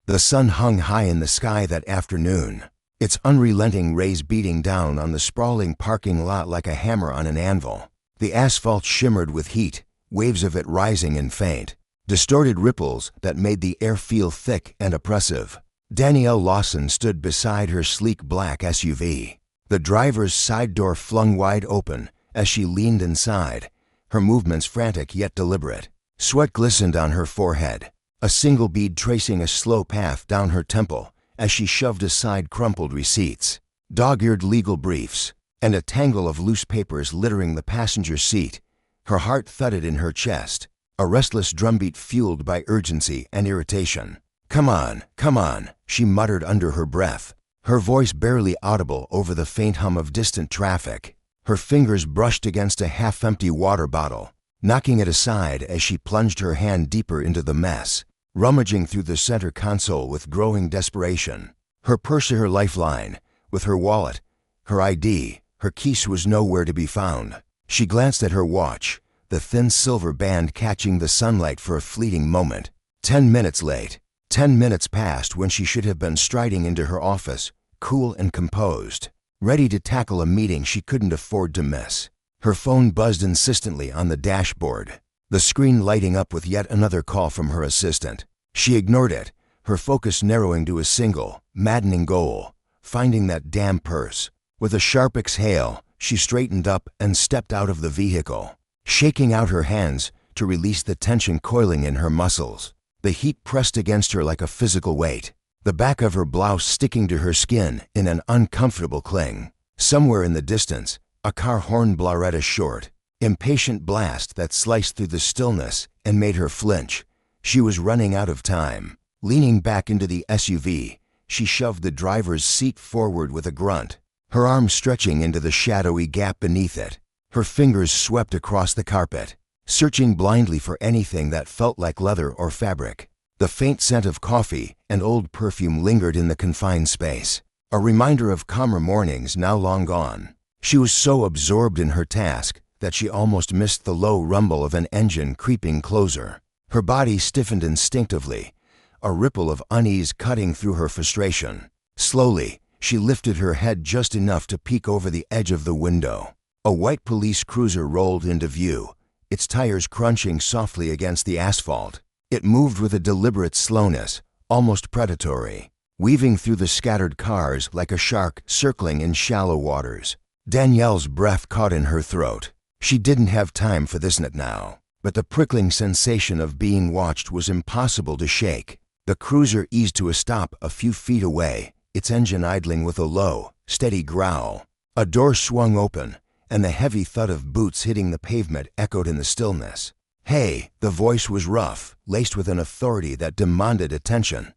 The sun hung high in the sky that afternoon, its unrelenting rays beating down on the sprawling parking lot like a hammer on an anvil. The asphalt shimmered with heat, waves of it rising in faint, distorted ripples that made the air feel thick and oppressive. Danielle Lawson stood beside her sleek black SUV, the driver's side door flung wide open as she leaned inside, her movements frantic yet deliberate. Sweat glistened on her forehead, a single bead tracing a slow path down her temple as she shoved aside crumpled receipts, dog-eared legal briefs, and a tangle of loose papers littering the passenger seat. Her heart thudded in her chest, a restless drumbeat fueled by urgency and irritation. Come on, she muttered under her breath, her voice barely audible over the faint hum of distant traffic. Her fingers brushed against a half-empty water bottle, knocking it aside as she plunged her hand deeper into the mess, rummaging through the center console with growing desperation. Her purse, her lifeline, with her wallet, her ID, her keys was nowhere to be found. She glanced at her watch, the thin silver band catching the sunlight for a fleeting moment. 10 minutes late. 10 minutes passed when she should have been striding into her office, cool and composed, ready to tackle a meeting she couldn't afford to miss. Her phone buzzed insistently on the dashboard, the screen lighting up with yet another call from her assistant. She ignored it, her focus narrowing to a single, maddening goal: finding that damn purse. With a sharp exhale, she straightened up and stepped out of the vehicle, shaking out her hands to release the tension coiling in her muscles. The heat pressed against her like a physical weight, the back of her blouse sticking to her skin in an uncomfortable cling. Somewhere in the distance, a car horn blared a short, impatient blast that sliced through the stillness and made her flinch. She was running out of time. Leaning back into the SUV, she shoved the driver's seat forward with a grunt, her arm stretching into the shadowy gap beneath it. Her fingers swept across the carpet, searching blindly for anything that felt like leather or fabric. The faint scent of coffee and old perfume lingered in the confined space, a reminder of calmer mornings now long gone. She was so absorbed in her task that she almost missed the low rumble of an engine creeping closer. Her body stiffened instinctively, a ripple of unease cutting through her frustration. Slowly, she lifted her head just enough to peek over the edge of the window. A white police cruiser rolled into view, its tires crunching softly against the asphalt. It moved with a deliberate slowness, almost predatory, weaving through the scattered cars like a shark circling in shallow waters. Danielle's breath caught in her throat. She didn't have time for this now, but the prickling sensation of being watched was impossible to shake. The cruiser eased to a stop a few feet away, its engine idling with a low, steady growl. A door swung open, and the heavy thud of boots hitting the pavement echoed in the stillness. "Hey," the voice was rough, laced with an authority that demanded attention.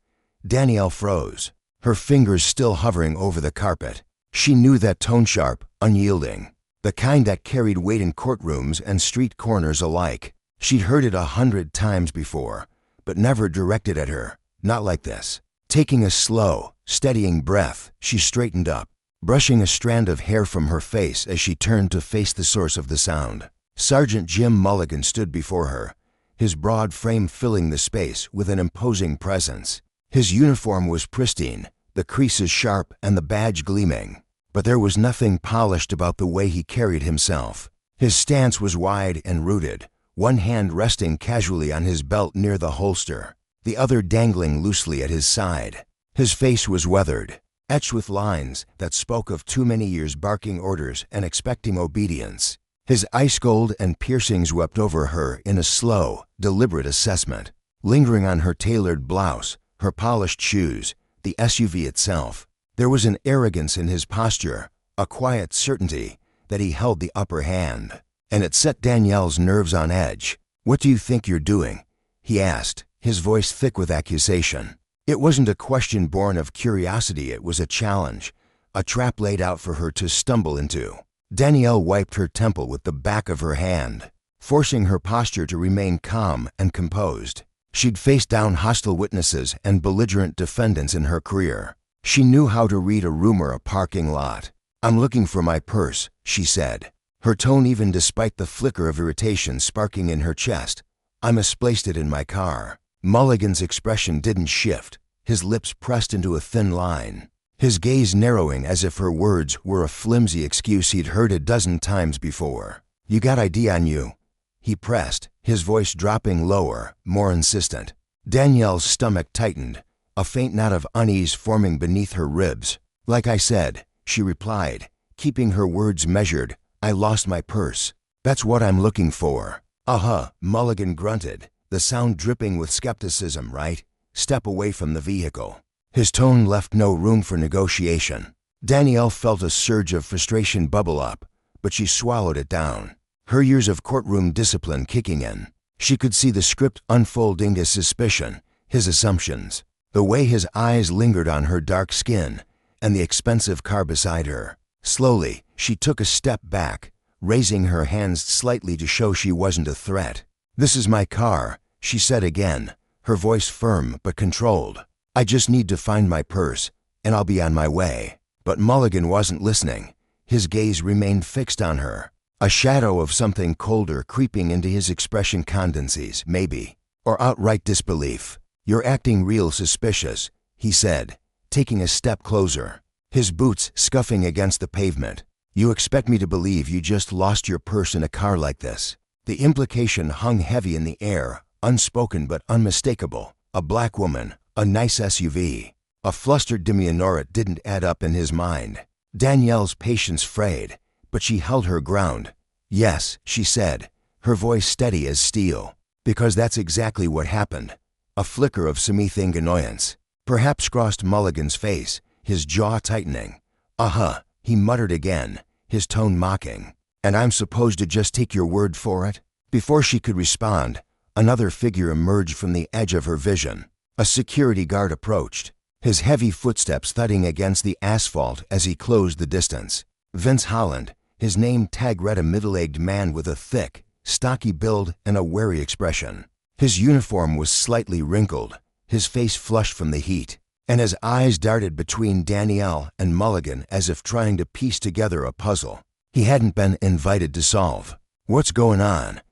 Danielle froze, her fingers still hovering over the carpet. She knew that tone, sharp, unyielding, the kind that carried weight in courtrooms and street corners alike. She'd heard it 100 times before, but never directed at her, not like this. Taking a slow, steadying breath, she straightened up, brushing a strand of hair from her face as she turned to face the source of the sound. Sergeant Jim Mulligan stood before her, his broad frame filling the space with an imposing presence. His uniform was pristine, the creases sharp and the badge gleaming, but there was nothing polished about the way he carried himself. His stance was wide and rooted, one hand resting casually on his belt near the holster, the other dangling loosely at his side. His face was weathered, etched with lines that spoke of too many years barking orders and expecting obedience. His ice cold and piercing swept over her in a slow, deliberate assessment, lingering on her tailored blouse, her polished shoes, the SUV itself. There was an arrogance in his posture, a quiet certainty that he held the upper hand, and it set Danielle's nerves on edge. "What do you think you're doing?" he asked, his voice thick with accusation. It wasn't a question born of curiosity, it was a challenge, a trap laid out for her to stumble into. Danielle wiped her temple with the back of her hand, forcing her posture to remain calm and composed. She'd faced down hostile witnesses and belligerent defendants in her career. She knew how to read a room or a parking lot. "I'm looking for my purse," she said, her tone even despite the flicker of irritation sparking in her chest. "I misplaced it in my car." Mulligan's expression didn't shift, his lips pressed into a thin line, his gaze narrowing as if her words were a flimsy excuse he'd heard a dozen times before. "You got ID on you?" he pressed, his voice dropping lower, more insistent. Danielle's stomach tightened, a faint knot of unease forming beneath her ribs. "Like I said," she replied, keeping her words measured, "I lost my purse. That's what I'm looking for." "Uh-huh," Mulligan grunted, the sound dripping with skepticism, "right? Step away from the vehicle." His tone left no room for negotiation. Danielle felt a surge of frustration bubble up, but she swallowed it down. Her years of courtroom discipline kicking in. She could see the script unfolding, his suspicion, his assumptions, the way his eyes lingered on her dark skin, and the expensive car beside her. Slowly, she took a step back, raising her hands slightly to show she wasn't a threat. "This is my car," she said again, her voice firm but controlled. "I just need to find my purse, and I'll be on my way." But Mulligan wasn't listening. His gaze remained fixed on her, a shadow of something colder creeping into his expression, condenses, maybe, or outright disbelief. "You're acting real suspicious," he said, taking a step closer, his boots scuffing against the pavement. "You expect me to believe you just lost your purse in a car like this?" The implication hung heavy in the air, unspoken but unmistakable. A black woman, a nice SUV. A flustered demeanor. It didn't add up in his mind. Danielle's patience frayed, but she held her ground. "Yes," she said, her voice steady as steel. "Because that's exactly what happened." A flicker of seething annoyance perhaps crossed Mulligan's face, his jaw tightening. "Uh-huh," he muttered again, his tone mocking. "And I'm supposed to just take your word for it?" Before she could respond, another figure emerged from the edge of her vision. A security guard approached, his heavy footsteps thudding against the asphalt as he closed the distance. Vince Holland, his name tag read, a middle-aged man with a thick, stocky build and a wary expression. His uniform was slightly wrinkled, his face flushed from the heat, and his eyes darted between Danielle and Mulligan as if trying to piece together a puzzle he hadn't been invited to solve. "What's going on?"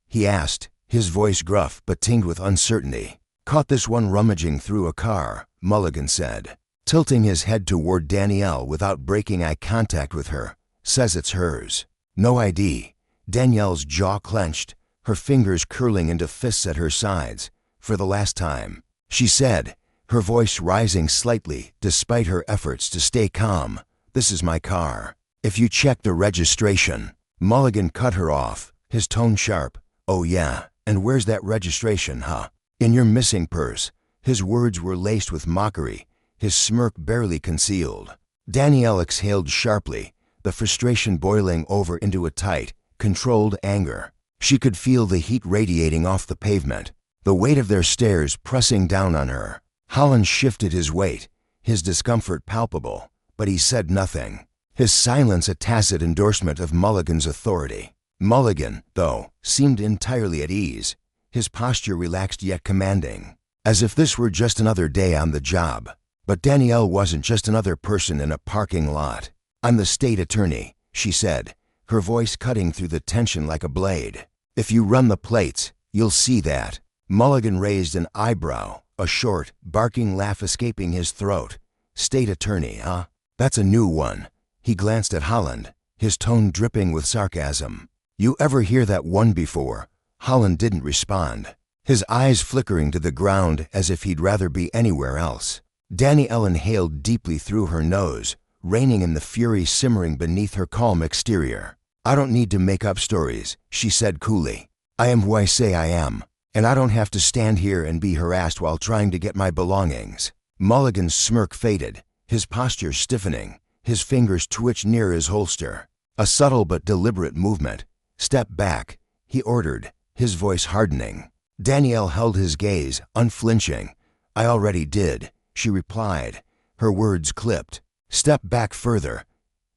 he asked, his voice gruff but tinged with uncertainty. "Caught this one rummaging through a car," Mulligan said, tilting his head toward Danielle without breaking eye contact with her. "Says it's hers." "No ID." Danielle's jaw clenched, her fingers curling into fists at her sides. "For the last time," she said, her voice rising slightly despite her efforts to stay calm. "This is my car. If you check the registration." Mulligan cut her off, his tone sharp. "Oh yeah, and where's that registration, huh?" "In your missing purse." His words were laced with mockery, his smirk barely concealed. Danielle exhaled sharply, the frustration boiling over into a tight, controlled anger. She could feel the heat radiating off the pavement, the weight of their stares pressing down on her. Holland shifted his weight, his discomfort palpable, but he said nothing, his silence a tacit endorsement of Mulligan's authority. Mulligan, though, seemed entirely at ease, his posture relaxed yet commanding, as if this were just another day on the job. But Danielle wasn't just another person in a parking lot. "I'm the state attorney," she said, her voice cutting through the tension like a blade. "If you run the plates, you'll see that." Mulligan raised an eyebrow, a short, barking laugh escaping his throat. "State attorney, huh? That's a new one." He glanced at Holland, his tone dripping with sarcasm. "You ever hear that one before?" Holland didn't respond, his eyes flickering to the ground as if he'd rather be anywhere else. Danielle inhaled deeply through her nose, reining in the fury simmering beneath her calm exterior. "I don't need to make up stories," she said coolly. "I am who I say I am, and I don't have to stand here and be harassed while trying to get my belongings." Mulligan's smirk faded, his posture stiffening, his fingers twitched near his holster. A subtle but deliberate movement. "Step back," he ordered, his voice hardening. Danielle held his gaze, unflinching. "I already did," she replied, her words clipped. "Step back further,"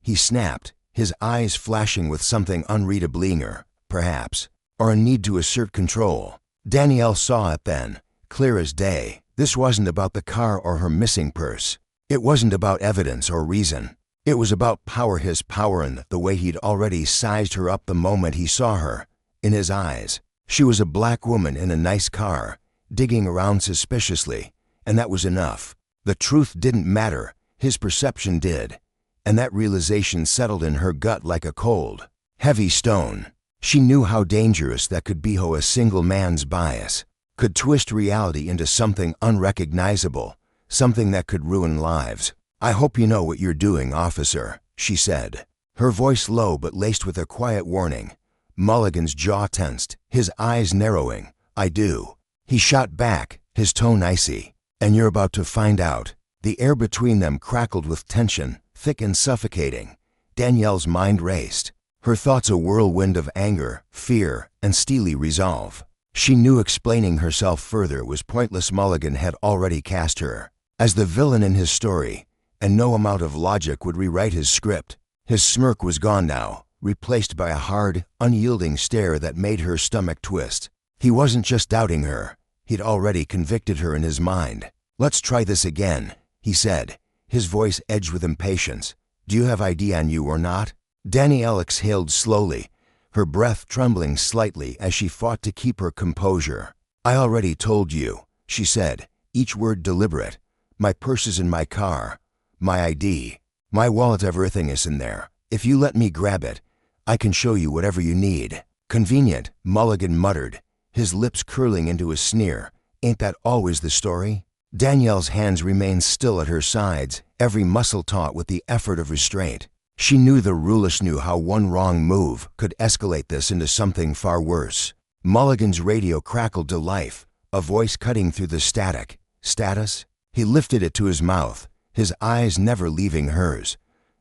he snapped, his eyes flashing with something unreadably anger, perhaps, or a need to assert control. Danielle saw it then, clear as day. This wasn't about the car or her missing purse. It wasn't about evidence or reason. It was about power, his power, and the way he'd already sized her up the moment he saw her. In his eyes, she was a black woman in a nice car, digging around suspiciously, and that was enough. The truth didn't matter, his perception did. And that realization settled in her gut like a cold, heavy stone. She knew how dangerous that could be, how a single man's bias could twist reality into something unrecognizable, something that could ruin lives. "I hope you know what you're doing, officer," she said, her voice low but laced with a quiet warning. Mulligan's jaw tensed, his eyes narrowing. "I do," he shot back, his tone icy. "And you're about to find out." The air between them crackled with tension, thick and suffocating. Danielle's mind raced, her thoughts a whirlwind of anger, fear, and steely resolve. She knew explaining herself further was pointless. Mulligan had already cast her as the villain in his story, and no amount of logic would rewrite his script. His smirk was gone now, replaced by a hard, unyielding stare that made her stomach twist. He wasn't just doubting her, he'd already convicted her in his mind. "Let's try this again," he said, his voice edged with impatience. "Do you have ID on you or not?" Danielle exhaled slowly, her breath trembling slightly as she fought to keep her composure. "I already told you," she said, each word deliberate. "My purse is in my car. My ID. My wallet, everything is in there. If you let me grab it, I can show you whatever you need." "Convenient," Mulligan muttered, his lips curling into a sneer. "Ain't that always the story?" Danielle's hands remained still at her sides, every muscle taut with the effort of restraint. She knew the rulers knew how one wrong move could escalate this into something far worse. Mulligan's radio crackled to life, a voice cutting through the static. "Status?" He lifted it to his mouth, his eyes never leaving hers.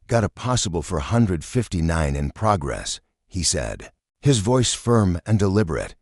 "Got a possible for 159 in progress," he said, his voice firm and deliberate.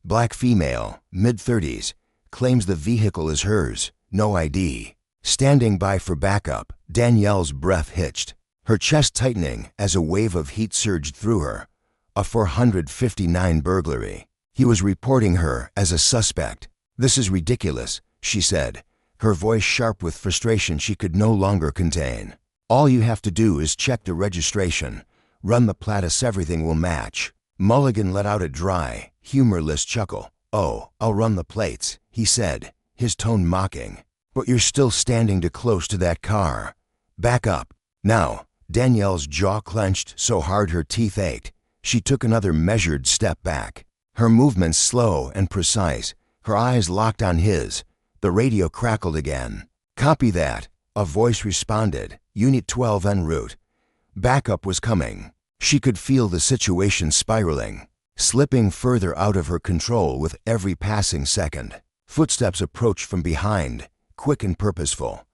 "Black female, mid-30s, claims the vehicle is hers, no ID." Standing by for backup, Danielle's breath hitched, her chest tightening as a wave of heat surged through her. A 459 burglary. He was reporting her as a suspect. "This is ridiculous," she said, her voice sharp with frustration she could no longer contain. "All you have to do is check the registration, run the platis, everything will match." Mulligan let out a dry, humorless chuckle. "Oh, I'll run the plates," he said, his tone mocking. "But you're still standing too close to that car. Back up." Now, Danielle's jaw clenched so hard her teeth ached. She took another measured step back, her movements slow and precise, her eyes locked on his. The radio crackled again. "Copy that," a voice responded. "Unit 12 en route." Backup was coming. She could feel the situation spiraling, slipping further out of her control with every passing second. Footsteps approached from behind, quick and purposeful.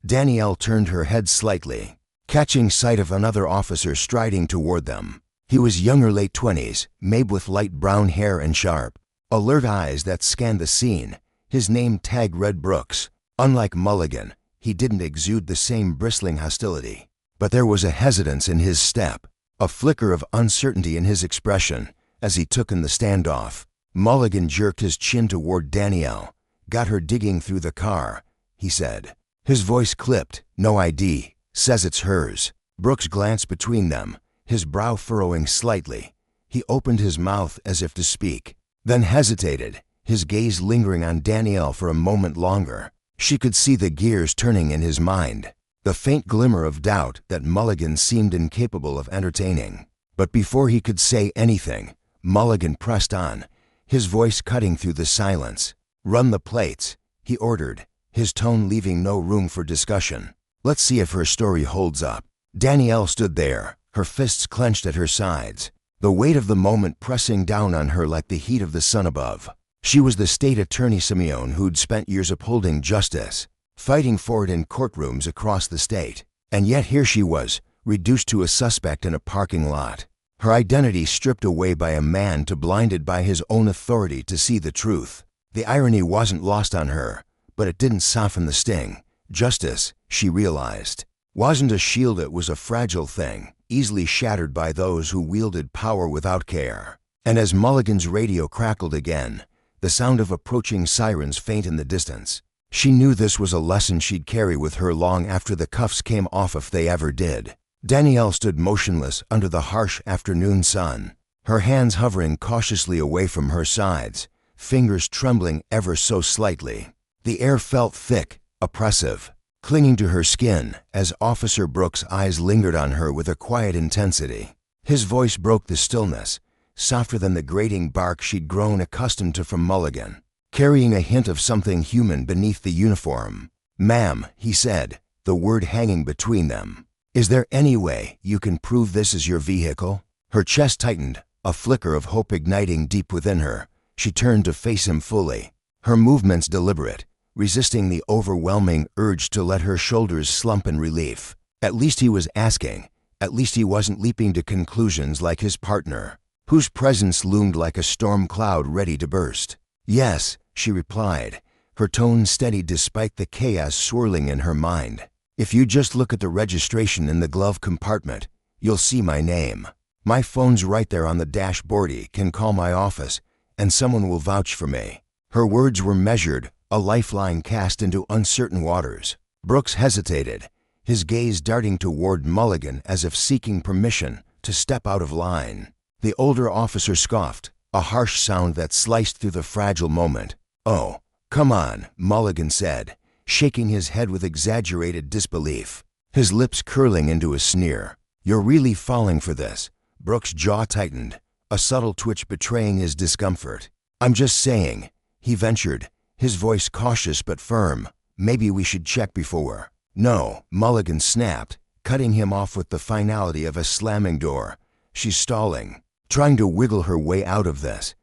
Danielle turned her head slightly, catching sight of another officer striding toward them. He was younger, late 20s, made with light brown hair and sharp, alert eyes that scanned the scene. His name tag read Brooks. Unlike Mulligan, he didn't exude the same bristling hostility, but there was a hesitance in his step, a flicker of uncertainty in his expression as he took in the standoff. Mulligan jerked his chin toward Danielle. "Got her digging through the car," he said. His voice clipped. "No ID. Says it's hers." Brooks glanced between them, his brow furrowing slightly. He opened his mouth as if to speak, then hesitated, his gaze lingering on Danielle for a moment longer. She could see the gears turning in his mind, the faint glimmer of doubt that Mulligan seemed incapable of entertaining. But before he could say anything, Mulligan pressed on, his voice cutting through the silence. "Run the plates," he ordered, his tone leaving no room for discussion. "Let's see if her story holds up." Danielle stood there, her fists clenched at her sides, the weight of the moment pressing down on her like the heat of the sun above. She was the state attorney Simeone who'd spent years upholding justice, fighting for it in courtrooms across the state. And yet here she was, reduced to a suspect in a parking lot. Her identity stripped away by a man too blinded by his own authority to see the truth. The irony wasn't lost on her, but it didn't soften the sting. Justice, she realized, wasn't a shield, it was a fragile thing, easily shattered by those who wielded power without care. And as Mulligan's radio crackled again, the sound of approaching sirens faint in the distance, she knew this was a lesson she'd carry with her long after the cuffs came off, if they ever did. Danielle stood motionless under the harsh afternoon sun, her hands hovering cautiously away from her sides, fingers trembling ever so slightly. The air felt thick, oppressive, clinging to her skin as Officer Brooks' eyes lingered on her with a quiet intensity. His voice broke the stillness, softer than the grating bark she'd grown accustomed to from Mulligan, carrying a hint of something human beneath the uniform. "Ma'am," he said, the word hanging between them. "Is there any way you can prove this is your vehicle?" Her chest tightened, a flicker of hope igniting deep within her. She turned to face him fully, her movements deliberate, resisting the overwhelming urge to let her shoulders slump in relief. At least he was asking. At least he wasn't leaping to conclusions like his partner, whose presence loomed like a storm cloud ready to burst. "Yes," she replied, her tone steady despite the chaos swirling in her mind. "If you just look at the registration in the glove compartment, you'll see my name. My phone's right there on the dashboard. You can call my office, and someone will vouch for me." Her words were measured, a lifeline cast into uncertain waters. Brooks hesitated, his gaze darting toward Mulligan as if seeking permission to step out of line. The older officer scoffed, a harsh sound that sliced through the fragile moment. "Oh, come on," Mulligan said, shaking his head with exaggerated disbelief, his lips curling into a sneer. "You're really falling for this?" Brooks' jaw tightened, a subtle twitch betraying his discomfort. "I'm just saying," he ventured, his voice cautious but firm. "Maybe we should check before." "No," Mulligan snapped, cutting him off with the finality of a slamming door. "She's stalling, trying to wiggle her way out of this."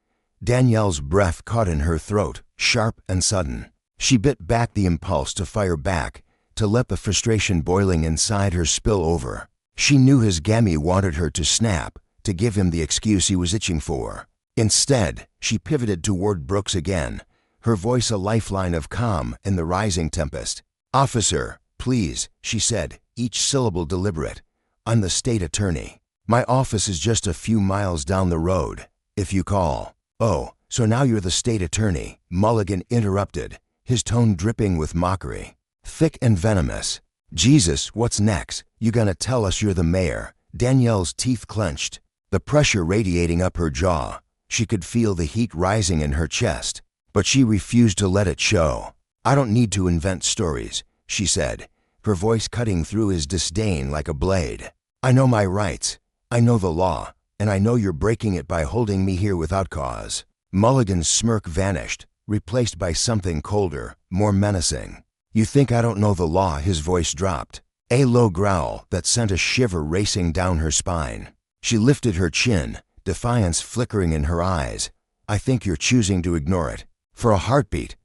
Danielle's breath caught in her throat, sharp and sudden. She bit back the impulse to fire back, to let the frustration boiling inside her spill over. She knew his gammy wanted her to snap, to give him the excuse he was itching for. Instead, she pivoted toward Brooks again, her voice a lifeline of calm in the rising tempest. "Officer, please," she said, each syllable deliberate. "I'm the state attorney. My office is just a few miles down the road. If you call." "Oh, so now you're the state attorney," Mulligan interrupted, his tone dripping with mockery, thick and venomous. "Jesus, what's next? You gonna tell us you're the mayor?" Danielle's teeth clenched, the pressure radiating up her jaw. She could feel the heat rising in her chest, but she refused to let it show. "I don't need to invent stories," she said, her voice cutting through his disdain like a blade. "I know my rights. I know the law, and I know you're breaking it by holding me here without cause." Mulligan's smirk vanished, replaced by something colder, more menacing. "You think I don't know the law?" His voice dropped, a low growl that sent a shiver racing down her spine. She lifted her chin, defiance flickering in her eyes. "I think you're choosing to ignore it." For a heartbeat,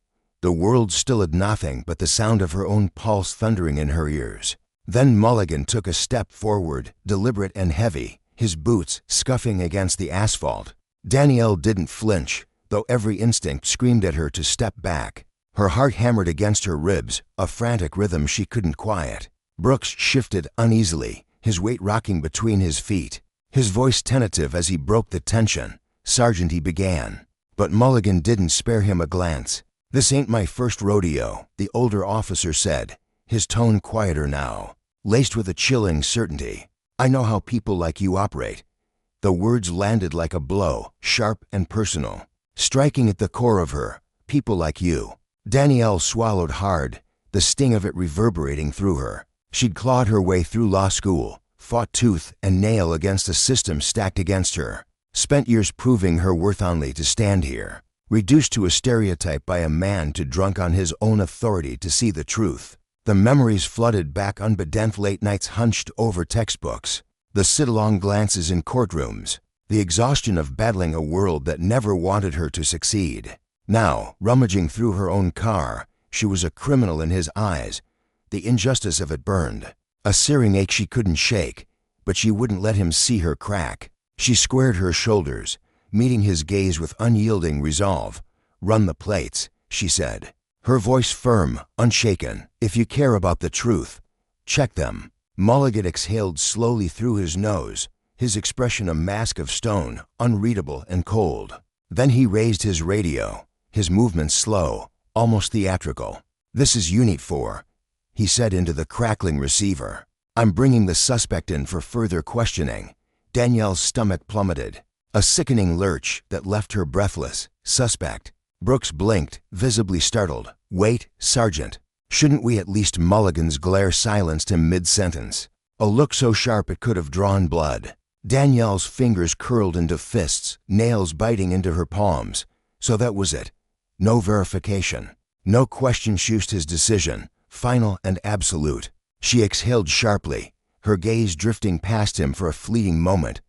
the world still had nothing but the sound of her own pulse thundering in her ears. Then Mulligan took a step forward, deliberate and heavy, his boots scuffing against the asphalt. Danielle didn't flinch, though every instinct screamed at her to step back. Her heart hammered against her ribs, a frantic rhythm she couldn't quiet. Brooks shifted uneasily, his weight rocking between his feet, his voice tentative as he broke the tension. "Sergeant," he began, but Mulligan didn't spare him a glance. "This ain't my first rodeo," the older officer said, his tone quieter now, laced with a chilling certainty. "I know how people like you operate." The words landed like a blow, sharp and personal, striking at the core of her. "People like you." Danielle swallowed hard, the sting of it reverberating through her. She'd clawed her way through law school, fought tooth and nail against a system stacked against her, spent years proving her worth only to stand here, reduced to a stereotype by a man too drunk on his own authority to see the truth. The memories flooded back unbedent, late nights hunched over textbooks, the sit-along glances in courtrooms, the exhaustion of battling a world that never wanted her to succeed. Now, rummaging through her own car, she was a criminal in his eyes. The injustice of it burned, a searing ache she couldn't shake, but she wouldn't let him see her crack. She squared her shoulders, meeting his gaze with unyielding resolve. "Run the plates," she said, her voice firm, unshaken. "If you care about the truth, check them." Mulligan exhaled slowly through his nose, his expression a mask of stone, unreadable and cold. Then he raised his radio, his movements slow, almost theatrical. "This is Unit 4, he said into the crackling receiver. "I'm bringing the suspect in for further questioning." Danielle's stomach plummeted, a sickening lurch that left her breathless. "Suspect?" Brooks blinked, visibly startled. "Wait, Sergeant." Shouldn't we at least? Mulligan's glare silenced him mid-sentence. A look so sharp it could have drawn blood. Danielle's fingers curled into fists, nails biting into her palms. So that was it. No verification. No question. Shushed his decision, final and absolute. She exhaled sharply, her gaze drifting past him for a fleeting moment.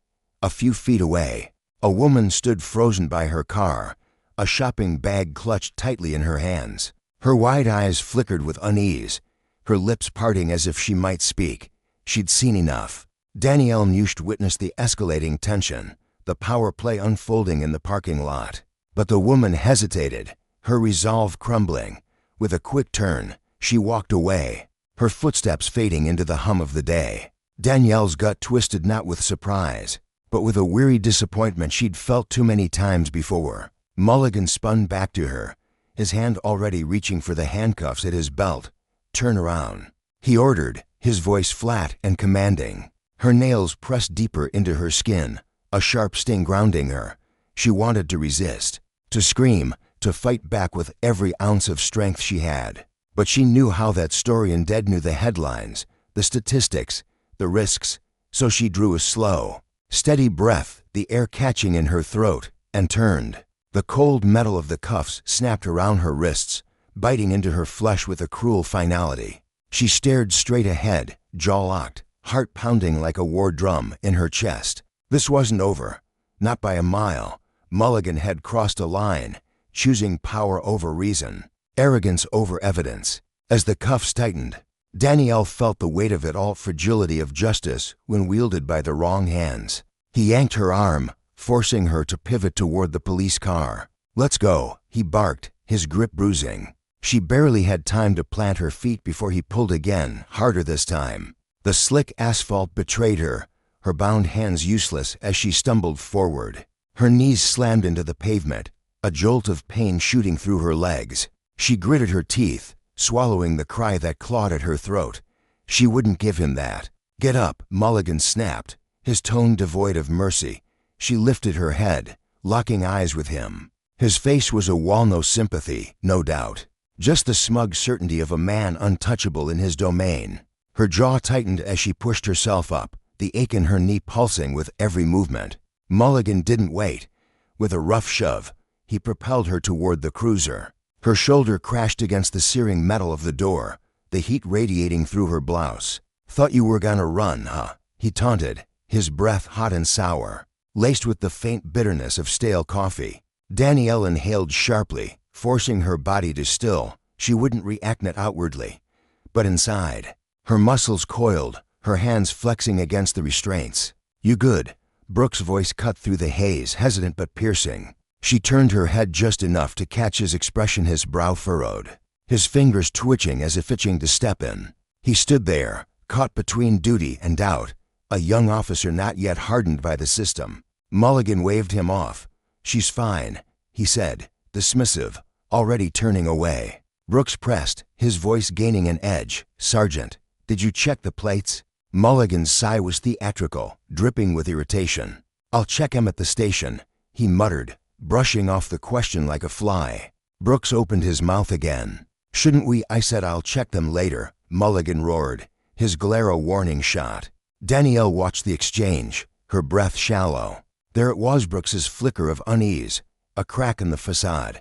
A few feet away, a woman stood frozen by her car, a shopping bag clutched tightly in her hands. Her wide eyes flickered with unease, her lips parting as if she might speak. She'd seen enough. Danielle Nuscht witnessed the escalating tension, the power play unfolding in the parking lot. But the woman hesitated, her resolve crumbling. With a quick turn, she walked away, her footsteps fading into the hum of the day. Danielle's gut twisted, not with surprise, but with a weary disappointment she'd felt too many times before. Mulligan spun back to her, his hand already reaching for the handcuffs at his belt. "Turn around," he ordered, his voice flat and commanding. Her nails pressed deeper into her skin, a sharp sting grounding her. She wanted to resist, to scream, to fight back with every ounce of strength she had. But she knew how that story undead knew the headlines, the statistics, the risks. So she drew a slow, steady breath, the air catching in her throat, and turned. The cold metal of the cuffs snapped around her wrists, biting into her flesh with a cruel finality. She stared straight ahead, jaw locked, heart pounding like a war drum in her chest. This wasn't over, not by a mile. Mulligan had crossed a line, choosing power over reason, arrogance over evidence. As the cuffs tightened, Danielle felt the weight of it all, fragility of justice when wielded by the wrong hands. He yanked her arm, forcing her to pivot toward the police car. "Let's go," he barked, his grip bruising. She barely had time to plant her feet before he pulled again, harder this time. The slick asphalt betrayed her, her bound hands useless as she stumbled forward. Her knees slammed into the pavement, a jolt of pain shooting through her legs. She gritted her teeth, swallowing the cry that clawed at her throat. She wouldn't give him that. "Get up," Mulligan snapped, his tone devoid of mercy. She lifted her head, locking eyes with him. His face was a wall, no sympathy, no doubt. Just the smug certainty of a man untouchable in his domain. Her jaw tightened as she pushed herself up, the ache in her knee pulsing with every movement. Mulligan didn't wait. With a rough shove, he propelled her toward the cruiser. Her shoulder crashed against the searing metal of the door, the heat radiating through her blouse. "Thought you were gonna run, huh?" he taunted, his breath hot and sour, laced with the faint bitterness of stale coffee. Danielle inhaled sharply, forcing her body to still. She wouldn't react it outwardly, but inside, her muscles coiled, her hands flexing against the restraints. "You good?" Brooks' voice cut through the haze, hesitant but piercing. She turned her head just enough to catch his expression, his brow furrowed, his fingers twitching as if itching to step in. He stood there, caught between duty and doubt, a young officer not yet hardened by the system. Mulligan waved him off. "She's fine," he said, dismissive, already turning away. Brooks pressed, his voice gaining an edge. "Sergeant, did you check the plates?" Mulligan's sigh was theatrical, dripping with irritation. "I'll check him at the station," he muttered, brushing off the question like a fly. Brooks opened his mouth again. "Shouldn't we?" I said. "I'll check them later," Mulligan roared, his glare a warning shot. Danielle watched the exchange, her breath shallow. There it was, Brooks's flicker of unease, a crack in the facade.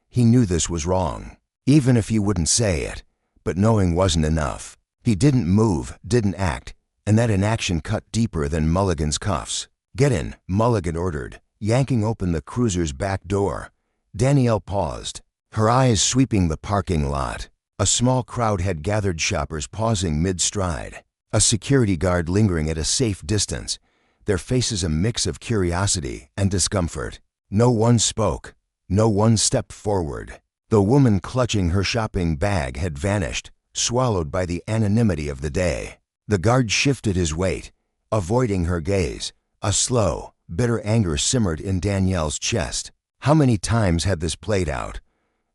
He knew this was wrong, even if he wouldn't say it, but knowing wasn't enough. He didn't move, didn't act, and that inaction cut deeper than Mulligan's cuffs. "Get in," Mulligan ordered, yanking open the cruiser's back door. Danielle paused, her eyes sweeping the parking lot. A small crowd had gathered, shoppers pausing mid-stride, a security guard lingering at a safe distance, their faces a mix of curiosity and discomfort. No one spoke, no one stepped forward. The woman clutching her shopping bag had vanished, swallowed by the anonymity of the day. The guard shifted his weight, avoiding her gaze. A slow, bitter anger simmered in Danielle's chest. How many times had this played out?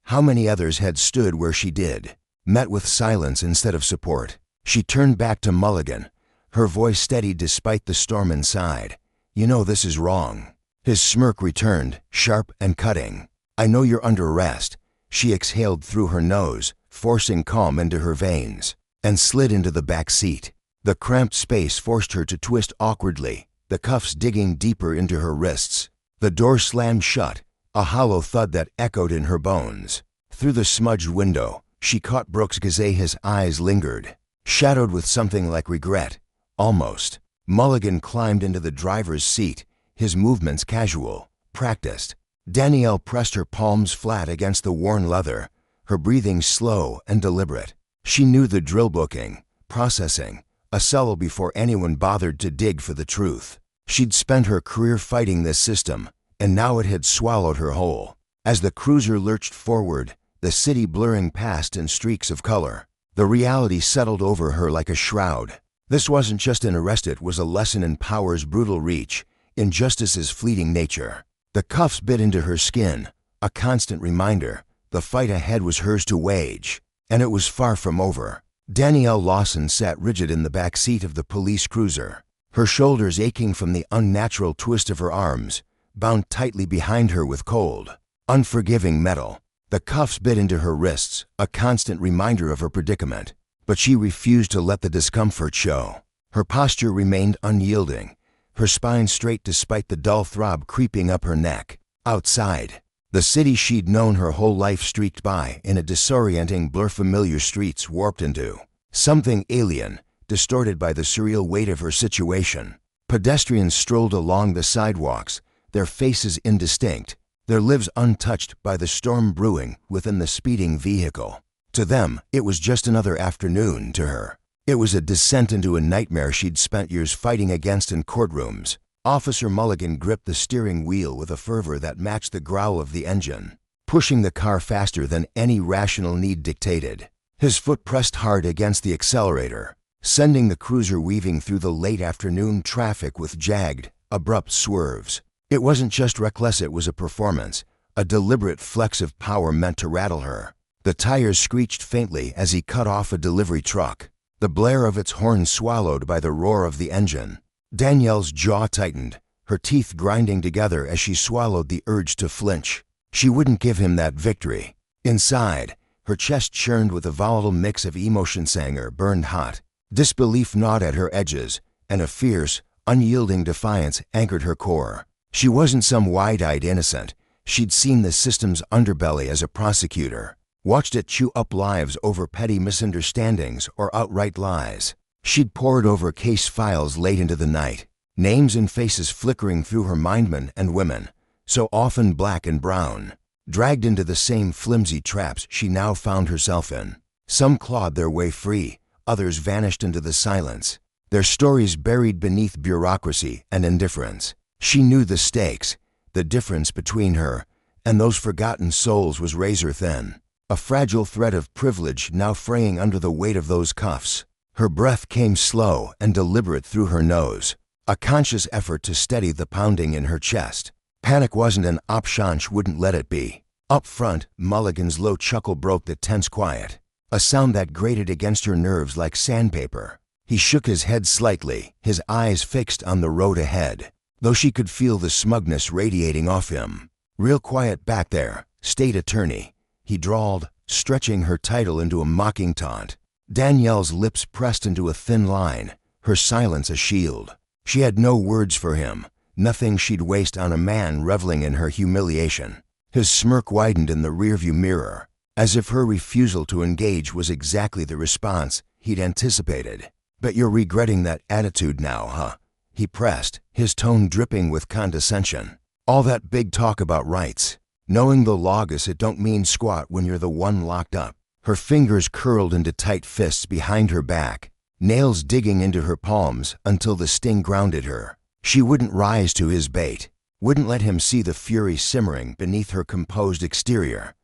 How many others had stood where she did, met with silence instead of support? She turned back to Mulligan, her voice steady despite the storm inside. "You know this is wrong." His smirk returned, sharp and cutting. "I know you're under arrest." She exhaled through her nose, forcing calm into her veins, and slid into the back seat. The cramped space forced her to twist awkwardly, the cuffs digging deeper into her wrists. The door slammed shut, a hollow thud that echoed in her bones. Through the smudged window, she caught Brooks Gazet. His eyes lingered, shadowed with something like regret, almost. Mulligan climbed into the driver's seat, his movements casual, practiced. Danielle pressed her palms flat against the worn leather, her breathing slow and deliberate. She knew the drill: booking, processing, a cell before anyone bothered to dig for the truth. She'd spent her career fighting this system, and now it had swallowed her whole. As the cruiser lurched forward, the city blurring past in streaks of color, the reality settled over her like a shroud. This wasn't just an arrest, it was a lesson in power's brutal reach, in justice's fleeting nature. The cuffs bit into her skin, a constant reminder. The fight ahead was hers to wage, and it was far from over. Danielle Lawson sat rigid in the back seat of the police cruiser, her shoulders aching from the unnatural twist of her arms, bound tightly behind her with cold, unforgiving metal. The cuffs bit into her wrists, a constant reminder of her predicament, but she refused to let the discomfort show. Her posture remained unyielding, her spine straight despite the dull throb creeping up her neck. Outside, the city she'd known her whole life streaked by in a disorienting blur, familiar streets warped into something alien, distorted by the surreal weight of her situation. Pedestrians strolled along the sidewalks, their faces indistinct, their lives untouched by the storm brewing within the speeding vehicle. To them, it was just another afternoon. To her, it was a descent into a nightmare she'd spent years fighting against in courtrooms. Officer Mulligan gripped the steering wheel with a fervor that matched the growl of the engine, pushing the car faster than any rational need dictated. His foot pressed hard against the accelerator, sending the cruiser weaving through the late afternoon traffic with jagged, abrupt swerves. It wasn't just reckless, it was a performance, a deliberate flex of power meant to rattle her. The tires screeched faintly as he cut off a delivery truck, the blare of its horn swallowed by the roar of the engine. Danielle's jaw tightened, her teeth grinding together as she swallowed the urge to flinch. She wouldn't give him that victory. Inside, her chest churned with a volatile mix of emotions. Anger burned hot, disbelief gnawed at her edges, and a fierce, unyielding defiance anchored her core. She wasn't some wide-eyed innocent. She'd seen the system's underbelly as a prosecutor, watched it chew up lives over petty misunderstandings or outright lies. She'd pored over case files late into the night, names and faces flickering through her mind, men and women, so often black and brown, dragged into the same flimsy traps she now found herself in. Some clawed their way free, others vanished into the silence, their stories buried beneath bureaucracy and indifference. She knew the stakes. The difference between her and those forgotten souls was razor thin, a fragile thread of privilege now fraying under the weight of those cuffs. Her breath came slow and deliberate through her nose, a conscious effort to steady the pounding in her chest. Panic wasn't an option, she wouldn't let it be. Up front, Mulligan's low chuckle broke the tense quiet, a sound that grated against her nerves like sandpaper. He shook his head slightly, his eyes fixed on the road ahead, though she could feel the smugness radiating off him. "Real quiet back there, state attorney," he drawled, stretching her title into a mocking taunt. Danielle's lips pressed into a thin line, her silence a shield. She had no words for him, nothing she'd waste on a man reveling in her humiliation. His smirk widened in the rearview mirror, as if her refusal to engage was exactly the response he'd anticipated. "Bet you're regretting that attitude now, huh?" he pressed, his tone dripping with condescension. "All that big talk about rights. Knowing the lawgus, it don't mean squat when you're the one locked up." Her fingers curled into tight fists behind her back, nails digging into her palms until the sting grounded her. She wouldn't rise to his bait, wouldn't let him see the fury simmering beneath her composed exterior.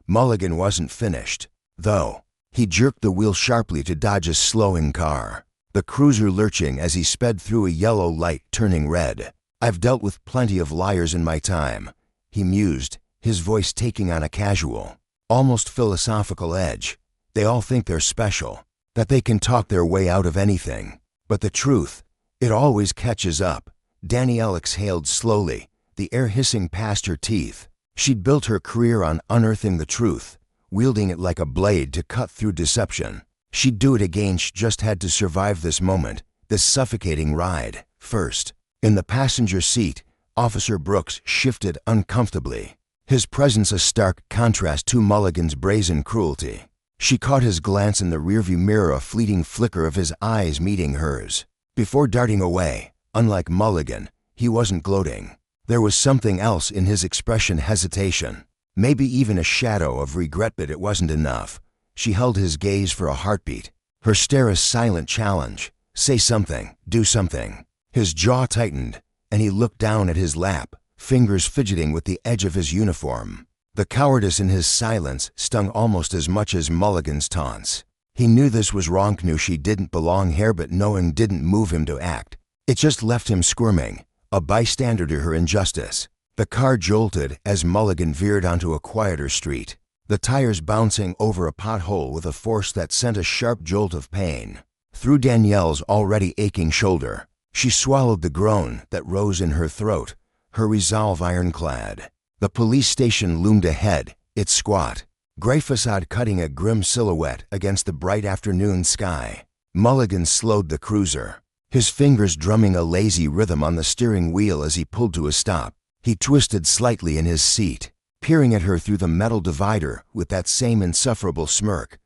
Mulligan wasn't finished, though. He jerked the wheel sharply to dodge a slowing car, the cruiser lurching as he sped through a yellow light turning red. "I've dealt with plenty of liars in my time," he mused, his voice taking on a casual, almost philosophical edge. "They all think they're special, that they can talk their way out of anything. But the truth, it always catches up." Danielle exhaled slowly, the air hissing past her teeth. She'd built her career on unearthing the truth, wielding it like a blade to cut through deception. She'd do it again, she just had to survive this moment, this suffocating ride. First, in the passenger seat, Officer Brooks shifted uncomfortably, his presence a stark contrast to Mulligan's brazen cruelty. She caught his glance in the rearview mirror, a fleeting flicker of his eyes meeting hers. Before darting away, unlike Mulligan, he wasn't gloating. There was something else in his expression, hesitation, maybe even a shadow of regret, but it wasn't enough. She held his gaze for a heartbeat, her stare a silent challenge. Say something, do something. His jaw tightened, and he looked down at his lap, fingers fidgeting with the edge of his uniform. The cowardice in his silence stung almost as much as Mulligan's taunts. He knew this was wrong, knew she didn't belong here, but knowing didn't move him to act. It just left him squirming, a bystander to her injustice. The car jolted as Mulligan veered onto a quieter street, the tires bouncing over a pothole with a force that sent a sharp jolt of pain through Danielle's already aching shoulder. She swallowed the groan that rose in her throat, her resolve ironclad. The police station loomed ahead, its squat, gray facade cutting a grim silhouette against the bright afternoon sky. Mulligan slowed the cruiser, his fingers drumming a lazy rhythm on the steering wheel as he pulled to a stop. He twisted slightly in his seat, peering at her through the metal divider with that same insufferable smirk.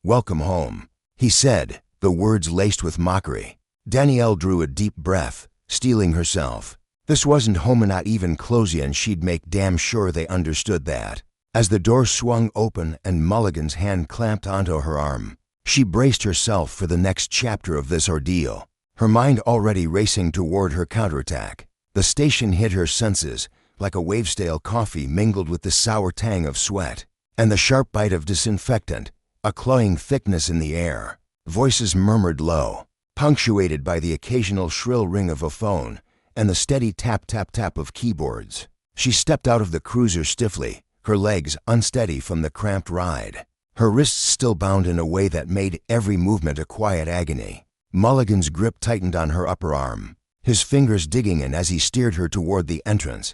"Welcome home," he said, the words laced with mockery. Danielle drew a deep breath, steeling herself. This wasn't home, and not even closey, and she'd make damn sure they understood that. As the door swung open and Mulligan's hand clamped onto her arm, she braced herself for the next chapter of this ordeal, her mind already racing toward her counterattack. The station hit her senses like a wave-stale coffee mingled with the sour tang of sweat, and the sharp bite of disinfectant, a cloying thickness in the air. Voices murmured low, punctuated by the occasional shrill ring of a phone and the steady tap-tap-tap of keyboards. She stepped out of the cruiser stiffly, her legs unsteady from the cramped ride, her wrists still bound in a way that made every movement a quiet agony. Mulligan's grip tightened on her upper arm, his fingers digging in as he steered her toward the entrance.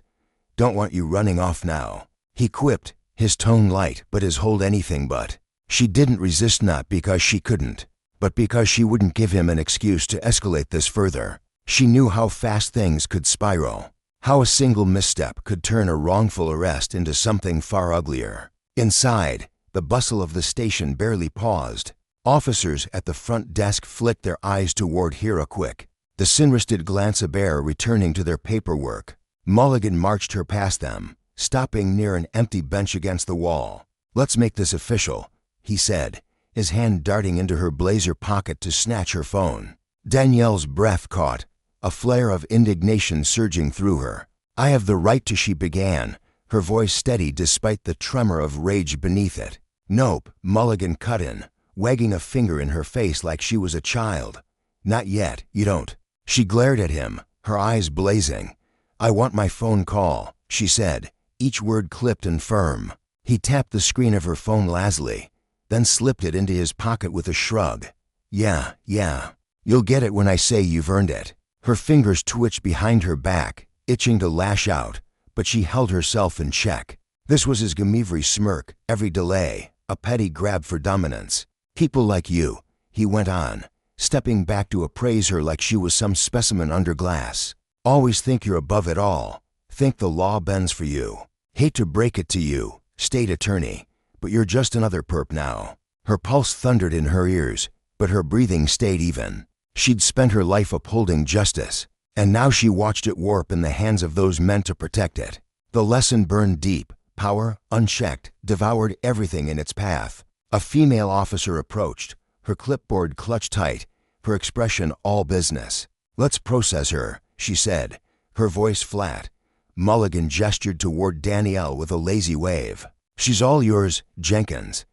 "Don't want you running off now," he quipped, his tone light but his hold anything but. She didn't resist, not because she couldn't, but because she wouldn't give him an excuse to escalate this further. She knew how fast things could spiral, how a single misstep could turn a wrongful arrest into something far uglier. Inside, the bustle of the station barely paused. Officers at the front desk flicked their eyes toward Hera quick, the sin-wristed glance of air returning to their paperwork. Mulligan marched her past them, stopping near an empty bench against the wall. "Let's make this official," he said, his hand darting into her blazer pocket to snatch her phone. Danielle's breath caught, a flare of indignation surging through her. "I have the right to," she began, her voice steady despite the tremor of rage beneath it. "Nope," Mulligan cut in, wagging a finger in her face like she was a child. "Not yet, you don't." She glared at him, her eyes blazing. "I want my phone call," she said, each word clipped and firm. He tapped the screen of her phone lazily, then slipped it into his pocket with a shrug. Yeah. You'll get it when I say you've earned it." Her fingers twitched behind her back, itching to lash out, but she held herself in check. This was his gamivery smirk, every delay, a petty grab for dominance. "People like you," he went on, stepping back to appraise her like she was some specimen under glass, "always think you're above it all, think the law bends for you. Hate to break it to you, state attorney, but you're just another perp now." Her pulse thundered in her ears, but her breathing stayed even. She'd spent her life upholding justice, and now she watched it warp in the hands of those meant to protect it. The lesson burned deep. Power, unchecked, devoured everything in its path. A female officer approached, her clipboard clutched tight, her expression all business. "Let's process her," she said, her voice flat. Mulligan gestured toward Danielle with a lazy wave. "She's all yours, Jenkins."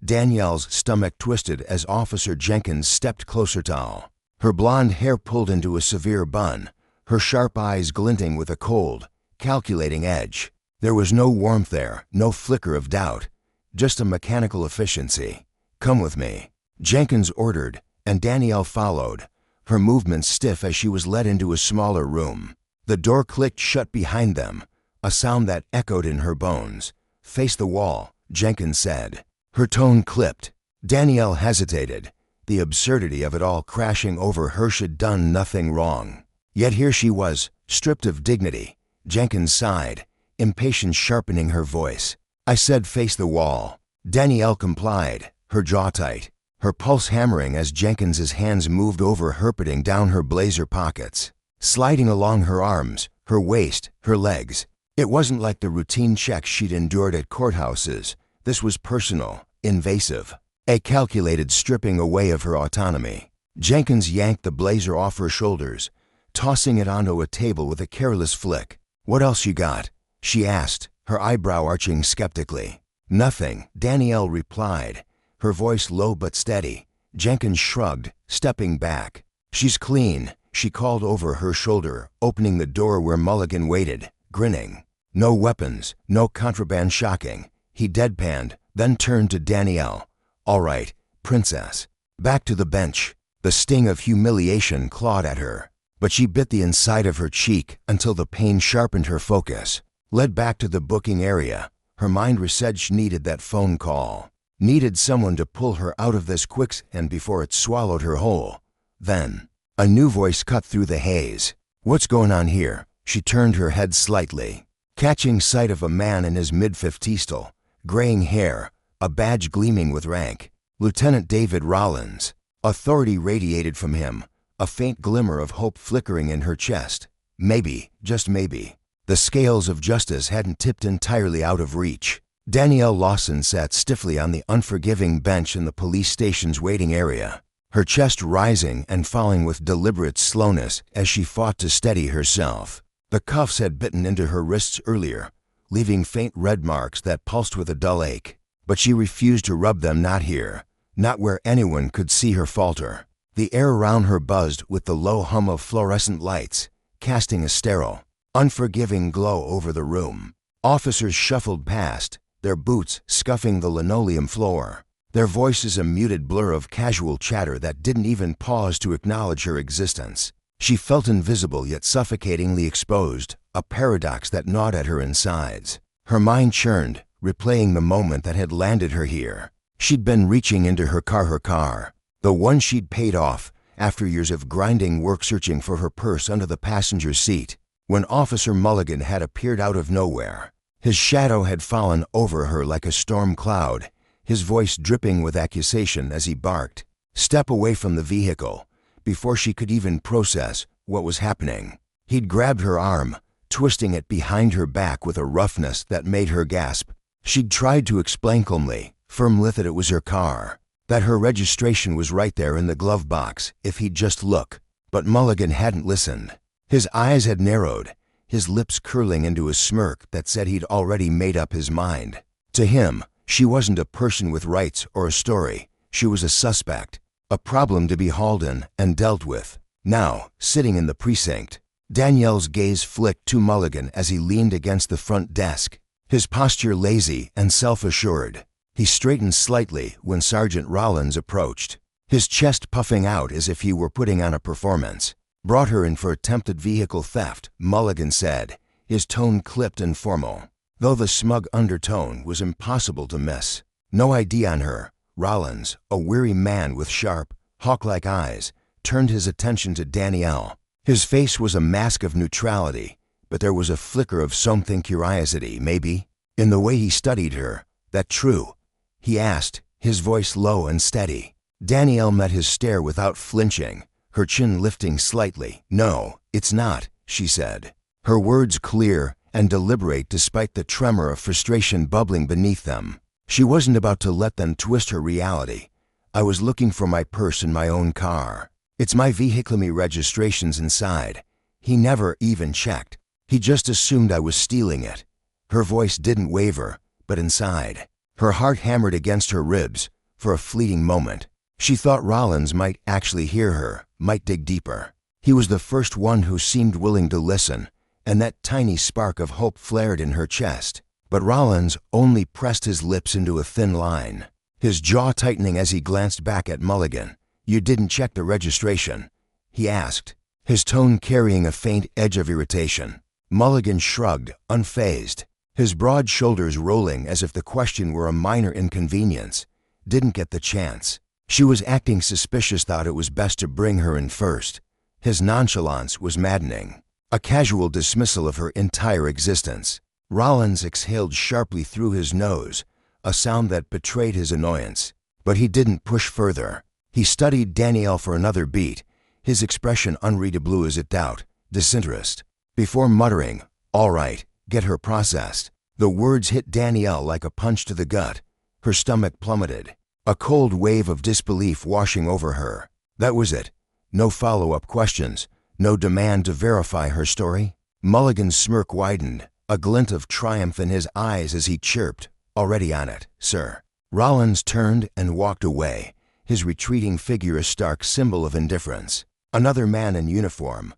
Danielle's stomach twisted as Officer Jenkins stepped closer to Al, her blonde hair pulled into a severe bun, her sharp eyes glinting with a cold, calculating edge. There was no warmth there, no flicker of doubt, just a mechanical efficiency. "Come with me," Jenkins ordered, and Danielle followed, her movements stiff as she was led into a smaller room. The door clicked shut behind them, a sound that echoed in her bones. "Face the wall," Jenkins said. Her tone clipped. Danielle hesitated, the absurdity of it all crashing over her. She'd done nothing wrong. Yet here she was, stripped of dignity. Jenkins sighed, impatience sharpening her voice. "I said face the wall." Danielle complied, her jaw tight, her pulse hammering as Jenkins's hands moved over her, putting down her blazer pockets, sliding along her arms, her waist, her legs. It wasn't like the routine checks she'd endured at courthouses. This was personal, invasive, a calculated stripping away of her autonomy. Jenkins yanked the blazer off her shoulders, tossing it onto a table with a careless flick. "What else you got?" she asked, her eyebrow arching skeptically. "Nothing," Danielle replied, her voice low but steady. Jenkins shrugged, stepping back. "She's clean," she called over her shoulder, opening the door where Mulligan waited, grinning. "No weapons, no contraband." Shocking. He deadpanned, then turned to Danielle. "All right, princess." Back to the bench. The sting of humiliation clawed at her, but she bit the inside of her cheek until the pain sharpened her focus. Led back to the booking area, her mind said she needed that phone call. Needed someone to pull her out of this quicksand before it swallowed her whole. Then, a new voice cut through the haze. "What's going on here?" She turned her head slightly, catching sight of a man in his mid-50s, graying hair, a badge gleaming with rank. Lieutenant David Rollins. Authority radiated from him, a faint glimmer of hope flickering in her chest. Maybe, just maybe, the scales of justice hadn't tipped entirely out of reach. Danielle Lawson sat stiffly on the unforgiving bench in the police station's waiting area, her chest rising and falling with deliberate slowness as she fought to steady herself. The cuffs had bitten into her wrists earlier, leaving faint red marks that pulsed with a dull ache. But she refused to rub them. Not here, not where anyone could see her falter. The air around her buzzed with the low hum of fluorescent lights, casting a sterile, unforgiving glow over the room. Officers shuffled past, their boots scuffing the linoleum floor, their voices a muted blur of casual chatter that didn't even pause to acknowledge her existence. She felt invisible yet suffocatingly exposed, a paradox that gnawed at her insides. Her mind churned, replaying the moment that had landed her here. She'd been reaching into her car, the one she'd paid off after years of grinding work, searching for her purse under the passenger seat, when Officer Mulligan had appeared out of nowhere. His shadow had fallen over her like a storm cloud, his voice dripping with accusation as he barked, "Step away from the vehicle," before she could even process what was happening. He'd grabbed her arm, twisting it behind her back with a roughness that made her gasp. She'd tried to explain calmly, firmly, that it was her car, that her registration was right there in the glove box if he'd just look. But Mulligan hadn't listened. His eyes had narrowed, his lips curling into a smirk that said he'd already made up his mind. To him, she wasn't a person with rights or a story. She was a suspect, a problem to be hauled in and dealt with. Now, sitting in the precinct, Danielle's gaze flicked to Mulligan as he leaned against the front desk, his posture lazy and self-assured. He straightened slightly when Sergeant Rollins approached, his chest puffing out as if he were putting on a performance. "Brought her in for attempted vehicle theft," Mulligan said, his tone clipped and formal, though the smug undertone was impossible to miss. "No ID on her." Rollins, a weary man with sharp, hawk-like eyes, turned his attention to Danielle. His face was a mask of neutrality, but there was a flicker of something, curiosity, maybe, in the way he studied her. "That true?" he asked, his voice low and steady. Danielle met his stare without flinching, her chin lifting slightly. "No, it's not," she said, her words clear and deliberate despite the tremor of frustration bubbling beneath them. She wasn't about to let them twist her reality. "I was looking for my purse in my own car. It's my vehicle, me registration's inside." He never even checked. He just assumed I was stealing it. Her voice didn't waver, but inside, her heart hammered against her ribs. For a fleeting moment, she thought Rollins might actually hear her, might dig deeper. He was the first one who seemed willing to listen, and that tiny spark of hope flared in her chest. But Rollins only pressed his lips into a thin line, his jaw tightening as he glanced back at Mulligan. "You didn't check the registration?" he asked, his tone carrying a faint edge of irritation. Mulligan shrugged, unfazed. his broad shoulders rolling as if the question were a minor inconvenience. Didn't get the chance. She was acting suspicious, thought it was best to bring her in first. His nonchalance was maddening. A casual dismissal of her entire existence. Rollins exhaled sharply through his nose, a sound that betrayed his annoyance. But he didn't push further. He studied Danielle for another beat, his expression unreadable as it doubt, disinterest, before muttering, "All right, get her processed." The words hit Danielle like a punch to the gut. Her stomach plummeted, a cold wave of disbelief washing over her. That was it. No follow-up questions, no demand to verify her story. Mulligan's smirk widened, a glint of triumph in his eyes as he chirped, "Already on it, sir." Rollins turned and walked away, his retreating figure a stark symbol of indifference. Another man in uniform,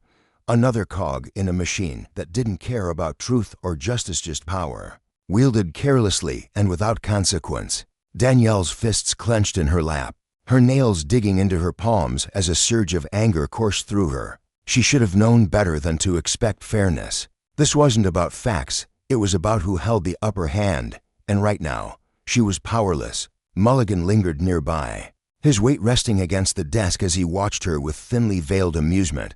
another cog in a machine that didn't care about truth or justice, just power, wielded carelessly and without consequence. Danielle's fists clenched in her lap, her nails digging into her palms as a surge of anger coursed through her. She should have known better than to expect fairness. This wasn't about facts, it was about who held the upper hand, and right now, she was powerless. Mulligan lingered nearby, his weight resting against the desk as he watched her with thinly veiled amusement.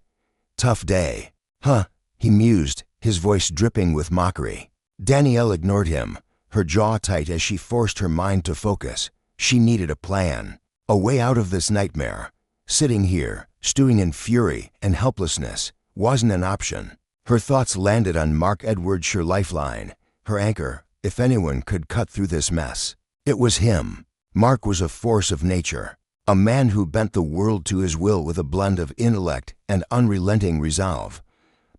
"Tough day, huh?" he mused, his voice dripping with mockery. Danielle ignored him, her jaw tight as she forced her mind to focus. She needed a plan, a way out of this nightmare. Sitting here, stewing in fury and helplessness, wasn't an option. Her thoughts landed on Mark Edwards' her lifeline, her anchor. If anyone could cut through this mess, it was him. Mark was a force of nature, a man who bent the world to his will with a blend of intellect and unrelenting resolve.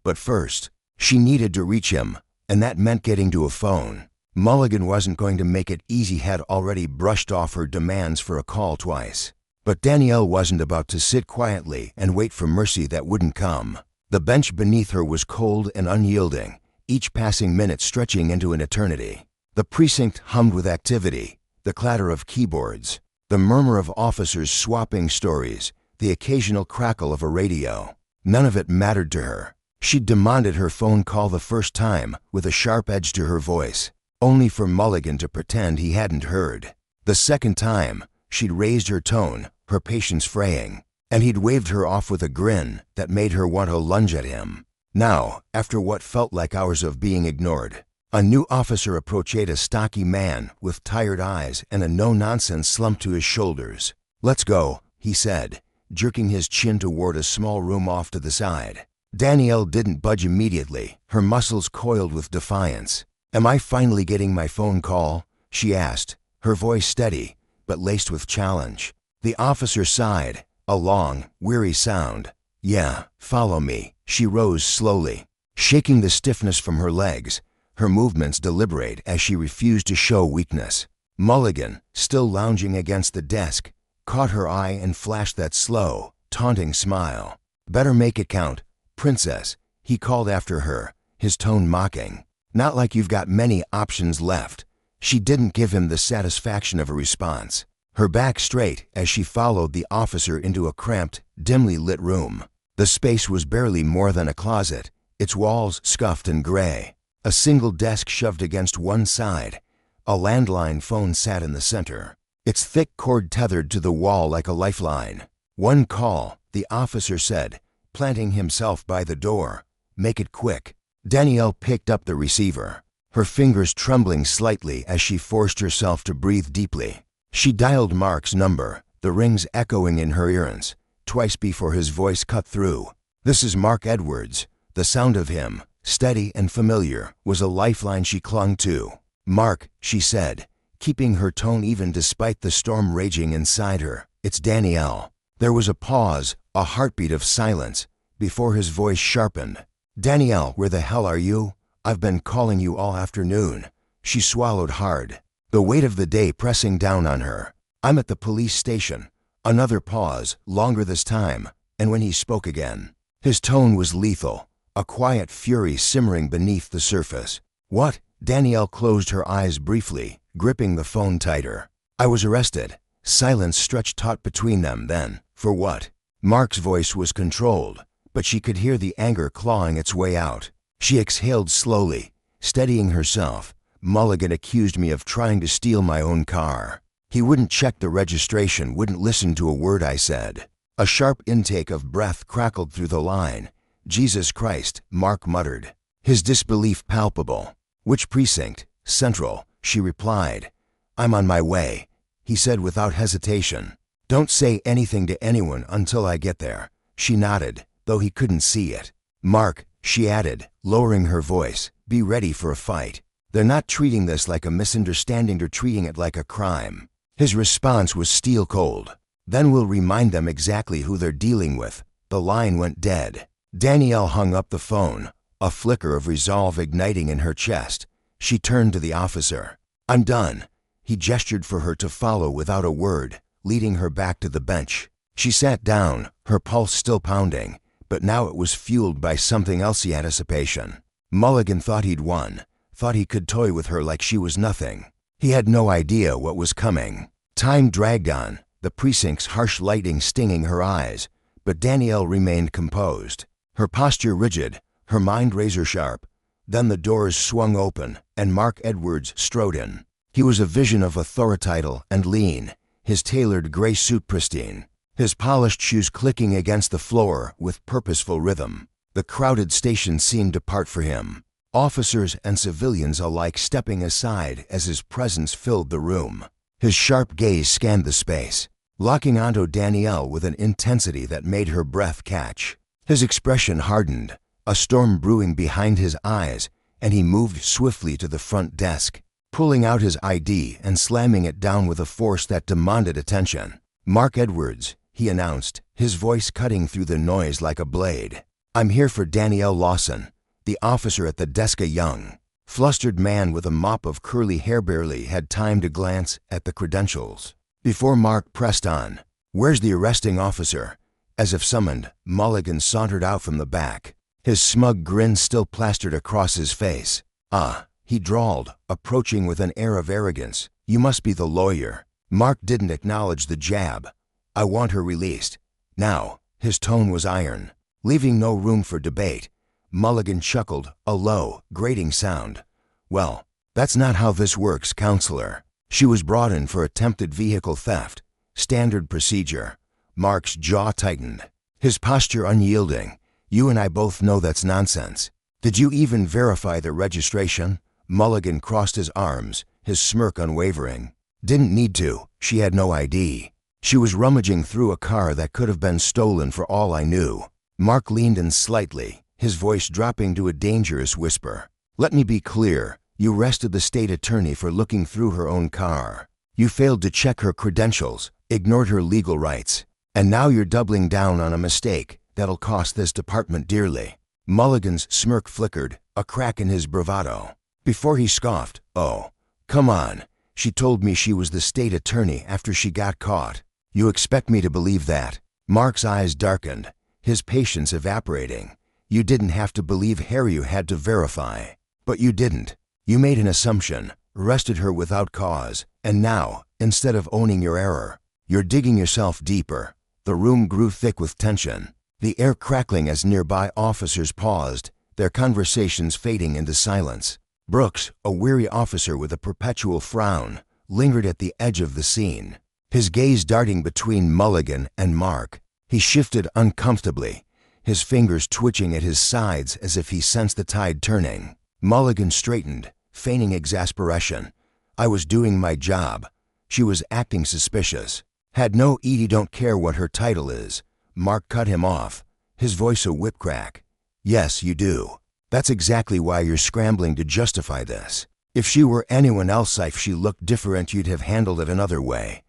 But first, she needed to reach him, and that meant getting to a phone. Mulligan wasn't going to make it easy, had already brushed off her demands for a call twice. But Danielle wasn't about to sit quietly and wait for mercy that wouldn't come. The bench beneath her was cold and unyielding, each passing minute stretching into an eternity. The precinct hummed with activity, the clatter of keyboards, the murmur of officers swapping stories, the occasional crackle of a radio. None of it mattered to her. She'd demanded her phone call the first time, with a sharp edge to her voice, only for Mulligan to pretend he hadn't heard. The second time, she'd raised her tone, her patience fraying, and he'd waved her off with a grin that made her want to lunge at him. Now, after what felt like hours of being ignored, a new officer approached, a stocky man with tired eyes and a no-nonsense slump to his shoulders. "Let's go," he said, jerking his chin toward a small room off to the side. Danielle didn't budge immediately, her muscles coiled with defiance. "Am I finally getting my phone call?" she asked, her voice steady, but laced with challenge. The officer sighed, a long, weary sound. "Yeah, follow me." She rose slowly, shaking the stiffness from her legs, her movements deliberate as she refused to show weakness. Mulligan, still lounging against the desk, caught her eye and flashed that slow, taunting smile. "Better make it count, princess," he called after her, his tone mocking. "Not like you've got many options left." She didn't give him the satisfaction of a response, her back straight as she followed the officer into a cramped, dimly lit room. The space was barely more than a closet, its walls scuffed and gray. A single desk shoved against one side. A landline phone sat in the center, its thick cord tethered to the wall like a lifeline. "One call," the officer said, planting himself by the door. "Make it quick." Danielle picked up the receiver, her fingers trembling slightly as she forced herself to breathe deeply. She dialed Mark's number, the rings echoing in her ears, twice before his voice cut through. "This is Mark Edwards." The sound of him, steady and familiar, was a lifeline she clung to. "Mark," she said, keeping her tone even despite the storm raging inside her. "It's Danielle." There was a pause, a heartbeat of silence, before his voice sharpened. "Danielle, where the hell are you? I've been calling you all afternoon." She swallowed hard, the weight of the day pressing down on her. "I'm at the police station." Another pause, longer this time, and when he spoke again, his tone was lethal, a quiet fury simmering beneath the surface. "What?" Danielle closed her eyes briefly, gripping the phone tighter. "I was arrested." Silence stretched taut between them. "Then, for what?" Mark's voice was controlled, but she could hear the anger clawing its way out. She exhaled slowly, Steadying herself, Mulligan accused me of trying to steal my own car. He wouldn't check the registration, wouldn't listen to a word I said. A sharp intake of breath crackled through the line. Jesus Christ, Mark muttered, his disbelief palpable. Which precinct? Central, she replied. I'm on my way, he said without hesitation. Don't say anything to anyone until I get there. She nodded, though he couldn't see it. Mark, she added, lowering her voice, be ready for a fight. They're not treating this like a misunderstanding, they're treating it like a crime. His response was steel cold. Then we'll remind them exactly who they're dealing with. The line went dead. Danielle hung up the phone, a flicker of resolve igniting in her chest. She turned to the officer. I'm done. He gestured for her to follow without a word, leading her back to the bench. She sat down, her pulse still pounding, but now it was fueled by something else, the anticipation. Mulligan thought he'd won, thought he could toy with her like she was nothing. He had no idea what was coming. Time dragged on, the precinct's harsh lighting stinging her eyes, but Danielle remained composed, her posture rigid, her mind razor-sharp. Then the doors swung open, and Mark Edwards strode in. He was a vision of authorititle and lean, his tailored gray suit pristine, his polished shoes clicking against the floor with purposeful rhythm. The crowded station seemed to part for him, officers and civilians alike stepping aside as his presence filled the room. His sharp gaze scanned the space, locking onto Danielle with an intensity that made her breath catch. His expression hardened, a storm brewing behind his eyes, and he moved swiftly to the front desk, pulling out his ID and slamming it down with a force that demanded attention. Mark Edwards, he announced, his voice cutting through the noise like a blade. I'm here for Danielle Lawson. The officer at the desk, a young, flustered man with a mop of curly hair, barely had time to glance at the credentials before Mark pressed on. Where's the arresting officer? As if summoned, Mulligan sauntered out from the back, his smug grin still plastered across his face. Ah, he drawled, approaching with an air of arrogance. You must be the lawyer. Mark didn't acknowledge the jab. I want her released. Now, his tone was iron, leaving no room for debate. Mulligan chuckled, a low, grating sound. Well, that's not how this works, counselor. She was brought in for attempted vehicle theft. Standard procedure. Mark's jaw tightened, his posture unyielding. You and I both know that's nonsense. Did you even verify the registration? Mulligan crossed his arms, his smirk unwavering. Didn't need to. She had no ID. She was rummaging through a car that could have been stolen for all I knew. Mark leaned in slightly, his voice dropping to a dangerous whisper. Let me be clear. You arrested the state attorney for looking through her own car. You failed to check her credentials, ignored her legal rights, and now you're doubling down on a mistake that'll cost this department dearly. Mulligan's smirk flickered, a crack in his bravado. Before he scoffed, oh, come on. She told me she was the state attorney after she got caught. You expect me to believe that? Mark's eyes darkened, his patience evaporating. You didn't have to believe her, you had to verify. But you didn't. You made an assumption, arrested her without cause, and now, instead of owning your error, you're digging yourself deeper. The room grew thick with tension, the air crackling as nearby officers paused, their conversations fading into silence. Brooks, a weary officer with a perpetual frown, lingered at the edge of the scene, his gaze darting between Mulligan and Mark. He shifted uncomfortably, his fingers twitching at his sides as if he sensed the tide turning. Mulligan straightened, feigning exasperation. I was doing my job. She was acting suspicious. Had no Edie, don't care what her title is. Mark cut him off, his voice a whip crack. Yes, you do. That's exactly why you're scrambling to justify this. If she were anyone else, if she looked different, you'd have handled it another way.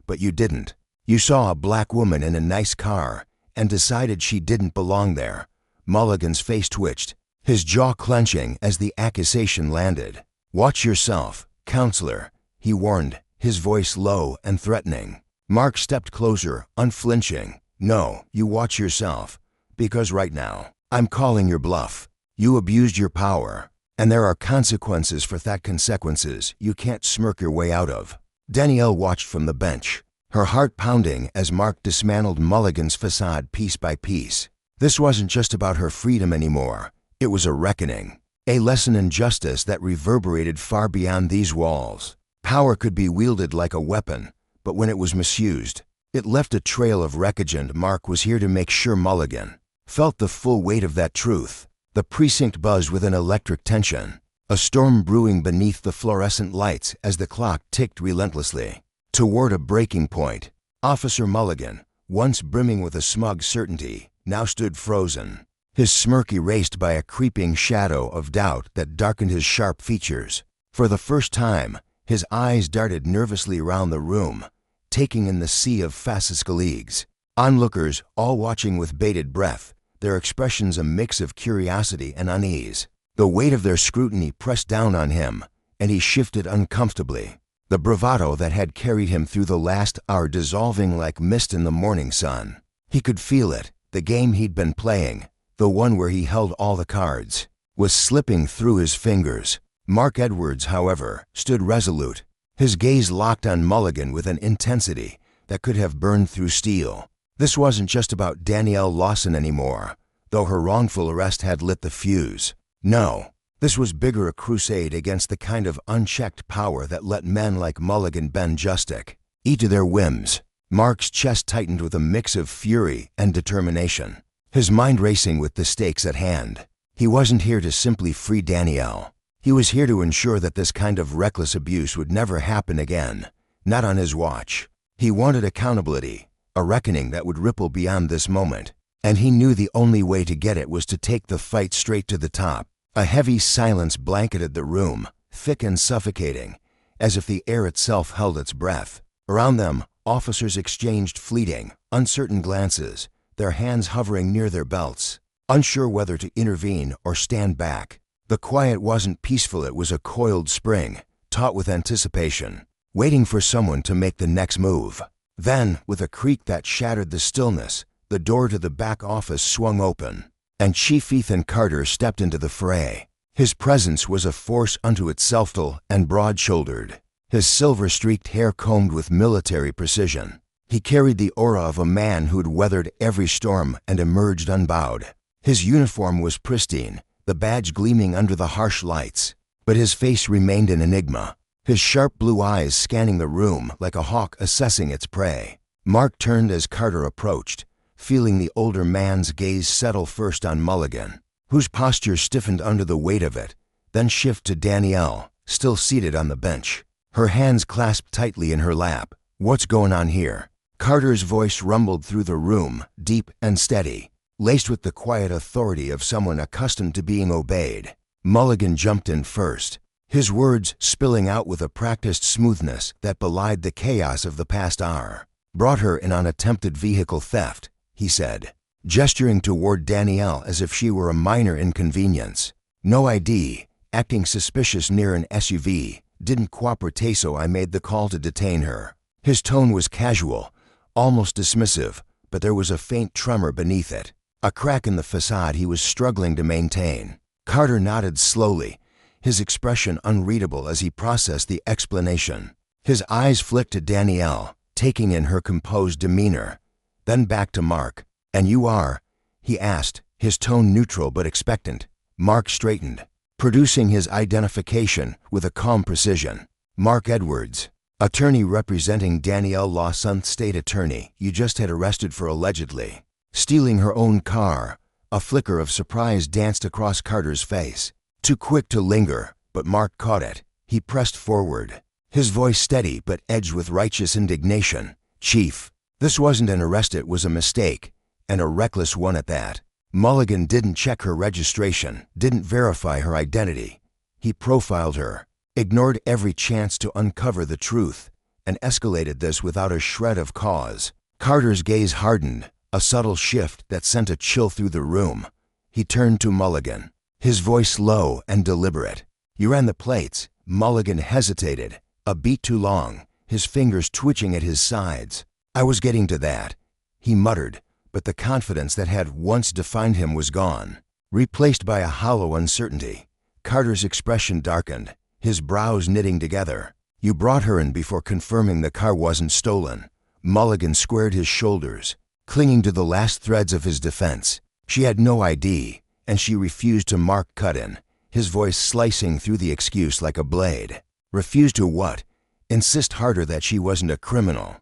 But you didn't. You saw a black woman in a nice car and decided she didn't belong there. Mulligan's face twitched, his jaw clenching as the accusation landed. Watch yourself, counselor, he warned, his voice low and threatening. Mark stepped closer, unflinching. No, you watch yourself, because right now, I'm calling your bluff. You abused your power, and there are consequences for that, consequences you can't smirk your way out of. Danielle watched from the bench, her heart pounding as Mark dismantled Mulligan's facade piece by piece. This wasn't just about her freedom anymore. It was a reckoning. A lesson in justice that reverberated far beyond these walls. Power could be wielded like a weapon, but when it was misused, it left a trail of wreckage, and Mark was here to make sure Mulligan felt the full weight of that truth. The precinct buzzed with an electric tension, a storm brewing beneath the fluorescent lights as the clock ticked relentlessly toward a breaking point. Officer Mulligan, once brimming with a smug certainty, now stood frozen, his smirk erased by a creeping shadow of doubt that darkened his sharp features. For the first time, his eyes darted nervously around the room, taking in the sea of fascist colleagues, onlookers all watching with bated breath, their expressions a mix of curiosity and unease. The weight of their scrutiny pressed down on him, and he shifted uncomfortably, the bravado that had carried him through the last hour dissolving like mist in the morning sun. He could feel it. The game he'd been playing, the one where he held all the cards, was slipping through his fingers. Mark Edwards, however, stood resolute, his gaze locked on Mulligan with an intensity that could have burned through steel. This wasn't just about Danielle Lawson anymore, though her wrongful arrest had lit the fuse. No, this was bigger, a crusade against the kind of unchecked power that let men like Mulligan bend Justic, eat to their whims. Mark's chest tightened with a mix of fury and determination, his mind racing with the stakes at hand. He wasn't here to simply free Danielle. He was here to ensure that this kind of reckless abuse would never happen again, not on his watch. He wanted accountability, a reckoning that would ripple beyond this moment, and he knew the only way to get it was to take the fight straight to the top. A heavy silence blanketed the room, thick and suffocating, as if the air itself held its breath. Around them, officers exchanged fleeting, uncertain glances, their hands hovering near their belts, unsure whether to intervene or stand back. The quiet wasn't peaceful, it was a coiled spring, taut with anticipation, waiting for someone to make the next move. Then, with a creak that shattered the stillness, the door to the back office swung open, and Chief Ethan Carter stepped into the fray. His presence was a force unto itself, tall and broad-shouldered, his silver-streaked hair combed with military precision. He carried the aura of a man who'd weathered every storm and emerged unbowed. His uniform was pristine, the badge gleaming under the harsh lights, but his face remained an enigma, his sharp blue eyes scanning the room like a hawk assessing its prey. Mark turned as Carter approached, feeling the older man's gaze settle first on Mulligan, whose posture stiffened under the weight of it, then shift to Danielle, still seated on the bench, her hands clasped tightly in her lap. "What's going on here?" Carter's voice rumbled through the room, deep and steady, laced with the quiet authority of someone accustomed to being obeyed. Mulligan jumped in first, his words spilling out with a practiced smoothness that belied the chaos of the past hour. "Brought her in on attempted vehicle theft," he said, gesturing toward Danielle as if she were a minor inconvenience. "No ID, acting suspicious near an SUV, didn't cooperate, so I made the call to detain her." His tone was casual, almost dismissive, but there was a faint tremor beneath it, a crack in the facade he was struggling to maintain. Carter nodded slowly, his expression unreadable as he processed the explanation. His eyes flicked to Danielle, taking in her composed demeanor, then back to Mark. "And you are?" he asked, his tone neutral but expectant. Mark straightened, producing his identification with a calm precision. "Mark Edwards, attorney representing Danielle Lawson, state attorney. You just had arrested for allegedly stealing her own car." A flicker of surprise danced across Carter's face. Too quick to linger, but Mark caught it. He pressed forward, his voice steady but edged with righteous indignation. "Chief, this wasn't an arrest, it was a mistake, and a reckless one at that. Mulligan didn't check her registration, didn't verify her identity. He profiled her, ignored every chance to uncover the truth, and escalated this without a shred of cause." Carter's gaze hardened, a subtle shift that sent a chill through the room. He turned to Mulligan, his voice low and deliberate. "You ran the plates." Mulligan hesitated, a beat too long, his fingers twitching at his sides. "I was getting to that," he muttered, but the confidence that had once defined him was gone, replaced by a hollow uncertainty. Carter's expression darkened, his brows knitting together. "You brought her in before confirming the car wasn't stolen." Mulligan squared his shoulders, clinging to the last threads of his defense. "She had no ID, and she refused to mark cut-in." his voice slicing through the excuse like a blade. Refuse to what? Insist harder that she wasn't a criminal.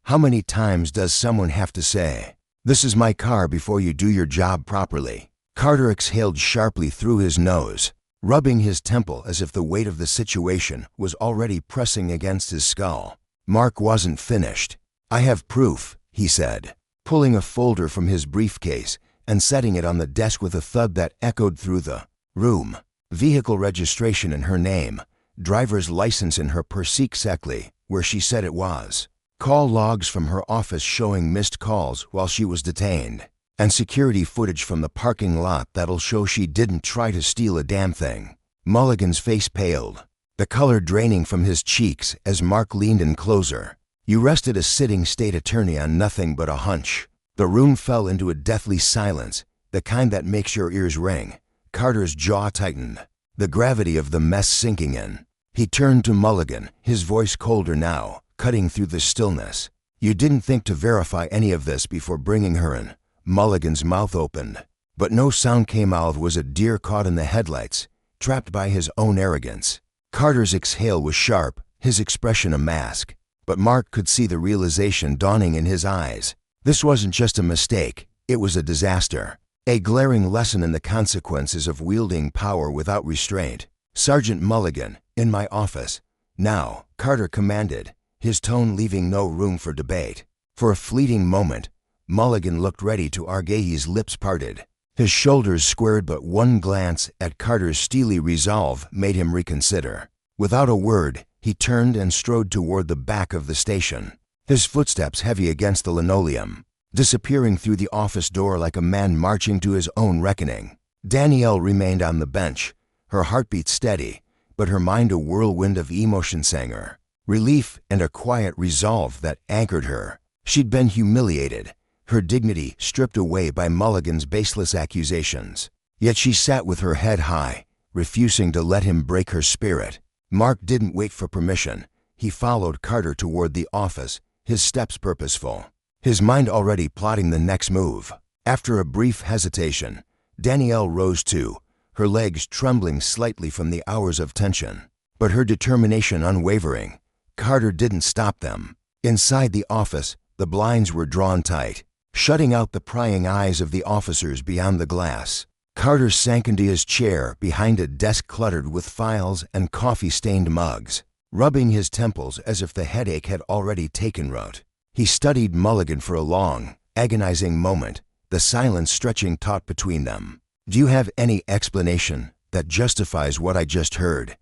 How many times does someone have to say, "This is my car," before you do your job properly? Carter exhaled sharply through his nose, rubbing his temple as if the weight of the situation was already pressing against his skull. Mark wasn't finished. "I have proof," he said, pulling a folder from his briefcase and setting it on the desk with a thud that echoed through the room. Vehicle registration in her name, driver's license in her exactly where she said it was. Call logs from her office showing missed calls while she was detained. And security footage from the parking lot that'll show she didn't try to steal a damn thing. Mulligan's face paled, the color draining from his cheeks as Mark leaned in closer. "You arrested a sitting state attorney on nothing but a hunch." The room fell into a deathly silence, the kind that makes your ears ring. Carter's jaw tightened, the gravity of the mess sinking in. He turned to Mulligan, his voice colder now, cutting through the stillness. "You didn't think to verify any of this before bringing her in." Mulligan's mouth opened, but no sound came out. It was a deer caught in the headlights, trapped by his own arrogance. Carter's exhale was sharp, his expression a mask, but Mark could see the realization dawning in his eyes. This wasn't just a mistake, it was a disaster. A glaring lesson in the consequences of wielding power without restraint. "Sergeant Mulligan, in my office." "Now," Carter commanded, his tone leaving no room for debate. For a fleeting moment, Mulligan looked ready to argue. His lips parted, his shoulders squared, but one glance at Carter's steely resolve made him reconsider. Without a word, he turned and strode toward the back of the station, his footsteps heavy against the linoleum, disappearing through the office door like a man marching to his own reckoning. Danielle remained on the bench, her heartbeat steady, but her mind a whirlwind of emotion sang her. Relief and a quiet resolve that anchored her. She'd been humiliated, her dignity stripped away by Mulligan's baseless accusations. Yet she sat with her head high, refusing to let him break her spirit. Mark didn't wait for permission. He followed Carter toward the office, his steps purposeful, his mind already plotting the next move. After a brief hesitation, Danielle rose too, her legs trembling slightly from the hours of tension, but her determination unwavering. Carter didn't stop them. Inside the office, the blinds were drawn tight, shutting out the prying eyes of the officers beyond the glass. Carter sank into his chair behind a desk cluttered with files and coffee-stained mugs, rubbing his temples as if the headache had already taken root. He studied Mulligan for a long, agonizing moment, the silence stretching taut between them. "Do you have any explanation that justifies what I just heard?"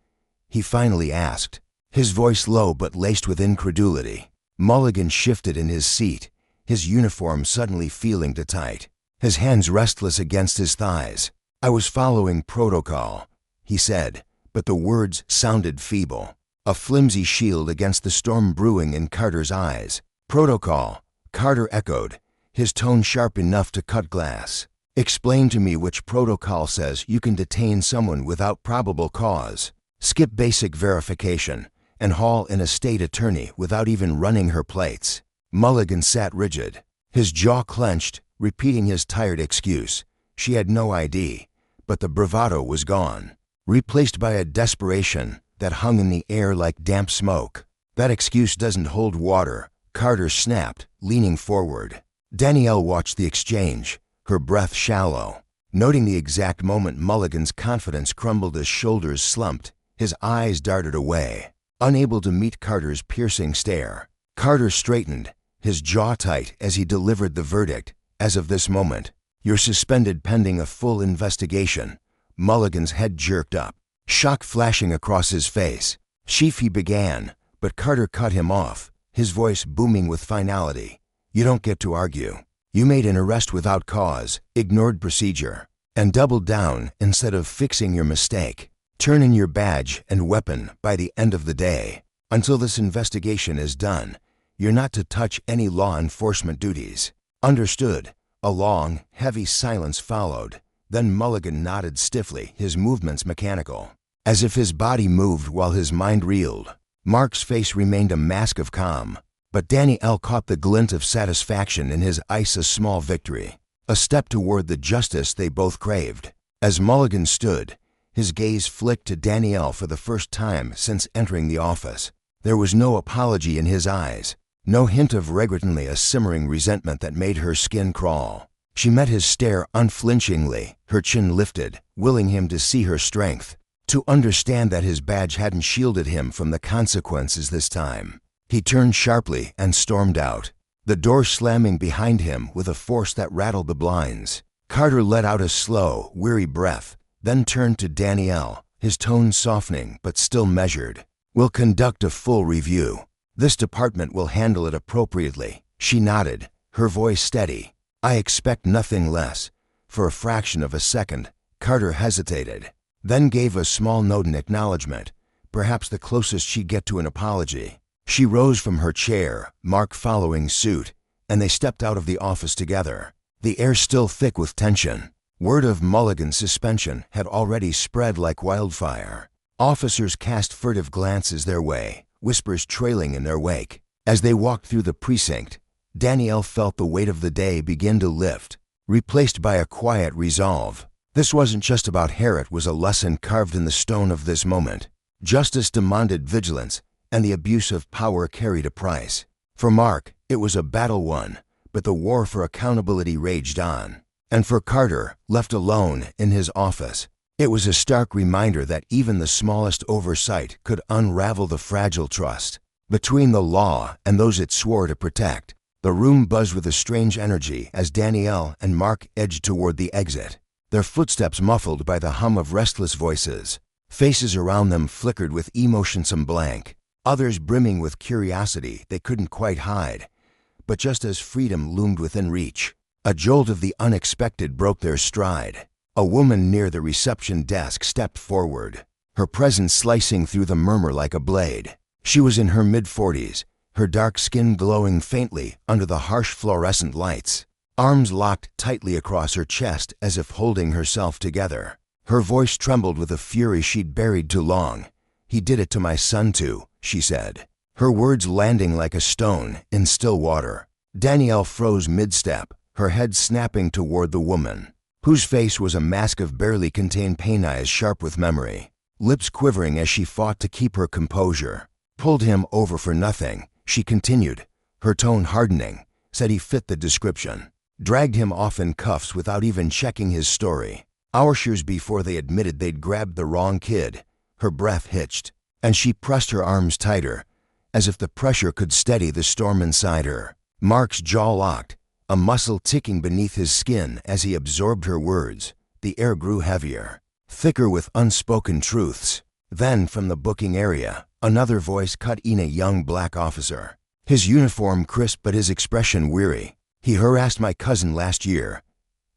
he finally asked, his voice low but laced with incredulity. Mulligan shifted in his seat, his uniform suddenly feeling too tight, his hands restless against his thighs. "I was following protocol," he said, but the words sounded feeble, a flimsy shield against the storm brewing in Carter's eyes. "Protocol," Carter echoed, his tone sharp enough to cut glass. "Explain to me which protocol says you can detain someone without probable cause, skip basic verification, and haul in a state attorney without even running her plates." Mulligan sat rigid, his jaw clenched, repeating his tired excuse. She had no ID, but the bravado was gone, replaced by a desperation that hung in the air like damp smoke. "That excuse doesn't hold water," Carter snapped, leaning forward. Danielle watched the exchange, her breath shallow, noting the exact moment Mulligan's confidence crumbled, his shoulders slumped, his eyes darted away, unable to meet Carter's piercing stare. Carter straightened, his jaw tight as he delivered the verdict. "As of this moment, you're suspended pending a full investigation." Mulligan's head jerked up, shock flashing across his face. "Chief," he began, but Carter cut him off, his voice booming with finality. "You don't get to argue. You made an arrest without cause, ignored procedure, and doubled down instead of fixing your mistake. Turn in your badge and weapon by the end of the day. Until this investigation is done, you're not to touch any law enforcement duties. Understood?" A long, heavy silence followed. Then Mulligan nodded stiffly, his movements mechanical, as if his body moved while his mind reeled. Mark's face remained a mask of calm, but Danielle caught the glint of satisfaction in his eyes, a small victory, a step toward the justice they both craved. As Mulligan stood, His gaze flicked to Danielle for the first time since entering the office. There was no apology in his eyes, no hint of regret, only a simmering resentment that made her skin crawl. She met his stare unflinchingly, her chin lifted, willing him to see her strength, to understand that his badge hadn't shielded him from the consequences this time. He turned sharply and stormed out, the door slamming behind him with a force that rattled the blinds. Carter let out a slow, weary breath, then turned to Danielle, his tone softening but still measured. "We'll conduct a full review. This department will handle it appropriately." She nodded, her voice steady. "I expect nothing less." For a fraction of a second, Carter hesitated, then gave a small nod in acknowledgement, perhaps the closest she'd get to an apology. She rose from her chair, Mark following suit, and they stepped out of the office together, the air still thick with tension. Word of Mulligan's suspension had already spread like wildfire. Officers cast furtive glances their way, whispers trailing in their wake. As they walked through the precinct, Danielle felt the weight of the day begin to lift, replaced by a quiet resolve. This wasn't just about her, it was a lesson carved in the stone of this moment. Justice demanded vigilance, and the abuse of power carried a price. For Mark, it was a battle won, but the war for accountability raged on. And for Carter, left alone in his office, it was a stark reminder that even the smallest oversight could unravel the fragile trust between the law and those it swore to protect. The room buzzed with a strange energy as Danielle and Mark edged toward the exit, their footsteps muffled by the hum of restless voices. Faces around them flickered with emotion, some blank, others brimming with curiosity they couldn't quite hide. But just as freedom loomed within reach, a jolt of the unexpected broke their stride. A woman near the reception desk stepped forward, her presence slicing through the murmur like a blade. She was in her mid-40s, her dark skin glowing faintly under the harsh fluorescent lights, arms locked tightly across her chest as if holding herself together. Her voice trembled with a fury she'd buried too long. "He did it to my son too," she said, her words landing like a stone in still water. Danielle froze mid-step, her head snapping toward the woman, whose face was a mask of barely contained pain, eyes sharp with memory, lips quivering as she fought to keep her composure. "Pulled him over for nothing," she continued, her tone hardening. "Said he fit the description. Dragged him off in cuffs without even checking his story. Hours before they admitted they'd grabbed the wrong kid." Her breath hitched, and she pressed her arms tighter, as if the pressure could steady the storm inside her. Mark's jaw locked, a muscle ticking beneath his skin as he absorbed her words. The air grew heavier, thicker with unspoken truths. Then, from the booking area, another voice cut in, a young black officer, his uniform crisp but his expression weary. "He harassed my cousin last year,"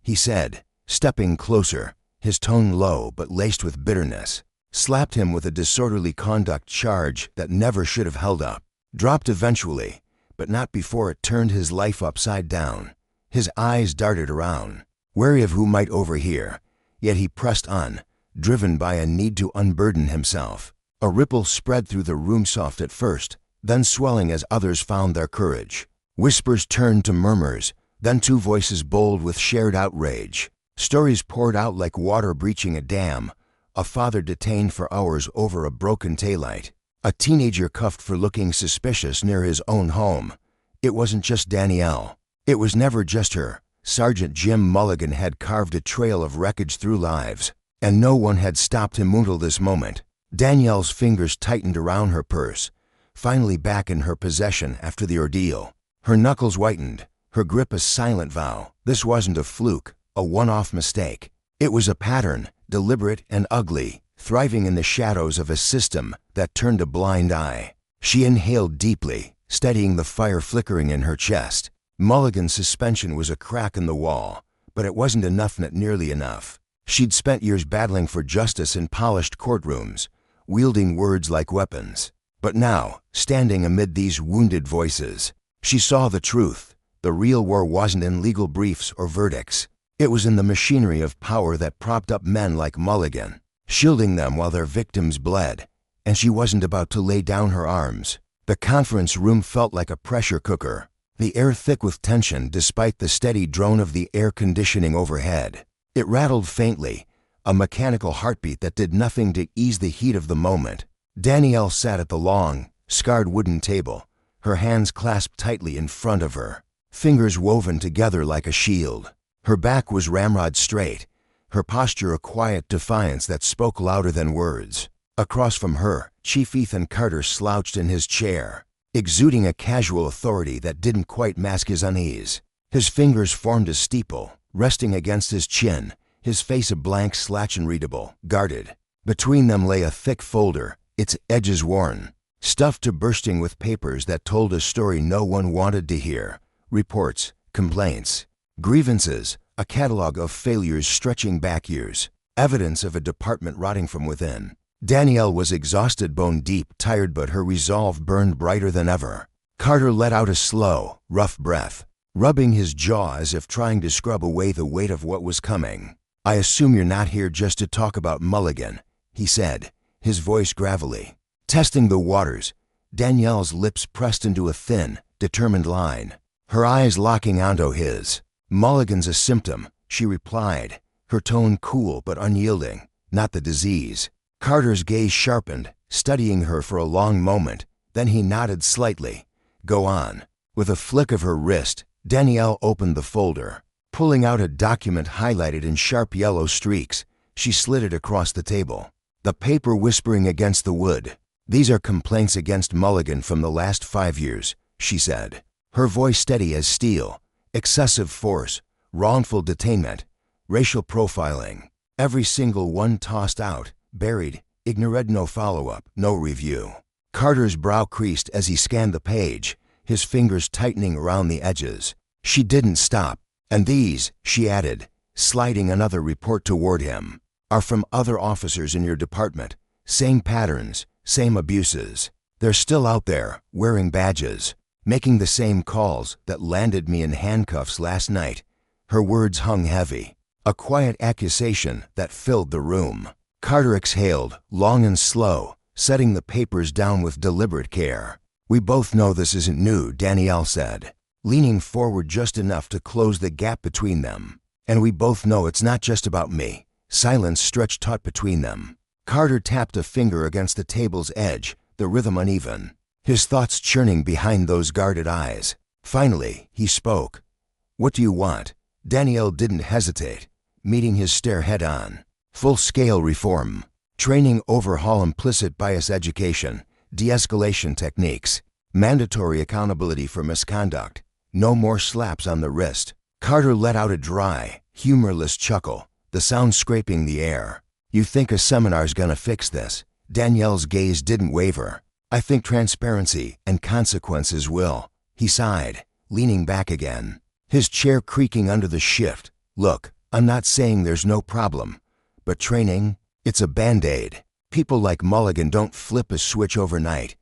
he said, stepping closer, his tone low but laced with bitterness. "Slapped him with a disorderly conduct charge that never should have held up. Dropped eventually, but not before it turned his life upside down." His eyes darted around, wary of who might overhear, yet he pressed on, driven by a need to unburden himself. A ripple spread through the room, soft at first, then swelling as others found their courage. Whispers turned to murmurs, then two voices bold with shared outrage. Stories poured out like water breaching a dam. A father detained for hours over a broken taillight. A teenager cuffed for looking suspicious near his own home. It wasn't just Danielle. It was never just her. Sergeant Jim Mulligan had carved a trail of wreckage through lives, and no one had stopped him until this moment. Danielle's fingers tightened around her purse, finally back in her possession after the ordeal. Her knuckles whitened, her grip a silent vow. This wasn't a fluke, a one-off mistake. It was a pattern, deliberate and ugly, thriving in the shadows of a system that turned a blind eye. She inhaled deeply, steadying the fire flickering in her chest. Mulligan's suspension was a crack in the wall, but it wasn't enough, not nearly enough. She'd spent years battling for justice in polished courtrooms, wielding words like weapons. But now, standing amid these wounded voices, she saw the truth. The real war wasn't in legal briefs or verdicts. It was in the machinery of power that propped up men like Mulligan, shielding them while their victims bled. And she wasn't about to lay down her arms. The conference room felt like a pressure cooker, the air thick with tension despite the steady drone of the air conditioning overhead. It rattled faintly, a mechanical heartbeat that did nothing to ease the heat of the moment. Danielle sat at the long, scarred wooden table, her hands clasped tightly in front of her, fingers woven together like a shield. Her back was ramrod straight, her posture a quiet defiance that spoke louder than words. Across from her, Chief Ethan Carter slouched in his chair, exuding a casual authority that didn't quite mask his unease. His fingers formed a steeple, resting against his chin, his face a blank slash unreadable, guarded. Between them lay a thick folder, its edges worn, stuffed to bursting with papers that told a story no one wanted to hear. Reports, complaints, grievances, a catalog of failures stretching back years, evidence of a department rotting from within. Danielle was exhausted, bone deep, tired, but her resolve burned brighter than ever. Carter let out a slow, rough breath, rubbing his jaw as if trying to scrub away the weight of what was coming. "I assume you're not here just to talk about Mulligan," he said, his voice gravelly, testing the waters. Danielle's lips pressed into a thin, determined line, her eyes locking onto his. "Mulligan's a symptom," she replied, her tone cool but unyielding, "not the disease." Carter's gaze sharpened, studying her for a long moment, then he nodded slightly. "Go on." With a flick of her wrist, Danielle opened the folder. Pulling out a document highlighted in sharp yellow streaks, she slid it across the table, the paper whispering against the wood. "These are complaints against Mulligan from the last 5 years, she said, her voice steady as steel. "Excessive force, wrongful detainment, racial profiling. Every single one tossed out, buried, ignored, no follow-up, no review." Carter's brow creased as he scanned the page, his fingers tightening around the edges. She didn't stop. "And these," she added, sliding another report toward him, "are from other officers in your department. Same patterns, same abuses. They're still out there, wearing badges, making the same calls that landed me in handcuffs last night." Her words hung heavy, a quiet accusation that filled the room. Carter exhaled, long and slow, setting the papers down with deliberate care. "We both know this isn't new," Danielle said, leaning forward just enough to close the gap between them. "And we both know it's not just about me." Silence stretched taut between them. Carter tapped a finger against the table's edge, the rhythm uneven, his thoughts churning behind those guarded eyes. Finally, he spoke. "What do you want?" Danielle didn't hesitate, meeting his stare head-on. "Full-scale reform, training overhaul, implicit bias education, de-escalation techniques, mandatory accountability for misconduct, no more slaps on the wrist." Carter let out a dry, humorless chuckle, the sound scraping the air. "You think a seminar's gonna fix this?" Danielle's gaze didn't waver. "I think transparency and consequences will," he sighed, leaning back again, his chair creaking under the shift. "Look, I'm not saying there's no problem, but training, it's a band-aid. People like Mulligan don't flip a switch overnight."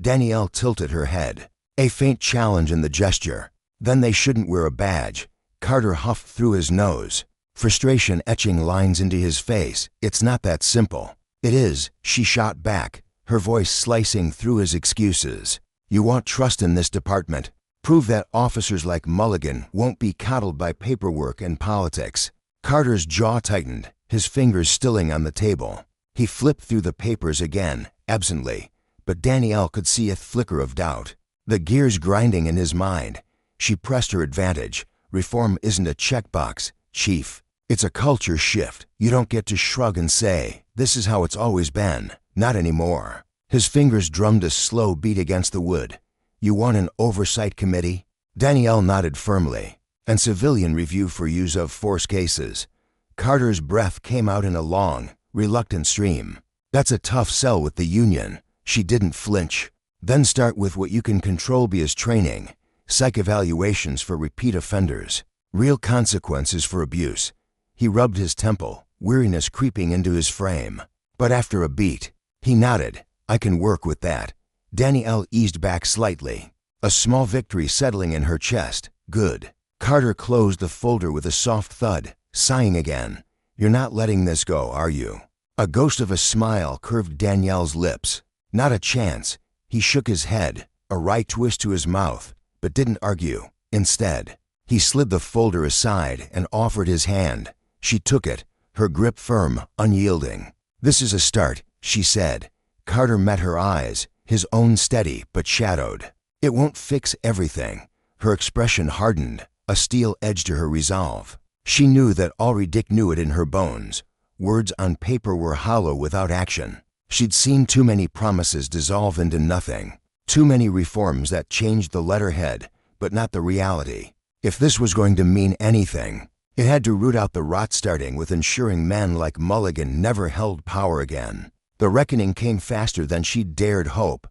Danielle tilted her head, a faint challenge in the gesture. "Then they shouldn't wear a badge." Carter huffed through his nose, frustration etching lines into his face. "It's not that simple." "It is," she shot back, her voice slicing through his excuses. "You want trust in this department. Prove that officers like Mulligan won't be coddled by paperwork and politics." Carter's jaw tightened, his fingers stilling on the table. He flipped through the papers again, absently, but Danielle could see a flicker of doubt, the gears grinding in his mind. She pressed her advantage. "Reform isn't a checkbox, Chief. It's a culture shift. You don't get to shrug and say, 'This is how it's always been.' Not anymore." His fingers drummed a slow beat against the wood. "You want an oversight committee?" Danielle nodded firmly. "And civilian review for use of force cases." Carter's breath came out in a long, reluctant stream. "That's a tough sell with the union." She didn't flinch. "Then start with what you can control via training, psych evaluations for repeat offenders, real consequences for abuse." He rubbed his temple, weariness creeping into his frame. But after a beat, he nodded. "I can work with that." Danielle eased back slightly, a small victory settling in her chest. "Good." Carter closed the folder with a soft thud, sighing again. "You're not letting this go, are you?" A ghost of a smile curved Danielle's lips. "Not a chance." He shook his head, a wry twist to his mouth, but didn't argue. Instead, he slid the folder aside and offered his hand. She took it, her grip firm, unyielding. "This is a start," she said. Carter met her eyes, his own steady but shadowed. "It won't fix everything." Her expression hardened, a steel edge to her resolve. She knew that Ulrich Dick knew it in her bones. Words on paper were hollow without action. She'd seen too many promises dissolve into nothing. Too many reforms that changed the letterhead, but not the reality. If this was going to mean anything, it had to root out the rot, starting with ensuring men like Mulligan never held power again. The reckoning came faster than she'd dared hope.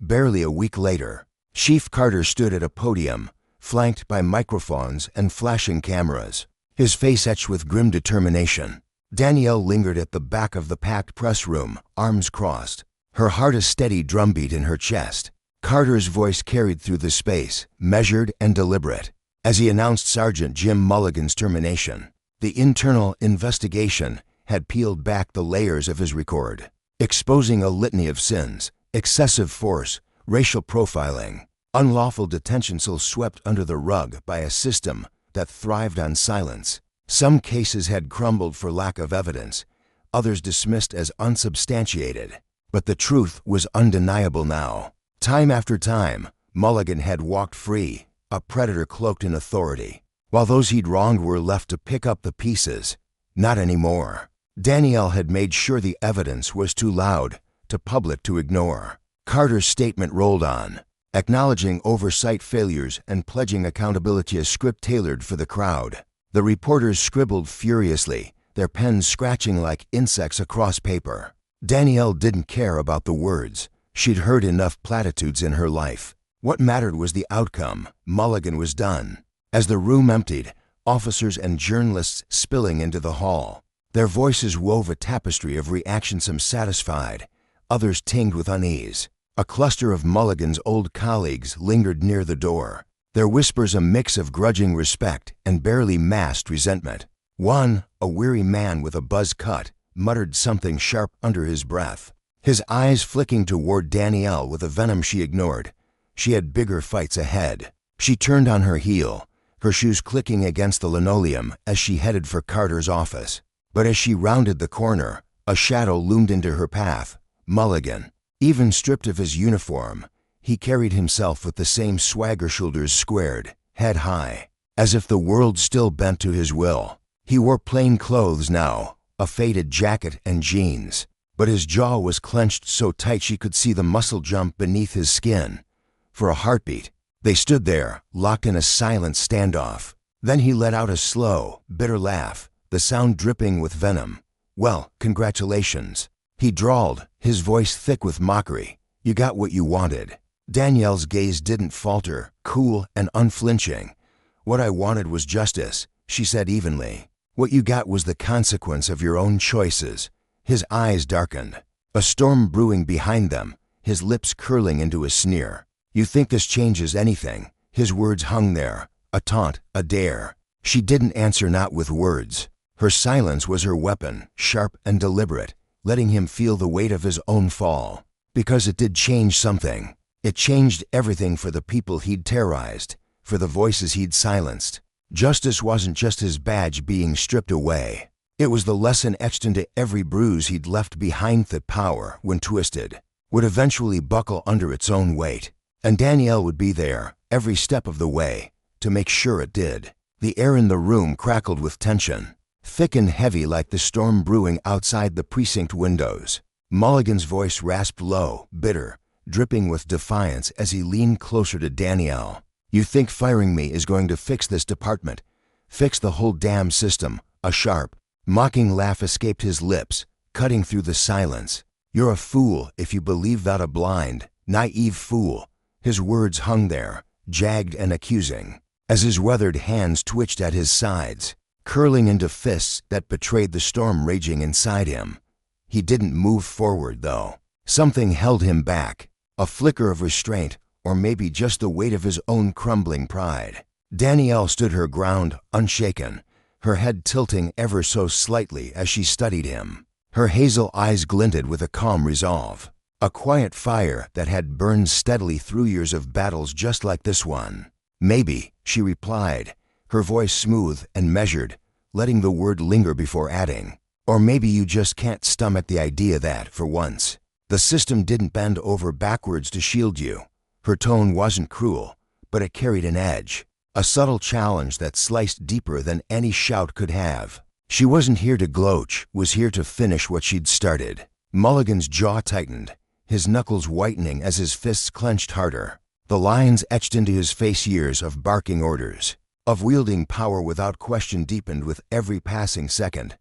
Barely a week later, Chief Carter stood at a podium, flanked by microphones and flashing cameras, his face etched with grim determination. Danielle lingered at the back of the packed press room, arms crossed, her heart a steady drumbeat in her chest. Carter's voice carried through the space, measured and deliberate, as he announced Sergeant Jim Mulligan's termination. The internal investigation had peeled back the layers of his record, exposing a litany of sins: excessive force, racial profiling, unlawful detention, swept under the rug by a system that thrived on silence. Some cases had crumbled for lack of evidence, others dismissed as unsubstantiated. But the truth was undeniable now. Time after time, Mulligan had walked free, a predator cloaked in authority, while those he'd wronged were left to pick up the pieces. Not anymore. Danielle had made sure the evidence was too loud, too public to ignore. Carter's statement rolled on, acknowledging oversight failures and pledging accountability, a script tailored for the crowd. The reporters scribbled furiously, their pens scratching like insects across paper. Danielle didn't care about the words. She'd heard enough platitudes in her life. What mattered was the outcome. Mulligan was done. As the room emptied, officers and journalists spilling into the hall, their voices wove a tapestry of reaction, some satisfied, others tinged with unease. A cluster of Mulligan's old colleagues lingered near the door, their whispers a mix of grudging respect and barely masked resentment. One, a weary man with a buzz cut, muttered something sharp under his breath, his eyes flicking toward Danielle with a venom she ignored. She had bigger fights ahead. She turned on her heel, her shoes clicking against the linoleum as she headed for Carter's office. But as she rounded the corner, a shadow loomed into her path. Mulligan. Even stripped of his uniform, he carried himself with the same swagger, shoulders squared, head high, as if the world still bent to his will. He wore plain clothes now, a faded jacket and jeans, but his jaw was clenched so tight she could see the muscle jump beneath his skin. For a heartbeat, they stood there, locked in a silent standoff. Then he let out a slow, bitter laugh, the sound dripping with venom. "Well, congratulations," he drawled, his voice thick with mockery. "You got what you wanted." Danielle's gaze didn't falter, cool and unflinching. "What I wanted was justice," she said evenly. "What you got was the consequence of your own choices." His eyes darkened, a storm brewing behind them, his lips curling into a sneer. "You think this changes anything?" His words hung there, a taunt, a dare. She didn't answer, not with words. Her silence was her weapon, sharp and deliberate, letting him feel the weight of his own fall. Because it did change something. It changed everything for the people he'd terrorized, for the voices he'd silenced. Justice wasn't just his badge being stripped away. It was the lesson etched into every bruise he'd left behind. That power, when twisted, would eventually buckle under its own weight. And Danielle would be there, every step of the way, to make sure it did. The air in the room crackled with tension, thick and heavy like the storm brewing outside the precinct windows. Mulligan's voice rasped low, bitter, dripping with defiance as he leaned closer to Danielle. "You think firing me is going to fix this department? Fix the whole damn system?" A sharp, mocking laugh escaped his lips, cutting through the silence. "You're a fool if you believe that, a blind, naive fool." His words hung there, jagged and accusing, as his weathered hands twitched at his sides, curling into fists that betrayed the storm raging inside him. He didn't move forward, though. Something held him back, a flicker of restraint, or maybe just the weight of his own crumbling pride. Danielle stood her ground, unshaken, her head tilting ever so slightly as she studied him. Her hazel eyes glinted with a calm resolve, a quiet fire that had burned steadily through years of battles just like this one. "Maybe," she replied, her voice smooth and measured, letting the word linger before adding, Or maybe you just can't stomach the idea that, for once, the system didn't bend over backwards to shield you. Her tone wasn't cruel, but it carried an edge, a subtle challenge that sliced deeper than any shout could have. She wasn't here to gloat, was here to finish what she'd started. Mulligan's jaw tightened, his knuckles whitening as his fists clenched harder. The lines etched into his face years of barking orders, of wielding power without question deepened with every passing second.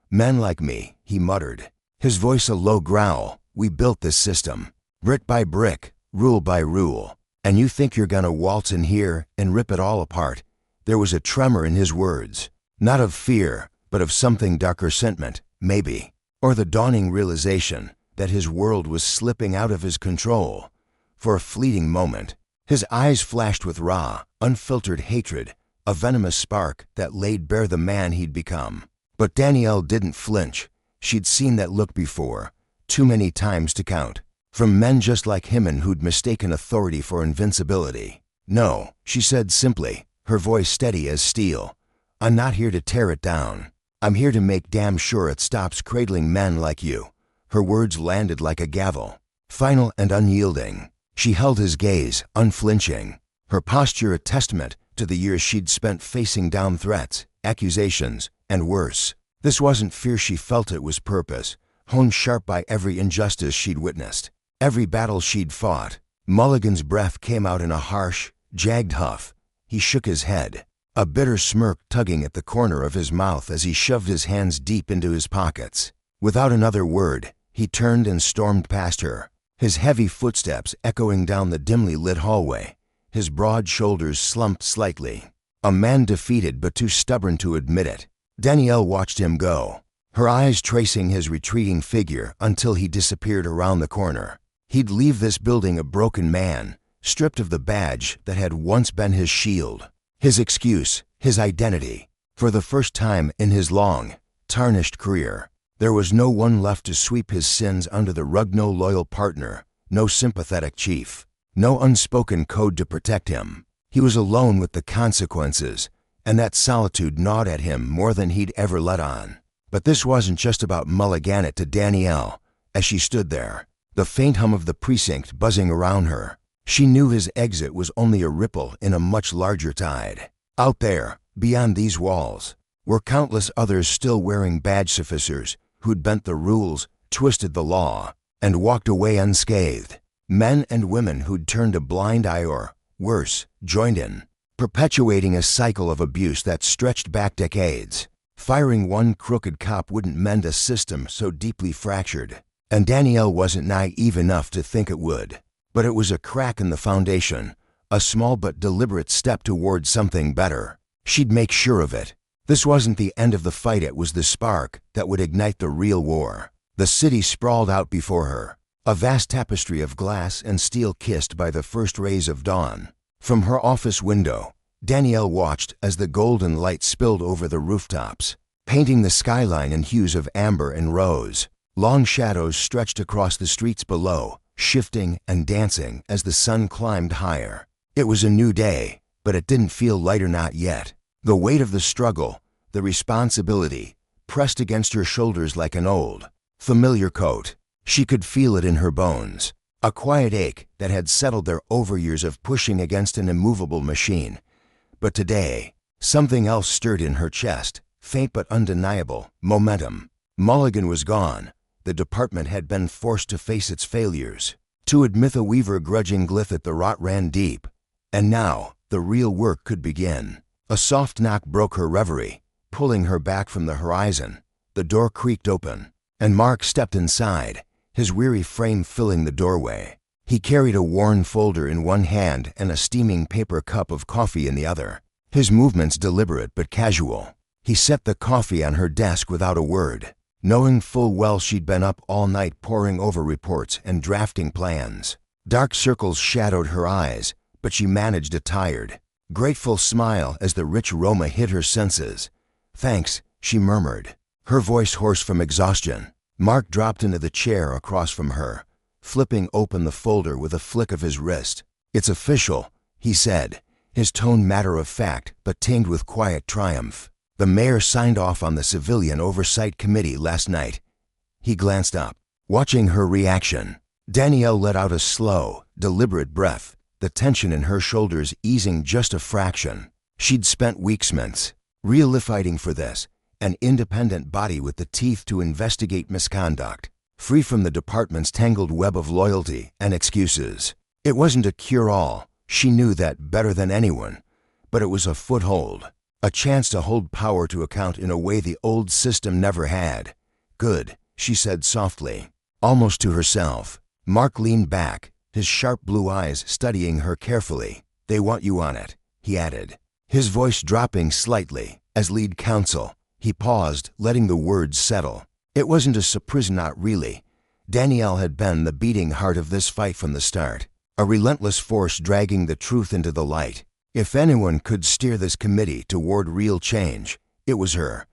"Men like me," he muttered, his voice a low growl. "We built this system, brick by brick, rule by rule. And you think you're gonna waltz in here and rip it all apart?" There was a tremor in his words, not of fear, but of something darker, sentiment, maybe, or the dawning realization that his world was slipping out of his control. For a fleeting moment, his eyes flashed with raw, unfiltered hatred, a venomous spark that laid bare the man he'd become. But Danielle didn't flinch. She'd seen that look before, too many times to count, from men just like him and who'd mistaken authority for invincibility. "No," she said simply, her voice steady as steel. "I'm not here to tear it down. I'm here to make damn sure it stops cradling men like you." Her words landed like a gavel, final and unyielding. She held his gaze, unflinching, her posture a testament to the years she'd spent facing down threats, accusations, and worse. This wasn't fear she felt, it was purpose, honed sharp by every injustice she'd witnessed, every battle she'd fought. Mulligan's breath came out in a harsh, jagged huff. He shook his head, a bitter smirk tugging at the corner of his mouth as he shoved his hands deep into his pockets. Without another word, he turned and stormed past her, his heavy footsteps echoing down the dimly lit hallway, his broad shoulders slumped slightly. A man defeated but too stubborn to admit it. Danielle watched him go, her eyes tracing his retreating figure until he disappeared around the corner. He'd leave this building a broken man, stripped of the badge that had once been his shield, his excuse, his identity. For the first time in his long, tarnished career, there was no one left to sweep his sins under the rug, no loyal partner, no sympathetic chief, no unspoken code to protect him. He was alone with the consequences, and that solitude gnawed at him more than he'd ever let on. But this wasn't just about Mulligan. To Danielle, as she stood there, the faint hum of the precinct buzzing around her, she knew his exit was only a ripple in a much larger tide. Out there, beyond these walls, were countless others still wearing badge officers who'd bent the rules, twisted the law, and walked away unscathed. Men and women who'd turned a blind eye or, worse, joined in, perpetuating a cycle of abuse that stretched back decades. Firing one crooked cop wouldn't mend a system so deeply fractured, and Danielle wasn't naive enough to think it would. But it was a crack in the foundation, a small but deliberate step toward something better. She'd make sure of it. This wasn't the end of the fight, it was the spark that would ignite the real war. The city sprawled out before her, a vast tapestry of glass and steel kissed by the first rays of dawn. From her office window, Danielle watched as the golden light spilled over the rooftops, painting the skyline in hues of amber and rose. Long shadows stretched across the streets below, shifting and dancing as the sun climbed higher. It was a new day, but it didn't feel lighter, not yet. The weight of the struggle, the responsibility, pressed against her shoulders like an old, familiar coat. She could feel it in her bones, a quiet ache that had settled there over years of pushing against an immovable machine. But today, something else stirred in her chest, faint but undeniable, momentum. Mulligan was gone. The department had been forced to face its failures, to admit the Weaver grudging glyph at the rot ran deep. And now, the real work could begin. A soft knock broke her reverie, pulling her back from the horizon. The door creaked open, and Mark stepped inside, his weary frame filling the doorway. He carried a worn folder in one hand and a steaming paper cup of coffee in the other, his movements deliberate but casual. He set the coffee on her desk without a word, knowing full well she'd been up all night poring over reports and drafting plans. Dark circles shadowed her eyes, but she managed a tired, grateful smile as the rich aroma hit her senses. "Thanks," she murmured, her voice hoarse from exhaustion. Mark dropped into the chair across from her, flipping open the folder with a flick of his wrist. "It's official," he said, his tone matter of fact but tinged with quiet triumph. The mayor signed off on the Civilian Oversight Committee last night. He glanced up, watching her reaction. Danielle let out a slow, deliberate breath, the tension in her shoulders easing just a fraction. She'd spent weeks, months, fighting for this, an independent body with the teeth to investigate misconduct, free from the department's tangled web of loyalty and excuses. It wasn't a cure-all, she knew that better than anyone, but it was a foothold, a chance to hold power to account in a way the old system never had. Good, she said softly, almost to herself. Mark leaned back, his sharp blue eyes studying her carefully. They want you on it, he added, his voice dropping slightly. As lead counsel, he paused, letting the words settle. It wasn't a surprise, not really. Danielle had been the beating heart of this fight from the start, a relentless force dragging the truth into the light. If anyone could steer this committee toward real change, it was her.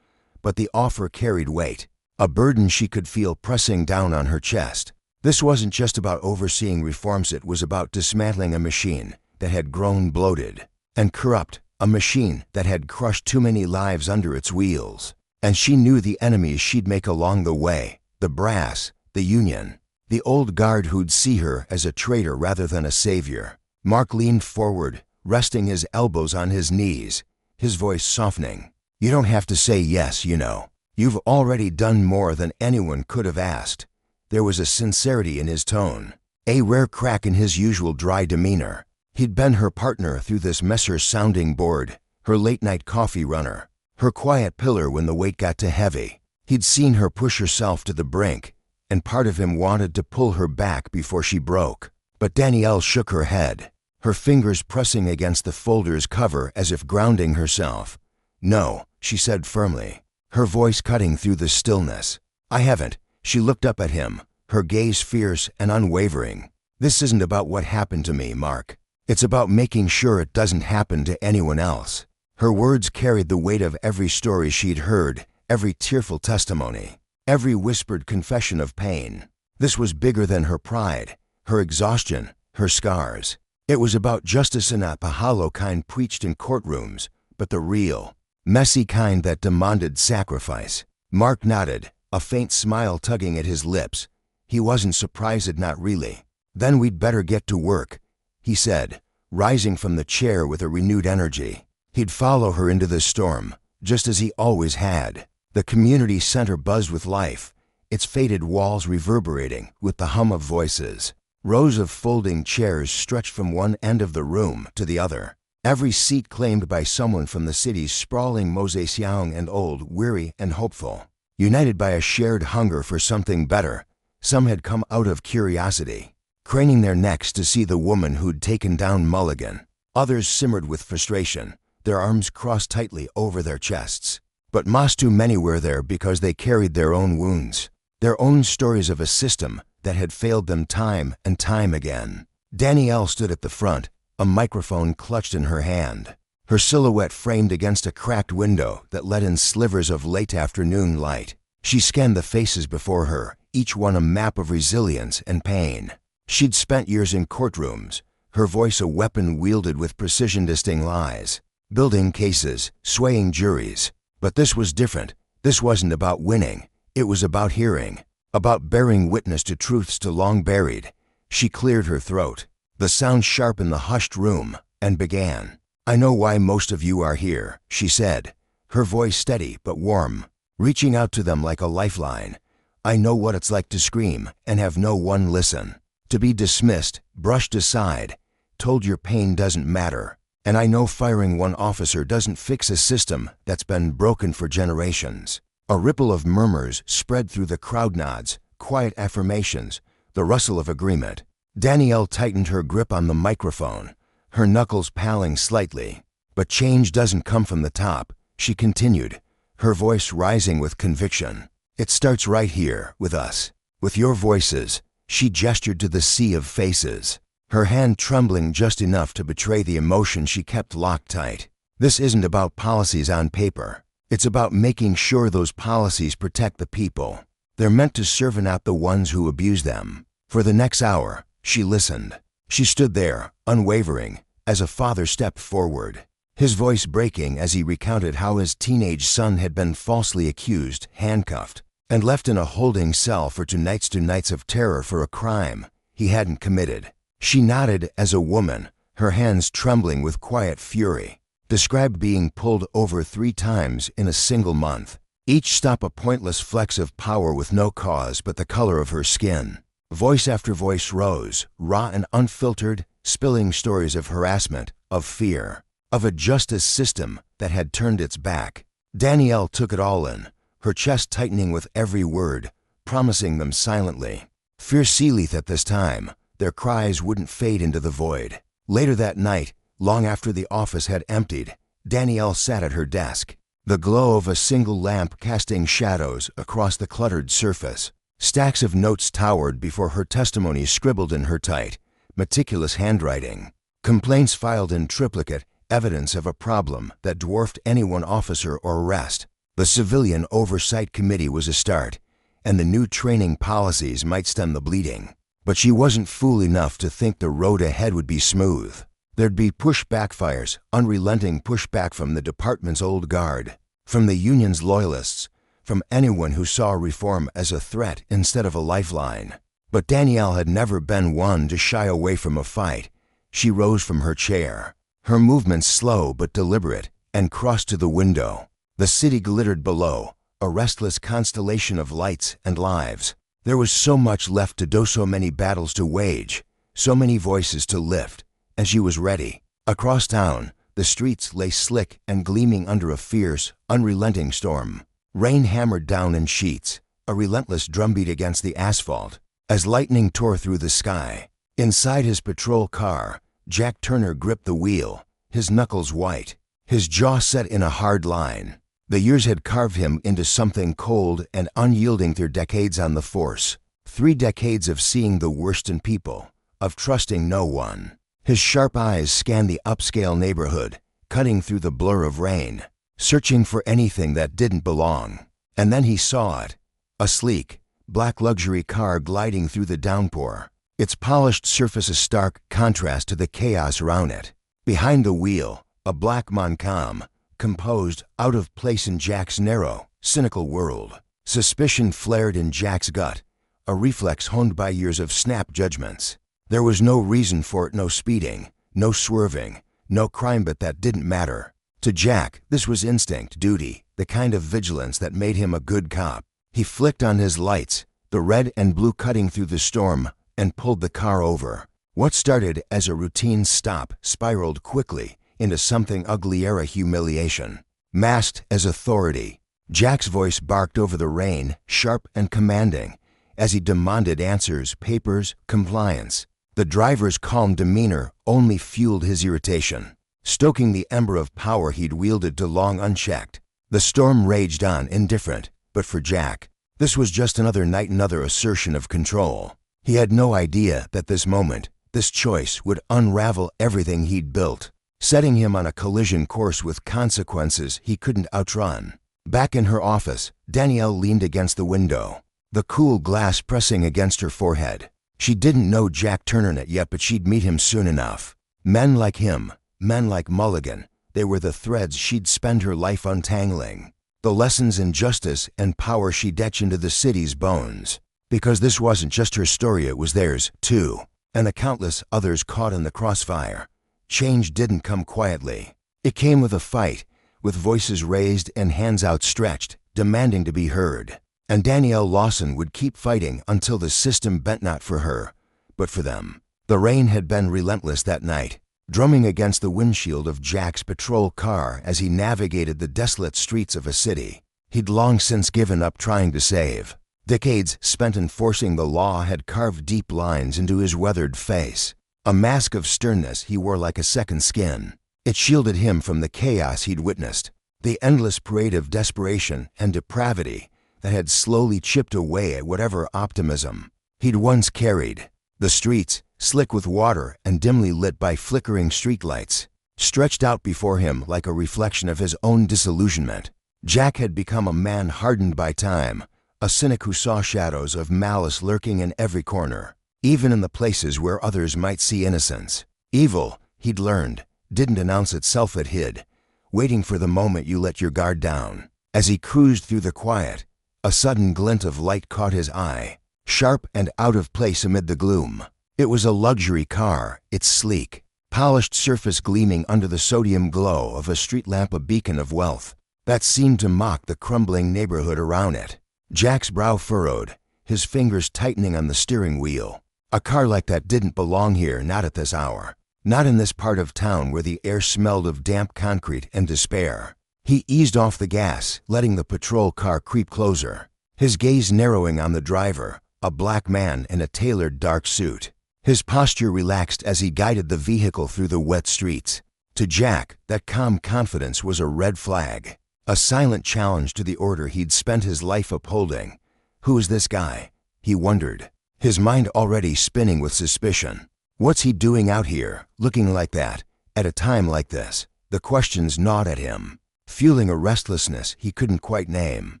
But the offer carried weight, a burden she could feel pressing down on her chest. This wasn't just about overseeing reforms, it was about dismantling a machine that had grown bloated and corrupt, a machine that had crushed too many lives under its wheels. And she knew the enemies she'd make along the way, the brass, the union, the old guard who'd see her as a traitor rather than a savior. Mark leaned forward, resting his elbows on his knees, his voice softening. You don't have to say yes, you know. You've already done more than anyone could have asked. There was a sincerity in his tone, a rare crack in his usual dry demeanor. He'd been her partner through this messer sounding board, her late-night coffee runner, her quiet pillar when the weight got too heavy. He'd seen her push herself to the brink, and part of him wanted to pull her back before she broke. But Danielle shook her head, her fingers pressing against the folder's cover as if grounding herself. No, she said firmly, her voice cutting through the stillness. I haven't. She looked up at him, her gaze fierce and unwavering. This isn't about what happened to me, Mark. It's about making sure it doesn't happen to anyone else. Her words carried the weight of every story she'd heard, every tearful testimony, every whispered confession of pain. This was bigger than her pride, her exhaustion, her scars. It was about justice, and not the hollow kind preached in courtrooms, but the real, messy kind that demanded sacrifice. Mark nodded, a faint smile tugging at his lips. He wasn't surprised, not really. Then we'd better get to work, he said, rising from the chair with a renewed energy. He'd follow her into the storm, just as he always had. The community center buzzed with life, its faded walls reverberating with the hum of voices. Rows of folding chairs stretched from one end of the room to the other, every seat claimed by someone from the city's sprawling mosaics, young and old, weary and hopeful. United by a shared hunger for something better, some had come out of curiosity, craning their necks to see the woman who'd taken down Mulligan. Others simmered with frustration, their arms crossed tightly over their chests. But most too many were there because they carried their own wounds, their own stories of a system that had failed them time and time again. Danielle stood at the front, a microphone clutched in her hand, her silhouette framed against a cracked window that let in slivers of late afternoon light. She scanned the faces before her, each one a map of resilience and pain. She'd spent years in courtrooms, her voice a weapon wielded with precision to sting lies, building cases, swaying juries. But this was different. This wasn't about winning. It was about hearing, about bearing witness to truths too long buried. She cleared her throat, the sound sharp in the hushed room, and began. I know why most of you are here, she said, her voice steady but warm, reaching out to them like a lifeline. I know what it's like to scream and have no one listen, to be dismissed, brushed aside, told your pain doesn't matter. And I know firing one officer doesn't fix a system that's been broken for generations. A ripple of murmurs spread through the crowd, nods, quiet affirmations, the rustle of agreement. Danielle tightened her grip on the microphone, her knuckles paling slightly. But change doesn't come from the top, she continued, her voice rising with conviction. It starts right here, with us, with your voices. She gestured to the sea of faces, her hand trembling just enough to betray the emotion she kept locked tight. This isn't about policies on paper. It's about making sure those policies protect the people. They're meant to serve and not the ones who abuse them. For the next hour, she listened. She stood there, unwavering, as a father stepped forward. his voice breaking as he recounted how his teenage son had been falsely accused, handcuffed, and left in a holding cell for two nights of terror for a crime he hadn't committed. She nodded as a woman, her hands trembling with quiet fury, described being pulled over 3 times in a single month, each stop a pointless flex of power with no cause but the color of her skin. Voice after voice rose, raw and unfiltered, spilling stories of harassment, of fear, of a justice system that had turned its back. Danielle took it all in, her chest tightening with every word, promising them silently. Fear Seelith at this time, their cries wouldn't fade into the void. Later that night, long after the office had emptied, Danielle sat at her desk, the glow of a single lamp casting shadows across the cluttered surface. Stacks of notes towered before her testimony scribbled in her tight, meticulous handwriting. Complaints filed in triplicate, evidence of a problem that dwarfed any one officer or arrest. The Civilian Oversight Committee was a start, and the new training policies might stem the bleeding. But she wasn't fool enough to think the road ahead would be smooth. There'd be push-backfires, unrelenting pushback from the department's old guard, from the union's loyalists, from anyone who saw reform as a threat instead of a lifeline. But Danielle had never been one to shy away from a fight. She rose from her chair, her movements slow but deliberate, and crossed to the window. The city glittered below, a restless constellation of lights and lives. There was so much left to do, so many battles to wage, so many voices to lift, and she was ready. Across town, the streets lay slick and gleaming under a fierce, unrelenting storm. Rain hammered down in sheets, a relentless drumbeat against the asphalt, as lightning tore through the sky. Inside his patrol car, Jack Turner gripped the wheel, his knuckles white, his jaw set in a hard line. The years had carved him into something cold and unyielding through decades on the force. 3 decades of seeing the worst in people, of trusting no one. His sharp eyes scanned the upscale neighborhood, cutting through the blur of rain, searching for anything that didn't belong. And then he saw it, a sleek, black luxury car gliding through the downpour, its polished surface a stark contrast to the chaos around it. Behind the wheel, a black Montcalm, composed, out of place in Jack's narrow, cynical world. Suspicion flared in Jack's gut, a reflex honed by years of snap judgments. There was no reason for it, no speeding, no swerving, no crime, but that didn't matter. To Jack, this was instinct, duty, the kind of vigilance that made him a good cop. He flicked on his lights, the red and blue cutting through the storm, and pulled the car over. What started as a routine stop spiraled quickly into something uglier, a humiliation. Masked as authority, Jack's voice barked over the rain, sharp and commanding, as he demanded answers, papers, compliance. The driver's calm demeanor only fueled his irritation, stoking the ember of power he'd wielded too long unchecked. The storm raged on, indifferent, but for Jack, this was just another night, another assertion of control. He had no idea that this moment, this choice, would unravel everything he'd built, setting him on a collision course with consequences he couldn't outrun. Back in her office, Danielle leaned against the window, the cool glass pressing against her forehead. She didn't know Jack Turner yet, but she'd meet him soon enough. Men like him, men like Mulligan, they were the threads she'd spend her life untangling, the lessons in justice and power she'd etch into the city's bones. Because this wasn't just her story, it was theirs, too, and the countless others caught in the crossfire. Change didn't come quietly. It came with a fight, with voices raised and hands outstretched, demanding to be heard. And Danielle Lawson would keep fighting until the system bent not for her, but for them. The rain had been relentless that night, drumming against the windshield of Jack's patrol car as he navigated the desolate streets of a city he'd long since given up trying to save. Decades spent enforcing the law had carved deep lines into his weathered face, a mask of sternness he wore like a second skin. It shielded him from the chaos he'd witnessed, the endless parade of desperation and depravity that had slowly chipped away at whatever optimism he'd once carried. The streets, slick with water and dimly lit by flickering streetlights, stretched out before him like a reflection of his own disillusionment. Jack had become a man hardened by time, a cynic who saw shadows of malice lurking in every corner, even in the places where others might see innocence. Evil, he'd learned, didn't announce itself, it hid, waiting for the moment you let your guard down. As he cruised through the quiet, a sudden glint of light caught his eye, sharp and out of place amid the gloom. It was a luxury car, its sleek, polished surface gleaming under the sodium glow of a street lamp, a beacon of wealth that seemed to mock the crumbling neighborhood around it. Jack's brow furrowed, his fingers tightening on the steering wheel. A car like that didn't belong here, not at this hour. Not in this part of town where the air smelled of damp concrete and despair. He eased off the gas, letting the patrol car creep closer, his gaze narrowing on the driver, a black man in a tailored dark suit. His posture relaxed as he guided the vehicle through the wet streets. To Jack, that calm confidence was a red flag, a silent challenge to the order he'd spent his life upholding. Who is this guy? He wondered, his mind already spinning with suspicion. What's he doing out here, looking like that, at a time like this? The questions gnawed at him, fueling a restlessness he couldn't quite name.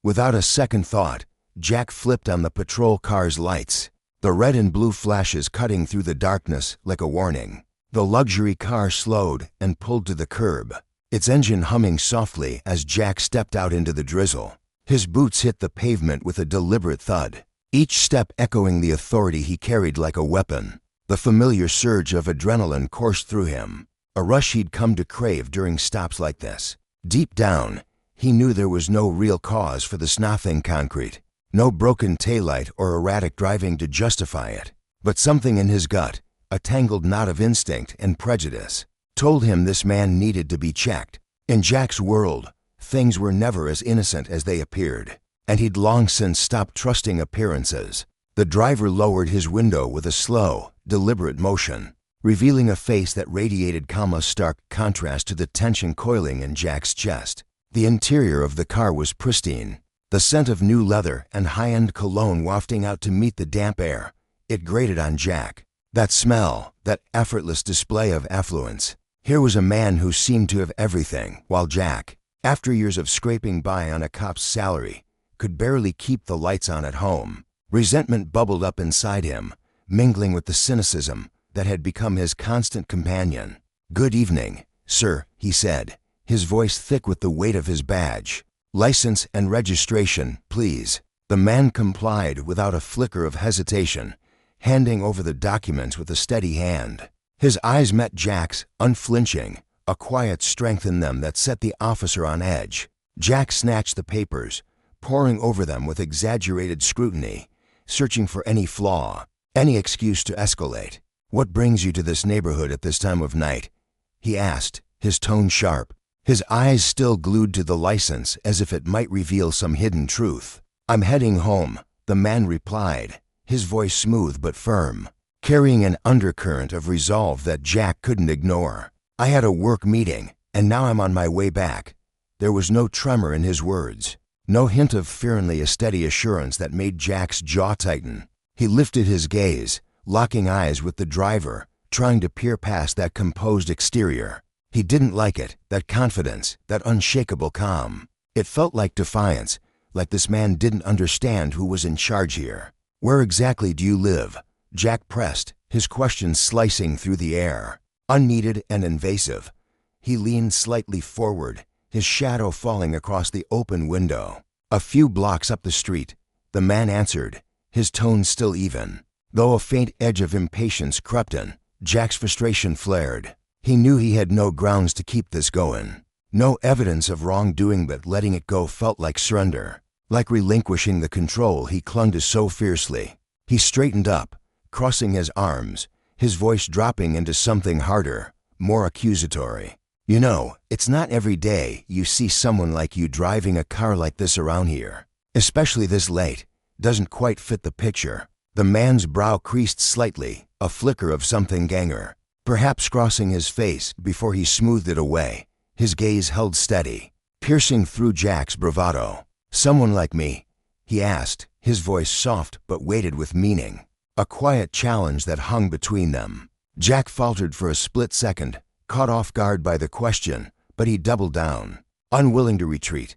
Without a second thought, Jack flipped on the patrol car's lights, the red and blue flashes cutting through the darkness like a warning. The luxury car slowed and pulled to the curb, its engine humming softly as Jack stepped out into the drizzle. His boots hit the pavement with a deliberate thud, each step echoing the authority he carried like a weapon. The familiar surge of adrenaline coursed through him, a rush he'd come to crave during stops like this. Deep down, he knew there was no real cause for the snothing concrete, no broken taillight or erratic driving to justify it. But something in his gut, a tangled knot of instinct and prejudice, told him this man needed to be checked. In Jack's world, things were never as innocent as they appeared, and he'd long since stopped trusting appearances. The driver lowered his window with a slow, deliberate motion, revealing a face that radiated calm, a stark contrast to the tension coiling in Jack's chest. The interior of the car was pristine, the scent of new leather and high-end cologne wafting out to meet the damp air. It grated on Jack. That smell, that effortless display of affluence. Here was a man who seemed to have everything, while Jack, after years of scraping by on a cop's salary, could barely keep the lights on at home. Resentment bubbled up inside him, mingling with the cynicism that had become his constant companion. "Good evening, sir," he said, his voice thick with the weight of his badge. "License and registration, please." The man complied without a flicker of hesitation, handing over the documents with a steady hand. His eyes met Jack's, unflinching, a quiet strength in them that set the officer on edge. Jack snatched the papers, poring over them with exaggerated scrutiny, searching for any flaw, any excuse to escalate. "What brings you to this neighborhood at this time of night?" he asked, his tone sharp, his eyes still glued to the license as if it might reveal some hidden truth. "I'm heading home," the man replied, his voice smooth but firm, carrying an undercurrent of resolve that Jack couldn't ignore. "I had a work meeting, and now I'm on my way back." There was no tremor in his words, no hint of fear, only a steady assurance that made Jack's jaw tighten. He lifted his gaze, locking eyes with the driver, trying to peer past that composed exterior. He didn't like it, that confidence, that unshakable calm. It felt like defiance, like this man didn't understand who was in charge here. "Where exactly do you live?" Jack pressed, his question slicing through the air. Unneeded and invasive, he leaned slightly forward, his shadow falling across the open window. "A few blocks up the street," the man answered, his tone still even. Though a faint edge of impatience crept in, Jack's frustration flared. He knew he had no grounds to keep this going. No evidence of wrongdoing, but letting it go felt like surrender, like relinquishing the control he clung to so fiercely. He straightened up, crossing his arms, his voice dropping into something harder, more accusatory. "You know, it's not every day you see someone like you driving a car like this around here. Especially this late. Doesn't quite fit the picture." The man's brow creased slightly, a flicker of something ganger, perhaps crossing his face before he smoothed it away. His gaze held steady, piercing through Jack's bravado. "Someone like me?" he asked, his voice soft but weighted with meaning, a quiet challenge that hung between them. Jack faltered for a split second, caught off guard by the question, but he doubled down, unwilling to retreat.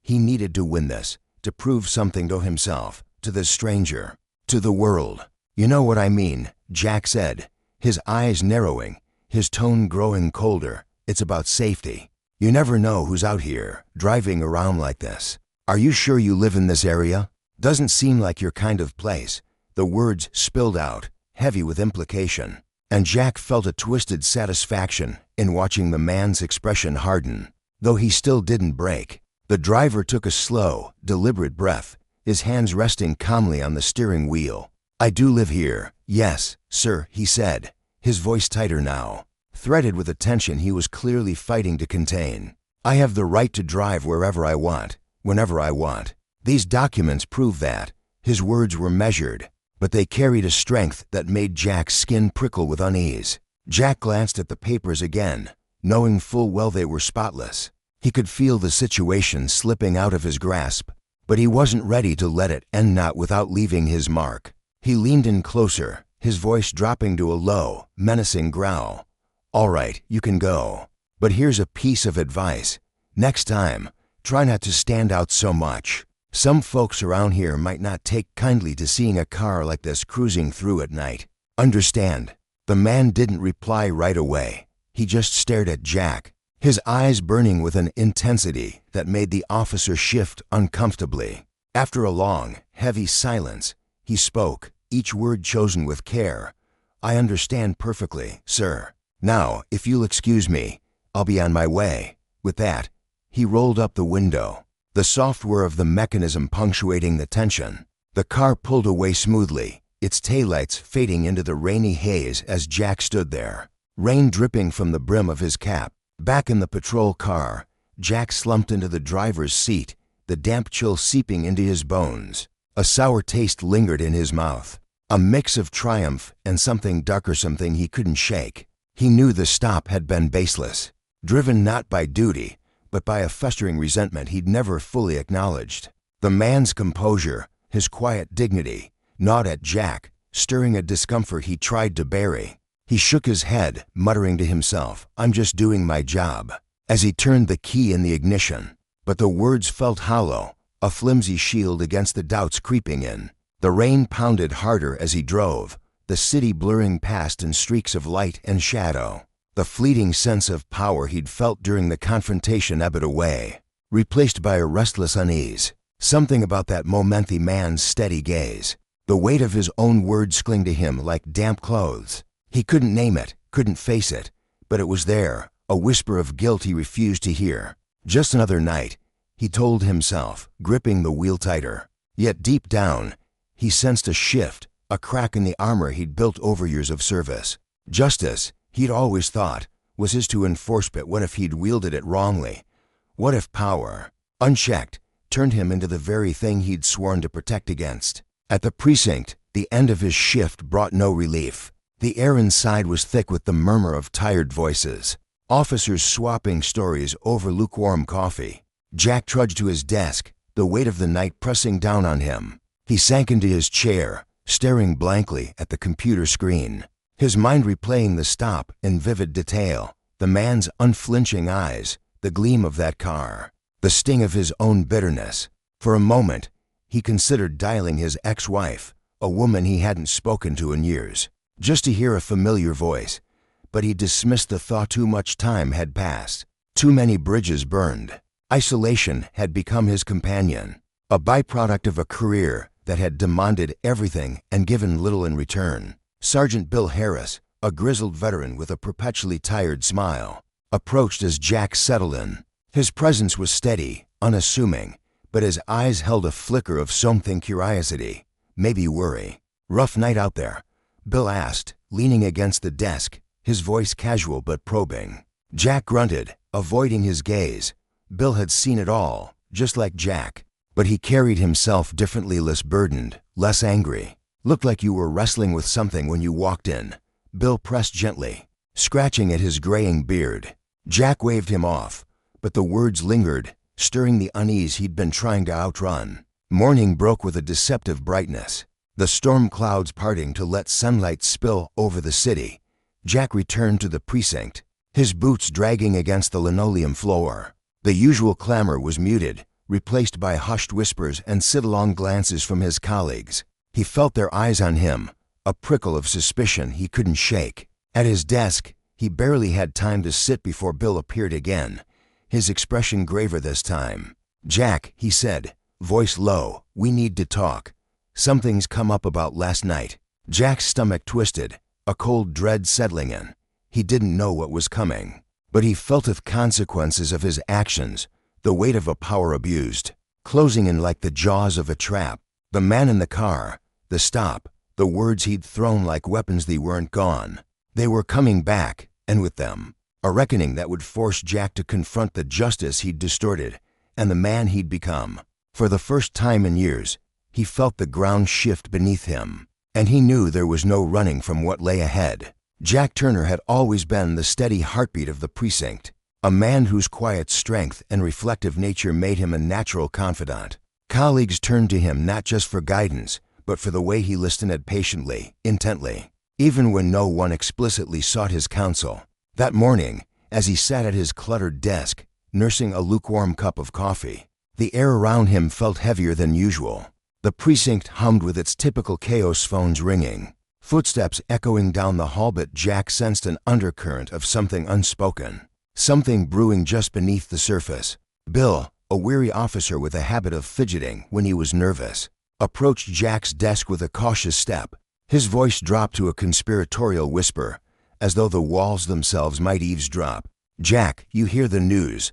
He needed to win this, to prove something to himself, to this stranger, to the world. "You know what I mean," Jack said, his eyes narrowing, his tone growing colder. It's about safety. You never know who's out here, driving around like this. Are you sure you live in this area? Doesn't seem like your kind of place. The words spilled out, heavy with implication, and Jack felt a twisted satisfaction in watching the man's expression harden, though he still didn't break. The driver took a slow, deliberate breath, his hands resting calmly on the steering wheel. I do live here. Yes, sir, he said, his voice tighter now, threaded with a tension he was clearly fighting to contain. I have the right to drive wherever I want, whenever I want. These documents prove that. His words were measured, but they carried a strength that made Jack's skin prickle with unease. Jack glanced at the papers again, knowing full well they were spotless. He could feel the situation slipping out of his grasp, but he wasn't ready to let it end, not without leaving his mark. He leaned in closer, his voice dropping to a low, menacing growl. All right, you can go. But here's a piece of advice. Next time, try not to stand out so much. Some folks around here might not take kindly to seeing a car like this cruising through at night. Understand? The man didn't reply right away. He just stared at Jack, his eyes burning with an intensity that made the officer shift uncomfortably. After a long, heavy silence, he spoke, each word chosen with care. I understand perfectly, sir. Now, if you'll excuse me, I'll be on my way. With that, he rolled up the window, the software of the mechanism punctuating the tension. The car pulled away smoothly, its taillights fading into the rainy haze as Jack stood there, rain dripping from the brim of his cap. Back in the patrol car, Jack slumped into the driver's seat, the damp chill seeping into his bones. A sour taste lingered in his mouth, a mix of triumph and something darker, something he couldn't shake. He knew the stop had been baseless, driven not by duty, but by a festering resentment he'd never fully acknowledged. The man's composure, his quiet dignity, gnawed at Jack, stirring a discomfort he tried to bury. He shook his head, muttering to himself, I'm just doing my job, as he turned the key in the ignition. But the words felt hollow, a flimsy shield against the doubts creeping in. The rain pounded harder as he drove, the city blurring past in streaks of light and shadow. The fleeting sense of power he'd felt during the confrontation ebbed away, replaced by a restless unease. Something about that moment, the man's steady gaze, the weight of his own words clung to him like damp clothes. He couldn't name it, couldn't face it, but it was there, a whisper of guilt he refused to hear. Just another night, he told himself, gripping the wheel tighter. Yet deep down, he sensed a shift, a crack in the armor he'd built over years of service. Justice, he'd always thought, was his to enforce, but what if he'd wielded it wrongly? What if power, unchecked, turned him into the very thing he'd sworn to protect against? At the precinct, the end of his shift brought no relief. The air inside was thick with the murmur of tired voices, officers swapping stories over lukewarm coffee. Jack trudged to his desk, the weight of the night pressing down on him. He sank into his chair, staring blankly at the computer screen, his mind replaying the stop in vivid detail, the man's unflinching eyes, the gleam of that car, the sting of his own bitterness. For a moment, he considered dialing his ex-wife, a woman he hadn't spoken to in years, just to hear a familiar voice, but he dismissed the thought. Too much time had passed, too many bridges burned. Isolation had become his companion, a byproduct of a career that had demanded everything and given little in return. Sergeant Bill Harris, a grizzled veteran with a perpetually tired smile, approached as Jack settled in. His presence was steady, unassuming, but his eyes held a flicker of something: curiosity, maybe worry. Rough night out there? Bill asked, leaning against the desk, his voice casual but probing. Jack grunted, avoiding his gaze. Bill had seen it all, just like Jack, but he carried himself differently, less burdened, less angry. Looked like you were wrestling with something when you walked in, Bill pressed gently, scratching at his graying beard. Jack waved him off, but the words lingered, stirring the unease he'd been trying to outrun. Morning broke with a deceptive brightness, the storm clouds parting to let sunlight spill over the city. Jack returned to the precinct, his boots dragging against the linoleum floor. The usual clamor was muted, replaced by hushed whispers and sidelong glances from his colleagues. He felt their eyes on him, a prickle of suspicion he couldn't shake. At his desk, He barely had time to sit before Bill appeared again, his expression graver this time. "Jack," he said, voice low, "we need to talk. Something's come up about last night." Jack's stomach twisted, a cold dread settling in. He didn't know what was coming, but he felt the consequences of his actions, the weight of a power abused, closing in like the jaws of a trap. The man in the car, the stop, the words he'd thrown like weapons, they weren't gone. They were coming back, and with them, a reckoning that would force Jack to confront the justice he'd distorted and the man he'd become. For the first time in years, he felt the ground shift beneath him, and he knew there was no running from what lay ahead. Jack Turner had always been the steady heartbeat of the precinct, a man whose quiet strength and reflective nature made him a natural confidant. Colleagues turned to him not just for guidance, but for the way he listened patiently, intently, even when no one explicitly sought his counsel. That morning, as he sat at his cluttered desk, nursing a lukewarm cup of coffee, the air around him felt heavier than usual. The precinct hummed with its typical chaos, phones ringing, footsteps echoing down the hall, but Jack sensed an undercurrent of something unspoken, something brewing just beneath the surface. Bill, a weary officer with a habit of fidgeting when he was nervous, approached Jack's desk with a cautious step. His voice dropped to a conspiratorial whisper, as though the walls themselves might eavesdrop. "Jack, you hear the news?"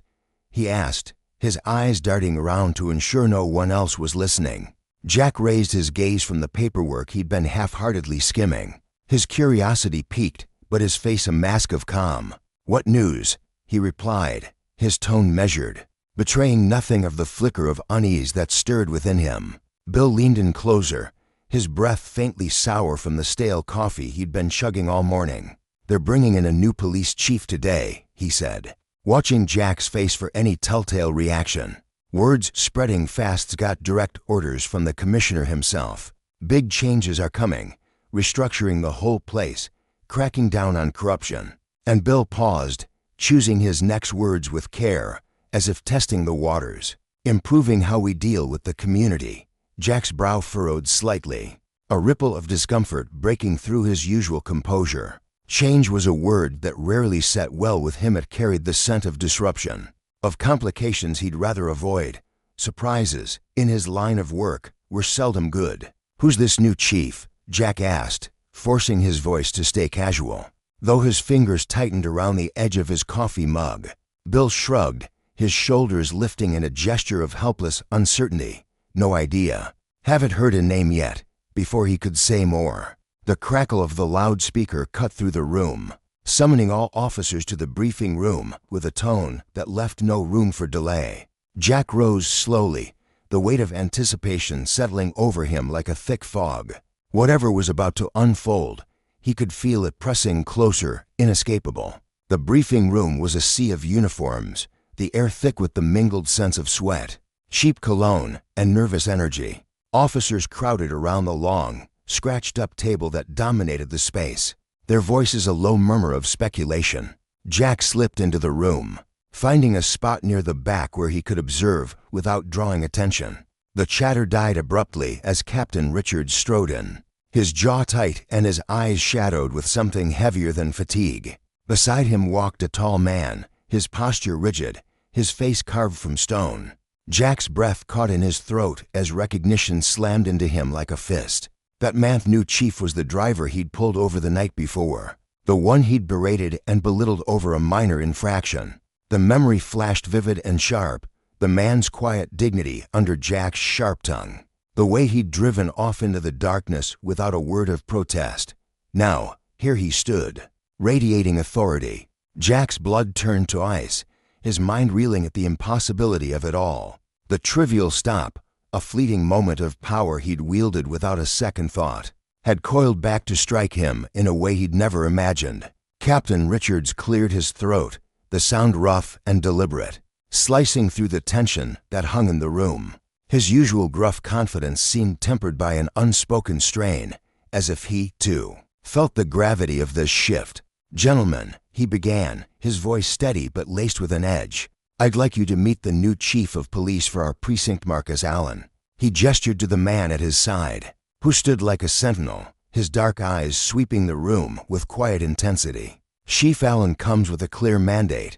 he asked, his eyes darting around to ensure no one else was listening. Jack raised his gaze from the paperwork he'd been half-heartedly skimming. His curiosity piqued, but his face a mask of calm. "What news?" he replied, his tone measured, betraying nothing of the flicker of unease that stirred within him. Bill leaned in closer, his breath faintly sour from the stale coffee he'd been chugging all morning. "They're bringing in a new police chief today," he said, watching Jack's face for any telltale reaction. Words spreading fast. "Got direct orders from the commissioner himself. Big changes are coming, restructuring the whole place, cracking down on corruption." And Bill paused, choosing his next words with care, as if testing the waters. "Improving how we deal with the community." Jack's brow furrowed slightly, a ripple of discomfort breaking through his usual composure. Change was a word that rarely sat well with him. It carried the scent of disruption, of complications he'd rather avoid. Surprises, in his line of work, were seldom good. "Who's this new chief?" Jack asked, forcing his voice to stay casual, though his fingers tightened around the edge of his coffee mug. Bill shrugged, his shoulders lifting in a gesture of helpless uncertainty. "No idea. Haven't heard a name yet." Before he could say more, the crackle of the loudspeaker cut through the room, summoning all officers to the briefing room with a tone that left no room for delay. Jack rose slowly, the weight of anticipation settling over him like a thick fog. Whatever was about to unfold, he could feel it pressing closer, inescapable. The briefing room was a sea of uniforms, the air thick with the mingled sense of sweat, cheap cologne, and nervous energy. Officers crowded around the long, scratched-up table that dominated the space, their voices a low murmur of speculation. Jack slipped into the room, finding a spot near the back where he could observe without drawing attention. The chatter died abruptly as Captain Richards strode in, his jaw tight and his eyes shadowed with something heavier than fatigue. Beside him walked a tall man, his posture rigid, his face carved from stone. Jack's breath caught in his throat as recognition slammed into him like a fist. That man's new chief was the driver he'd pulled over the night before, the one he'd berated and belittled over a minor infraction. The memory flashed vivid and sharp, the man's quiet dignity under Jack's sharp tongue, the way he'd driven off into the darkness without a word of protest. Now, here he stood, radiating authority. Jack's blood turned to ice, his mind reeling at the impossibility of it all. The trivial stop, a fleeting moment of power he'd wielded without a second thought, had coiled back to strike him in a way he'd never imagined. Captain Richards cleared his throat, the sound rough and deliberate, slicing through the tension that hung in the room. His usual gruff confidence seemed tempered by an unspoken strain, as if he, too, felt the gravity of this shift. "Gentlemen," he began, his voice steady but laced with an edge, "I'd like you to meet the new chief of police for our precinct, Marcus Allen." He gestured to the man at his side, who stood like a sentinel, his dark eyes sweeping the room with quiet intensity. Chief Allen comes with a clear mandate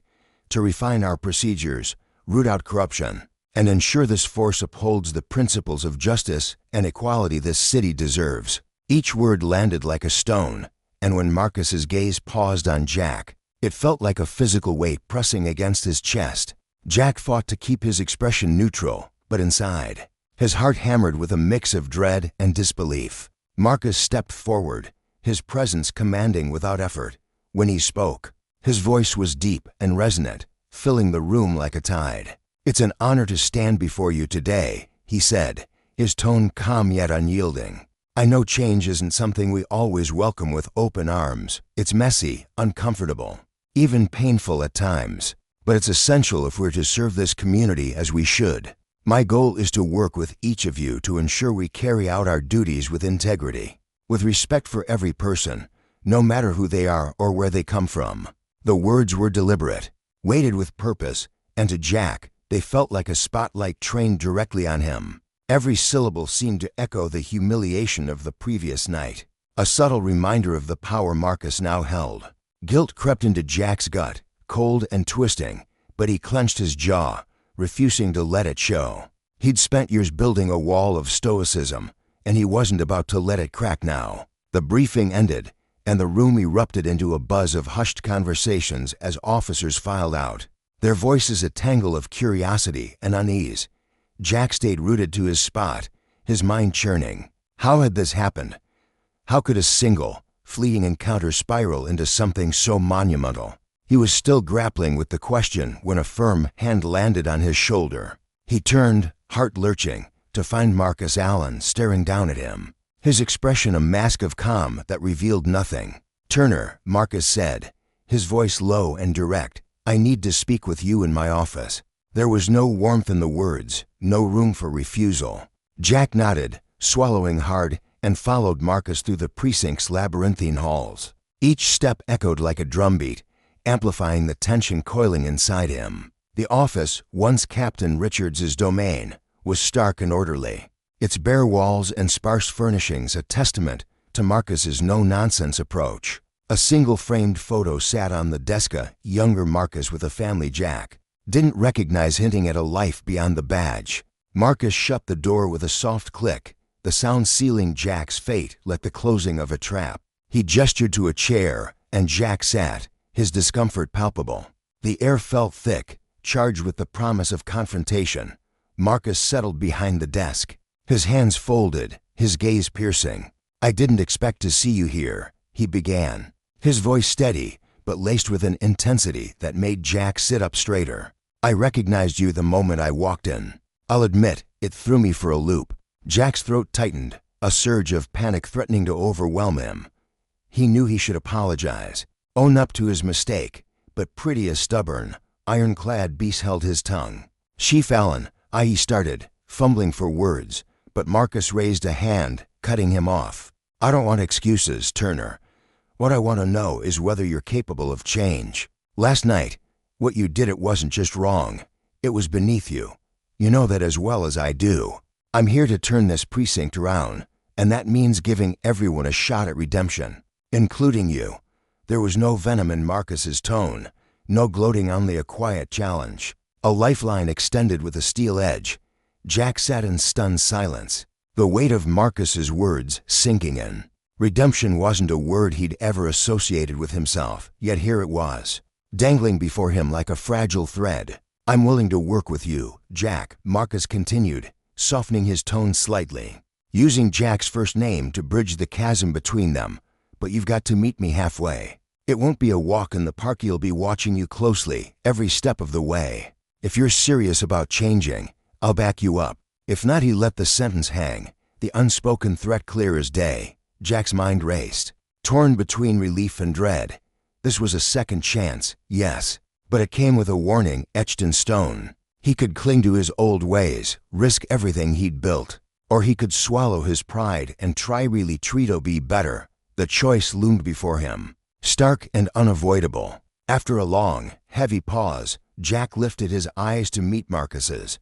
to refine our procedures, root out corruption, and ensure this force upholds the principles of justice and equality this city deserves. Each word landed like a stone, and when Marcus's gaze paused on Jack, it felt like a physical weight pressing against his chest. Jack fought to keep his expression neutral, but inside, his heart hammered with a mix of dread and disbelief. Marcus stepped forward, his presence commanding without effort. When he spoke, his voice was deep and resonant, filling the room like a tide. "It's an honor to stand before you today," he said, his tone calm yet unyielding. "I know change isn't something we always welcome with open arms. It's messy, uncomfortable, even painful at times, but it's essential if we're to serve this community as we should. My goal is to work with each of you to ensure we carry out our duties with integrity, with respect for every person, no matter who they are or where they come from." The words were deliberate, weighted with purpose, and to Jack, they felt like a spotlight trained directly on him. Every syllable seemed to echo the humiliation of the previous night, a subtle reminder of the power Marcus now held. Guilt crept into Jack's gut, cold and twisting, but he clenched his jaw, refusing to let it show. He'd spent years building a wall of stoicism, and he wasn't about to let it crack now. The briefing ended, and the room erupted into a buzz of hushed conversations as officers filed out, their voices a tangle of curiosity and unease. Jack stayed rooted to his spot, his mind churning. How had this happened? How could a single, fleeting encounter spiral into something so monumental? He was still grappling with the question when a firm hand landed on his shoulder. He turned, heart lurching, to find Marcus Allen staring down at him, his expression a mask of calm that revealed nothing. "Turner," Marcus said, his voice low and direct, "I need to speak with you in my office." There was no warmth in the words, no room for refusal. Jack nodded, swallowing hard, and followed Marcus through the precinct's labyrinthine halls. Each step echoed like a drumbeat, amplifying the tension coiling inside him. The office, once Captain Richards's domain, was stark and orderly, its bare walls and sparse furnishings a testament to Marcus's no-nonsense approach. A single framed photo sat on the desk. Younger Marcus with a family Jack didn't recognize, hinting at a life beyond the badge. Marcus shut the door with a soft click, the sound sealing Jack's fate like the closing of a trap. He gestured to a chair, and Jack sat, his discomfort palpable. The air felt thick, charged with the promise of confrontation. Marcus settled behind the desk, his hands folded, his gaze piercing. "I didn't expect to see you here," he began, his voice steady, but laced with an intensity that made Jack sit up straighter. "I recognized you the moment I walked in. I'll admit, it threw me for a loop." Jack's throat tightened, a surge of panic threatening to overwhelm him. He knew he should apologize, own up to his mistake, but pretty as stubborn, ironclad beast held his tongue. "Chief Allen," he started, fumbling for words, but Marcus raised a hand, cutting him off. "I don't want excuses, Turner. What I want to know is whether you're capable of change. Last night, what you did, it wasn't just wrong. It was beneath you. You know that as well as I do. I'm here to turn this precinct around, and that means giving everyone a shot at redemption, including you." There was no venom in Marcus's tone, no gloating, only a quiet challenge, a lifeline extended with a steel edge. Jack sat in stunned silence, the weight of Marcus's words sinking in. Redemption wasn't a word he'd ever associated with himself, yet here it was, dangling before him like a fragile thread. "I'm willing to work with you, Jack," Marcus continued, softening his tone slightly, using Jack's first name to bridge the chasm between them. "But you've got to meet me halfway. It won't be a walk in the park. You'll be watching you closely, every step of the way. If you're serious about changing, I'll back you up. If not," he let the sentence hang, the unspoken threat clear as day. Jack's mind raced, torn between relief and dread. This was a second chance, yes, but it came with a warning etched in stone. He could cling to his old ways, risk everything he'd built, or he could swallow his pride and try really to be better. The choice loomed before him, stark and unavoidable. After a long, heavy pause, Jack lifted his eyes to meet Marcus's.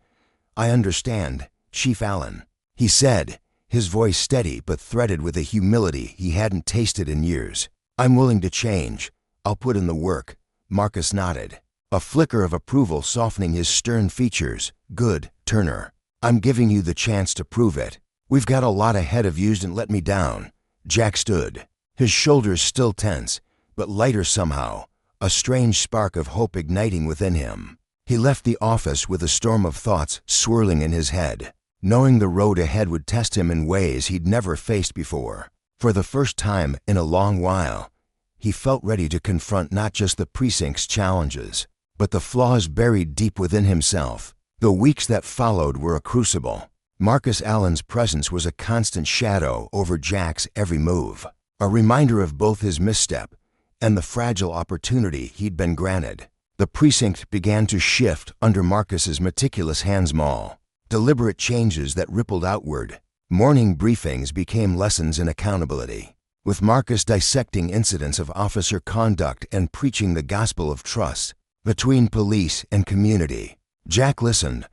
"I understand, Chief Allen," he said, his voice steady but threaded with a humility he hadn't tasted in years. "I'm willing to change, I'll put in the work. Marcus nodded, a flicker of approval softening his stern features. Good, Turner. I'm giving you the chance to prove it. We've got a lot ahead of you and let me down. Jack stood, his shoulders still tense, but lighter somehow, a strange spark of hope igniting within him. He left the office with a storm of thoughts swirling in his head, knowing the road ahead would test him in ways he'd never faced before. For the first time in a long while, he felt ready to confront not just the precinct's challenges, but the flaws buried deep within himself. The weeks that followed were a crucible. Marcus Allen's presence was a constant shadow over Jack's every move, a reminder of both his misstep and the fragile opportunity he'd been granted. The precinct began to shift under Marcus's meticulous hands-maul, deliberate changes that rippled outward. Morning briefings became lessons in accountability, with Marcus dissecting incidents of officer conduct and preaching the gospel of trust between police and community. Jack listened,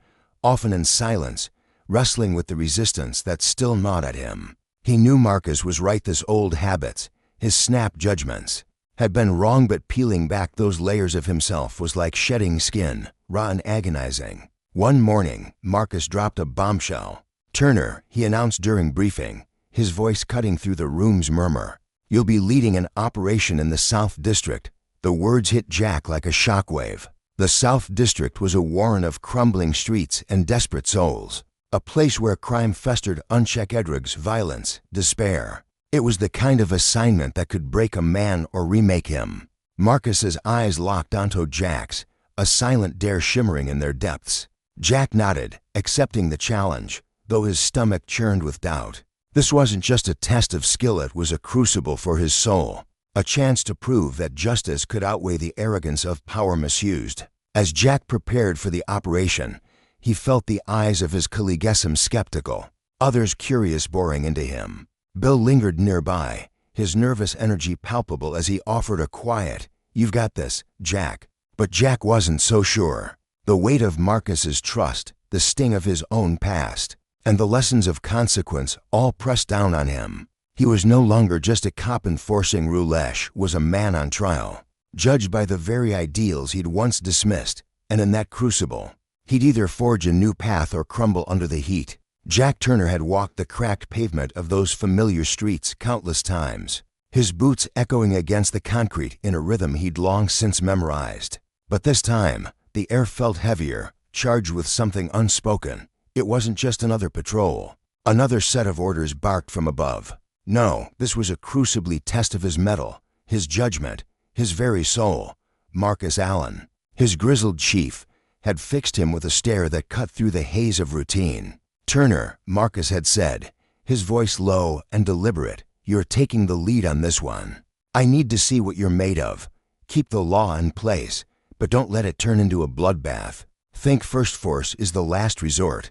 often in silence, wrestling with the resistance that still gnawed at him. He knew Marcus was right. His old habits, his snap judgments, had been wrong, but peeling back those layers of himself was like shedding skin, raw and agonizing. One morning, Marcus dropped a bombshell. Turner, he announced during briefing, his voice cutting through the room's murmur. You'll be leading an operation in the South District. The words hit Jack like a shockwave. The South District was a warren of crumbling streets and desperate souls, a place where crime festered, unchecked edrugs, violence, despair. It was the kind of assignment that could break a man or remake him. Marcus's eyes locked onto Jack's, a silent dare shimmering in their depths. Jack nodded, accepting the challenge, though his stomach churned with doubt. This wasn't just a test of skill, it was a crucible for his soul, a chance to prove that justice could outweigh the arrogance of power misused. As Jack prepared for the operation, he felt the eyes of his colleagues skeptical, others curious, boring into him. Bill lingered nearby, his nervous energy palpable as he offered a quiet, "You've got this, Jack." But Jack wasn't so sure. The weight of Marcus's trust, the sting of his own past, and the lessons of consequence all pressed down on him. He was no longer just a cop enforcing roulette, was a man on trial, judged by the very ideals he'd once dismissed, and in that crucible, he'd either forge a new path or crumble under the heat. Jack Turner had walked the cracked pavement of those familiar streets countless times, his boots echoing against the concrete in a rhythm he'd long since memorized. But this time, the air felt heavier, charged with something unspoken. It wasn't just another patrol. Another set of orders barked from above. No, this was a crucible test of his mettle, his judgment, his very soul. Marcus Allen, his grizzled chief, had fixed him with a stare that cut through the haze of routine. "Turner," Marcus had said, his voice low and deliberate, "you're taking the lead on this one. I need to see what you're made of. Keep the law in place, but don't let it turn into a bloodbath. Think first force is the last resort."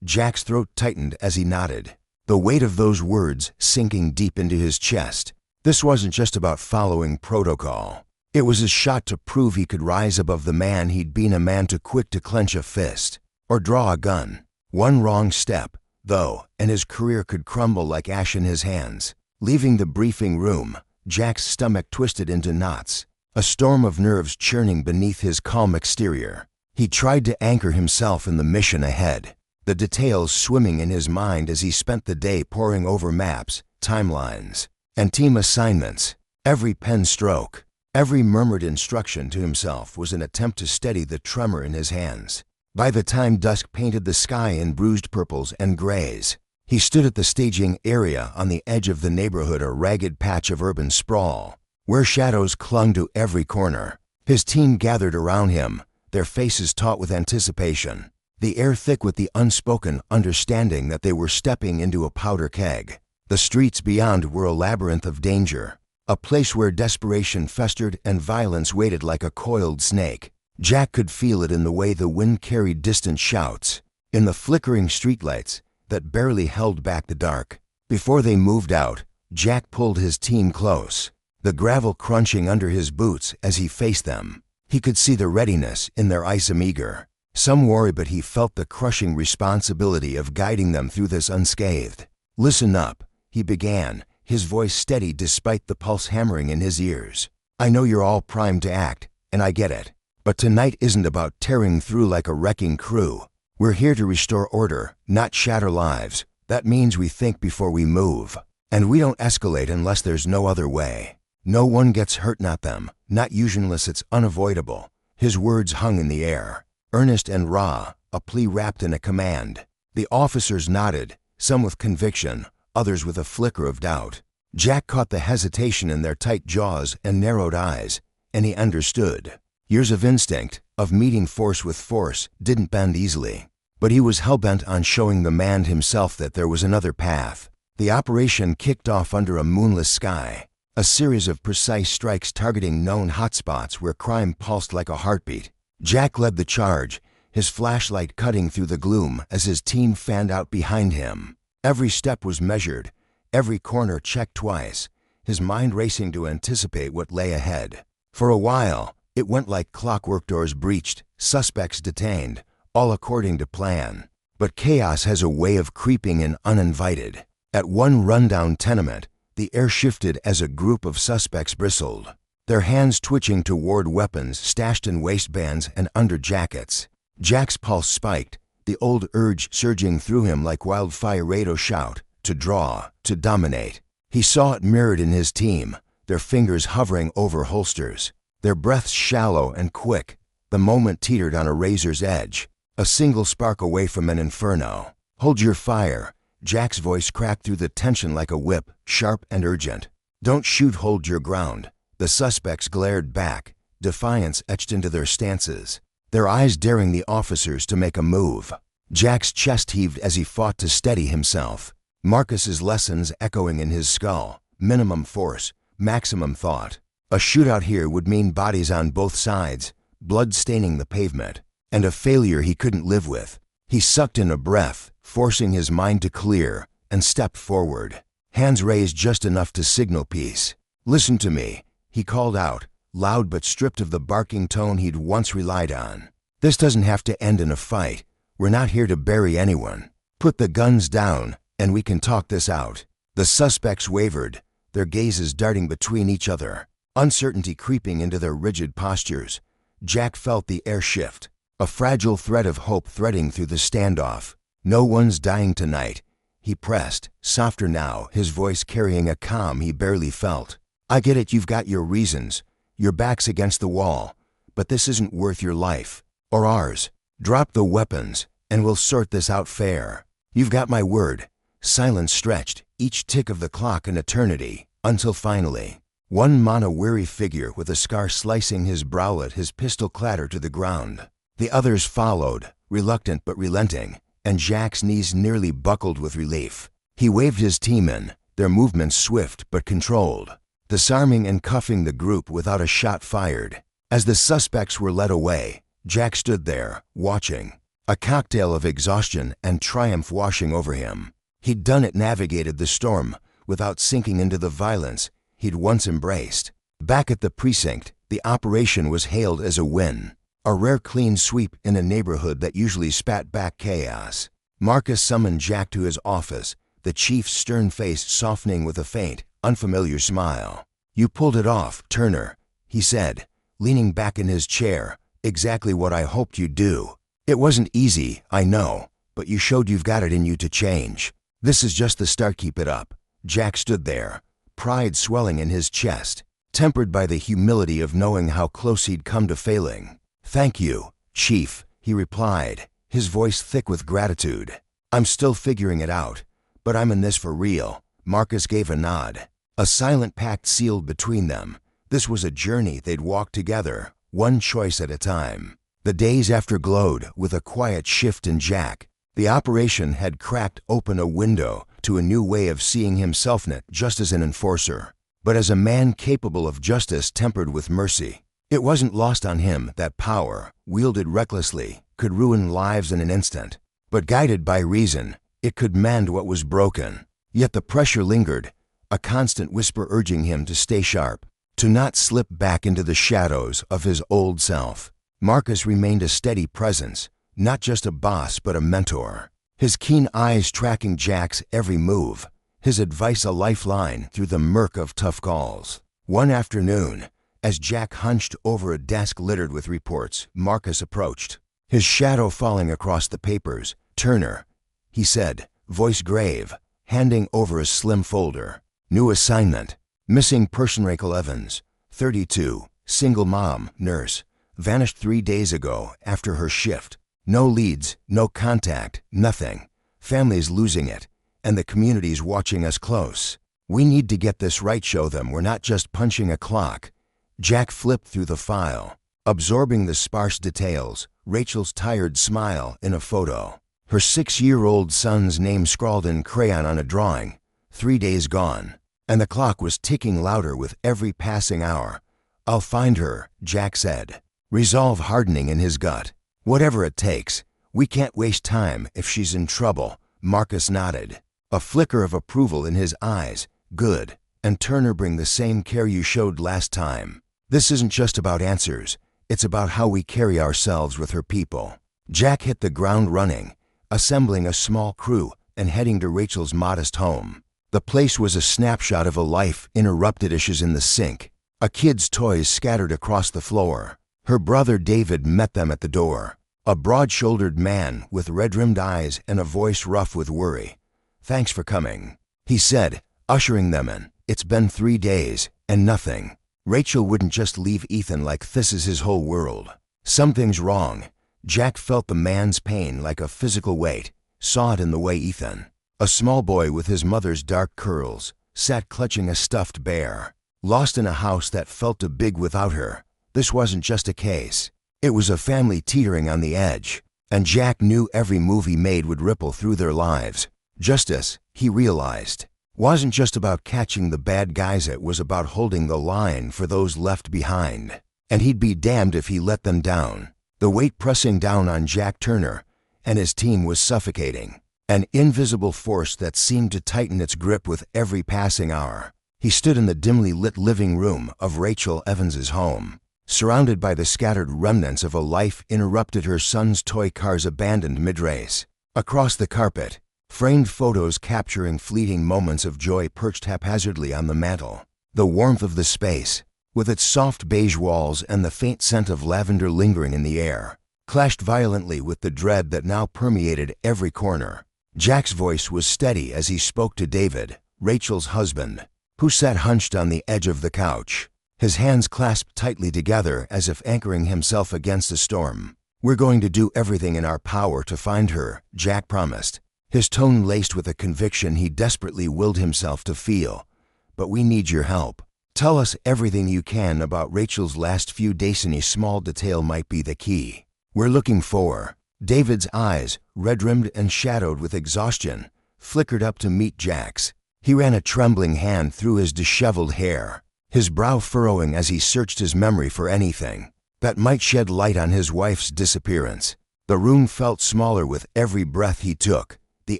Jack's throat tightened as he nodded, the weight of those words sinking deep into his chest. This wasn't just about following protocol. It was a shot to prove he could rise above the man he'd been, a man too quick to clench a fist or draw a gun. One wrong step, though, and his career could crumble like ash in his hands. Leaving the briefing room, Jack's stomach twisted into knots, a storm of nerves churning beneath his calm exterior. He tried to anchor himself in the mission ahead, the details swimming in his mind as he spent the day poring over maps, timelines, and team assignments. Every pen stroke, every murmured instruction to himself was an attempt to steady the tremor in his hands. By the time dusk painted the sky in bruised purples and grays, he stood at the staging area on the edge of the neighborhood, a ragged patch of urban sprawl, where shadows clung to every corner. His team gathered around him, their faces taut with anticipation, the air thick with the unspoken understanding that they were stepping into a powder keg. The streets beyond were a labyrinth of danger, a place where desperation festered and violence waited like a coiled snake. Jack could feel it in the way the wind carried distant shouts, in the flickering streetlights that barely held back the dark. Before they moved out, Jack pulled his team close, the gravel crunching under his boots as he faced them. He could see the readiness in their eyes, eager, some worry, but he felt the crushing responsibility of guiding them through this unscathed. "Listen up," he began, his voice steady despite the pulse hammering in his ears. I know you're all primed to act, and I get it. But tonight isn't about tearing through like a wrecking crew. We're here to restore order, not shatter lives. That means we think before we move. And we don't escalate unless there's no other way. No one gets hurt, not them, not usually unless it's unavoidable. His words hung in the air, earnest and raw, a plea wrapped in a command. The officers nodded, some with conviction, others with a flicker of doubt. Jack caught the hesitation in their tight jaws and narrowed eyes, and he understood. Years of instinct, of meeting force with force, didn't bend easily. But he was hell-bent on showing the man himself that there was another path. The operation kicked off under a moonless sky, a series of precise strikes targeting known hotspots where crime pulsed like a heartbeat. Jack led the charge, his flashlight cutting through the gloom as his team fanned out behind him. Every step was measured, every corner checked twice, his mind racing to anticipate what lay ahead. For a while, it went like clockwork: doors breached, suspects detained, all according to plan. But chaos has a way of creeping in uninvited. At one rundown tenement, the air shifted as a group of suspects bristled, their hands twitching toward weapons stashed in waistbands and under jackets. Jack's pulse spiked, the old urge surging through him like wildfire. To shout, to draw, to dominate. He saw it mirrored in his team, their fingers hovering over holsters, their breaths shallow and quick. The moment teetered on a razor's edge, a single spark away from an inferno. Hold your fire. Jack's voice cracked through the tension like a whip, sharp and urgent. Don't shoot, hold your ground. The suspects glared back, defiance etched into their stances, their eyes daring the officers to make a move. Jack's chest heaved as he fought to steady himself. Marcus's lessons echoing in his skull: minimum force, maximum thought. A shootout here would mean bodies on both sides, blood staining the pavement, and a failure he couldn't live with. He sucked in a breath, forcing his mind to clear, and stepped forward, hands raised just enough to signal peace. Listen to me, he called out, loud but stripped of the barking tone he'd once relied on. This doesn't have to end in a fight. We're not here to bury anyone. Put the guns down, and we can talk this out. The suspects wavered, their gazes darting between each other, uncertainty creeping into their rigid postures. Jack felt the air shift, a fragile thread of hope threading through the standoff. No one's dying tonight, he pressed, softer now, his voice carrying a calm he barely felt. I get it, you've got your reasons, your back's against the wall, but this isn't worth your life, or ours. Drop the weapons, and we'll sort this out fair. You've got my word. Silence stretched, each tick of the clock an eternity, until finally, one weary figure with a scar slicing his browlet, his pistol clattered to the ground. The others followed, reluctant but relenting, and Jack's knees nearly buckled with relief. He waved his team in, their movements swift but controlled, disarming and cuffing the group without a shot fired. As the suspects were led away, Jack stood there, watching, a cocktail of exhaustion and triumph washing over him. He'd done it, navigated the storm, without sinking into the violence he'd once embraced. Back at the precinct, the operation was hailed as a win, a rare clean sweep in a neighborhood that usually spat back chaos. Marcus summoned Jack to his office, the chief's stern face softening with a faint, unfamiliar smile. You pulled it off, Turner, he said, leaning back in his chair. Exactly what I hoped you'd do. It wasn't easy, I know, but you showed you've got it in you to change. This is just the start, keep it up. Jack stood there, pride swelling in his chest, tempered by the humility of knowing how close he'd come to failing. Thank you, Chief, he replied, his voice thick with gratitude. I'm still figuring it out, but I'm in this for real. Marcus gave a nod. A silent pact sealed between them. This was a journey they'd walk together, one choice at a time. The days after glowed with a quiet shift in Jack. The operation had cracked open a window to a new way of seeing himself, not just as an enforcer, but as a man capable of justice tempered with mercy. It wasn't lost on him that power, wielded recklessly, could ruin lives in an instant. But guided by reason, it could mend what was broken. Yet the pressure lingered, a constant whisper urging him to stay sharp, to not slip back into the shadows of his old self. Marcus remained a steady presence, not just a boss but a mentor, his keen eyes tracking Jack's every move, his advice a lifeline through the murk of tough calls. One afternoon, As Jack hunched over a desk littered with reports, Marcus approached, his shadow falling across the papers. "Turner," he said, voice grave, handing over a slim folder. "New assignment. Missing person Rachel Evans, 32, single mom, nurse. Vanished 3 days ago after her shift. No leads, no contact, nothing. Family's losing it, and the community's watching us close. We need to get this right, show them we're not just punching a clock." Jack flipped through the file, absorbing the sparse details, Rachel's tired smile in a photo, her 6-year-old son's name scrawled in crayon on a drawing, 3 days gone, and the clock was ticking louder with every passing hour. "I'll find her," Jack said, resolve hardening in his gut. "Whatever it takes. We can't waste time if she's in trouble." Marcus nodded, a flicker of approval in his eyes. "Good. And Turner, bring the same care you showed last time. This isn't just about answers. It's about how we carry ourselves with her people." Jack hit the ground running, assembling a small crew and heading to Rachel's modest home. The place was a snapshot of a life interrupted, dishes in the sink, a kid's toys scattered across the floor. Her brother David met them at the door, a broad-shouldered man with red-rimmed eyes and a voice rough with worry. "Thanks for coming," he said, ushering them in. "It's been 3 days, and nothing." Rachel wouldn't just leave Ethan like this is his whole world. Something's wrong. Jack felt the man's pain like a physical weight, saw it in the way Ethan, a small boy with his mother's dark curls, sat clutching a stuffed bear, lost in a house that felt too big without her. This wasn't just a case. It was a family teetering on the edge, and Jack knew every move he made would ripple through their lives. Justice, he realized, wasn't just about catching the bad guys, it was about holding the line for those left behind. And he'd be damned if he let them down. The weight pressing down on Jack Turner and his team was suffocating, an invisible force that seemed to tighten its grip with every passing hour. He stood in the dimly lit living room of Rachel Evans's home, surrounded by the scattered remnants of a life interrupted, her son's toy cars abandoned mid-race. Across the carpet, framed photos capturing fleeting moments of joy perched haphazardly on the mantel. The warmth of the space, with its soft beige walls and the faint scent of lavender lingering in the air, clashed violently with the dread that now permeated every corner. Jack's voice was steady as he spoke to David, Rachel's husband, who sat hunched on the edge of the couch, his hands clasped tightly together as if anchoring himself against a storm. "We're going to do everything in our power to find her," Jack promised, his tone laced with a conviction he desperately willed himself to feel. "But we need your help. Tell us everything you can about Rachel's last few days. Any small detail might be the key. We're looking for—" David's eyes, red-rimmed and shadowed with exhaustion, flickered up to meet Jack's. He ran a trembling hand through his disheveled hair, his brow furrowing as he searched his memory for anything that might shed light on his wife's disappearance. The room felt smaller with every breath he took, the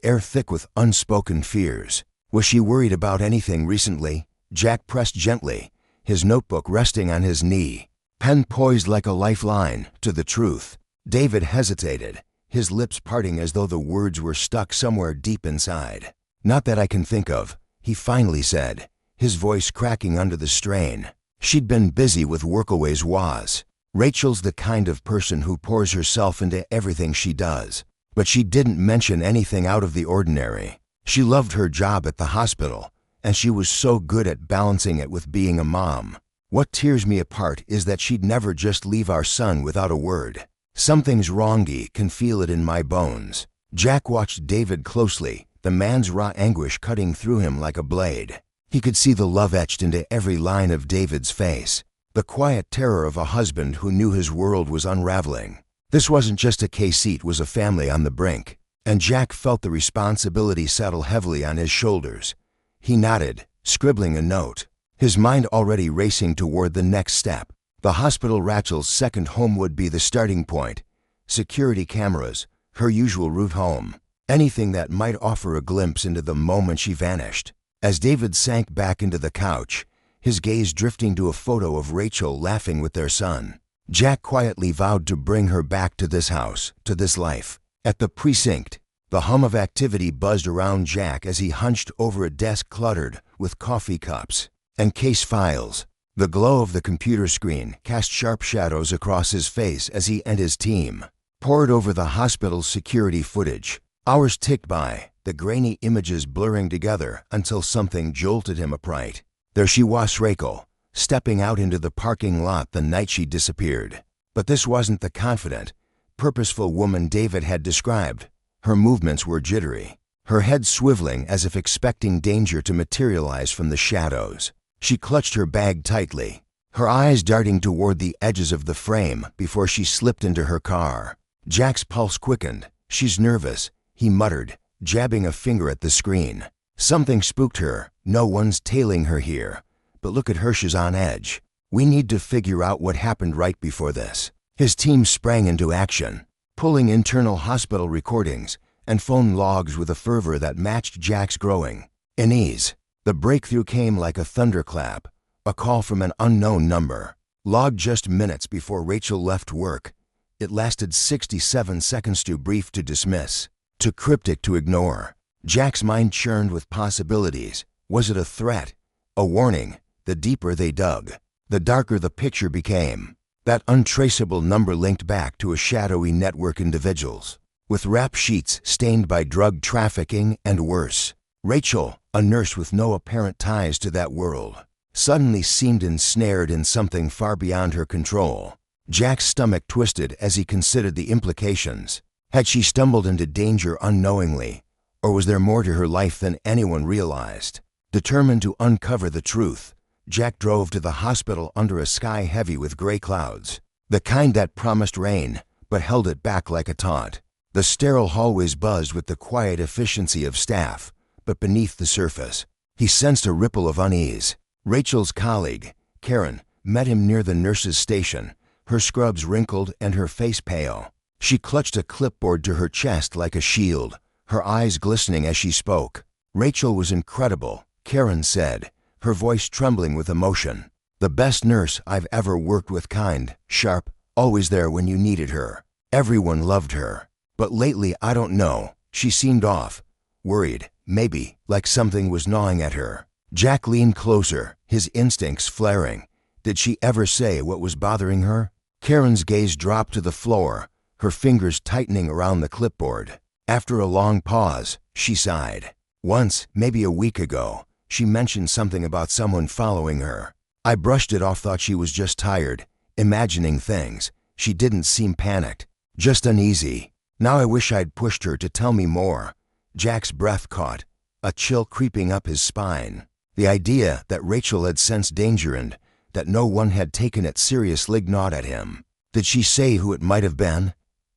air thick with unspoken fears. "Was she worried about anything recently?" Jack pressed gently, his notebook resting on his knee, pen poised like a lifeline to the truth. David hesitated, his lips parting as though the words were stuck somewhere deep inside. "Not that I can think of," he finally said, his voice cracking under the strain. "She'd been busy with workaways was. Rachel's the kind of person who pours herself into everything she does. But she didn't mention anything out of the ordinary. She loved her job at the hospital, and she was so good at balancing it with being a mom. What tears me apart is that she'd never just leave our son without a word. Something's wrong, I can feel it in my bones." Jack watched David closely, the man's raw anguish cutting through him like a blade. He could see the love etched into every line of David's face, the quiet terror of a husband who knew his world was unraveling. This wasn't just a case, it was a family on the brink, and Jack felt the responsibility settle heavily on his shoulders. He nodded, scribbling a note, his mind already racing toward the next step. The hospital, Rachel's second home, would be the starting point. Security cameras, her usual route home, anything that might offer a glimpse into the moment she vanished. As David sank back into the couch, his gaze drifting to a photo of Rachel laughing with their son, Jack quietly vowed to bring her back to this house, to this life. At the precinct, the hum of activity buzzed around Jack as he hunched over a desk cluttered with coffee cups and case files. The glow of the computer screen cast sharp shadows across his face as he and his team pored over the hospital's security footage. Hours ticked by, the grainy images blurring together until something jolted him upright. There she was, Rachel, stepping out into the parking lot the night she disappeared. But this wasn't the confident, purposeful woman David had described. Her movements were jittery, her head swiveling as if expecting danger to materialize from the shadows. She clutched her bag tightly, her eyes darting toward the edges of the frame before she slipped into her car. Jack's pulse quickened. She's nervous, he muttered, jabbing a finger at the screen. Something spooked her. No one's tailing her here. But look at her, she's on edge. We need to figure out what happened right before this. His team sprang into action, pulling internal hospital recordings and phone logs with a fervor that matched Jack's growing unease. The breakthrough came like a thunderclap, a call from an unknown number, logged just minutes before Rachel left work. It lasted 67 seconds, too brief to dismiss, too cryptic to ignore. Jack's mind churned with possibilities. Was it a threat? A warning? The deeper they dug, the darker the picture became. That untraceable number linked back to a shadowy network of individuals, with rap sheets stained by drug trafficking and worse. Rachel, a nurse with no apparent ties to that world, suddenly seemed ensnared in something far beyond her control. Jack's stomach twisted as he considered the implications. Had she stumbled into danger unknowingly, or was there more to her life than anyone realized? Determined to uncover the truth, Jack drove to the hospital under a sky heavy with gray clouds, the kind that promised rain but held it back like a taunt. The sterile hallways buzzed with the quiet efficiency of staff, but beneath the surface, he sensed a ripple of unease. Rachel's colleague, Karen, met him near the nurse's station, her scrubs wrinkled and her face pale. She clutched a clipboard to her chest like a shield, her eyes glistening as she spoke. Rachel was incredible, Karen said, her voice trembling with emotion. The best nurse I've ever worked with, kind, sharp, always there when you needed her. Everyone loved her. But lately, I don't know, she seemed off, worried, maybe, like something was gnawing at her. Jack leaned closer, his instincts flaring. Did she ever say what was bothering her? Karen's gaze dropped to the floor, her fingers tightening around the clipboard. After a long pause, she sighed. Once, maybe a week ago, she mentioned something about someone following her. I brushed it off, thought she was just tired, imagining things. She didn't seem panicked, just uneasy. Now I wish I'd pushed her to tell me more. Jack's breath caught, a chill creeping up his spine. The idea that Rachel had sensed danger and that no one had taken it seriously gnawed at him. Did she say who it might have been?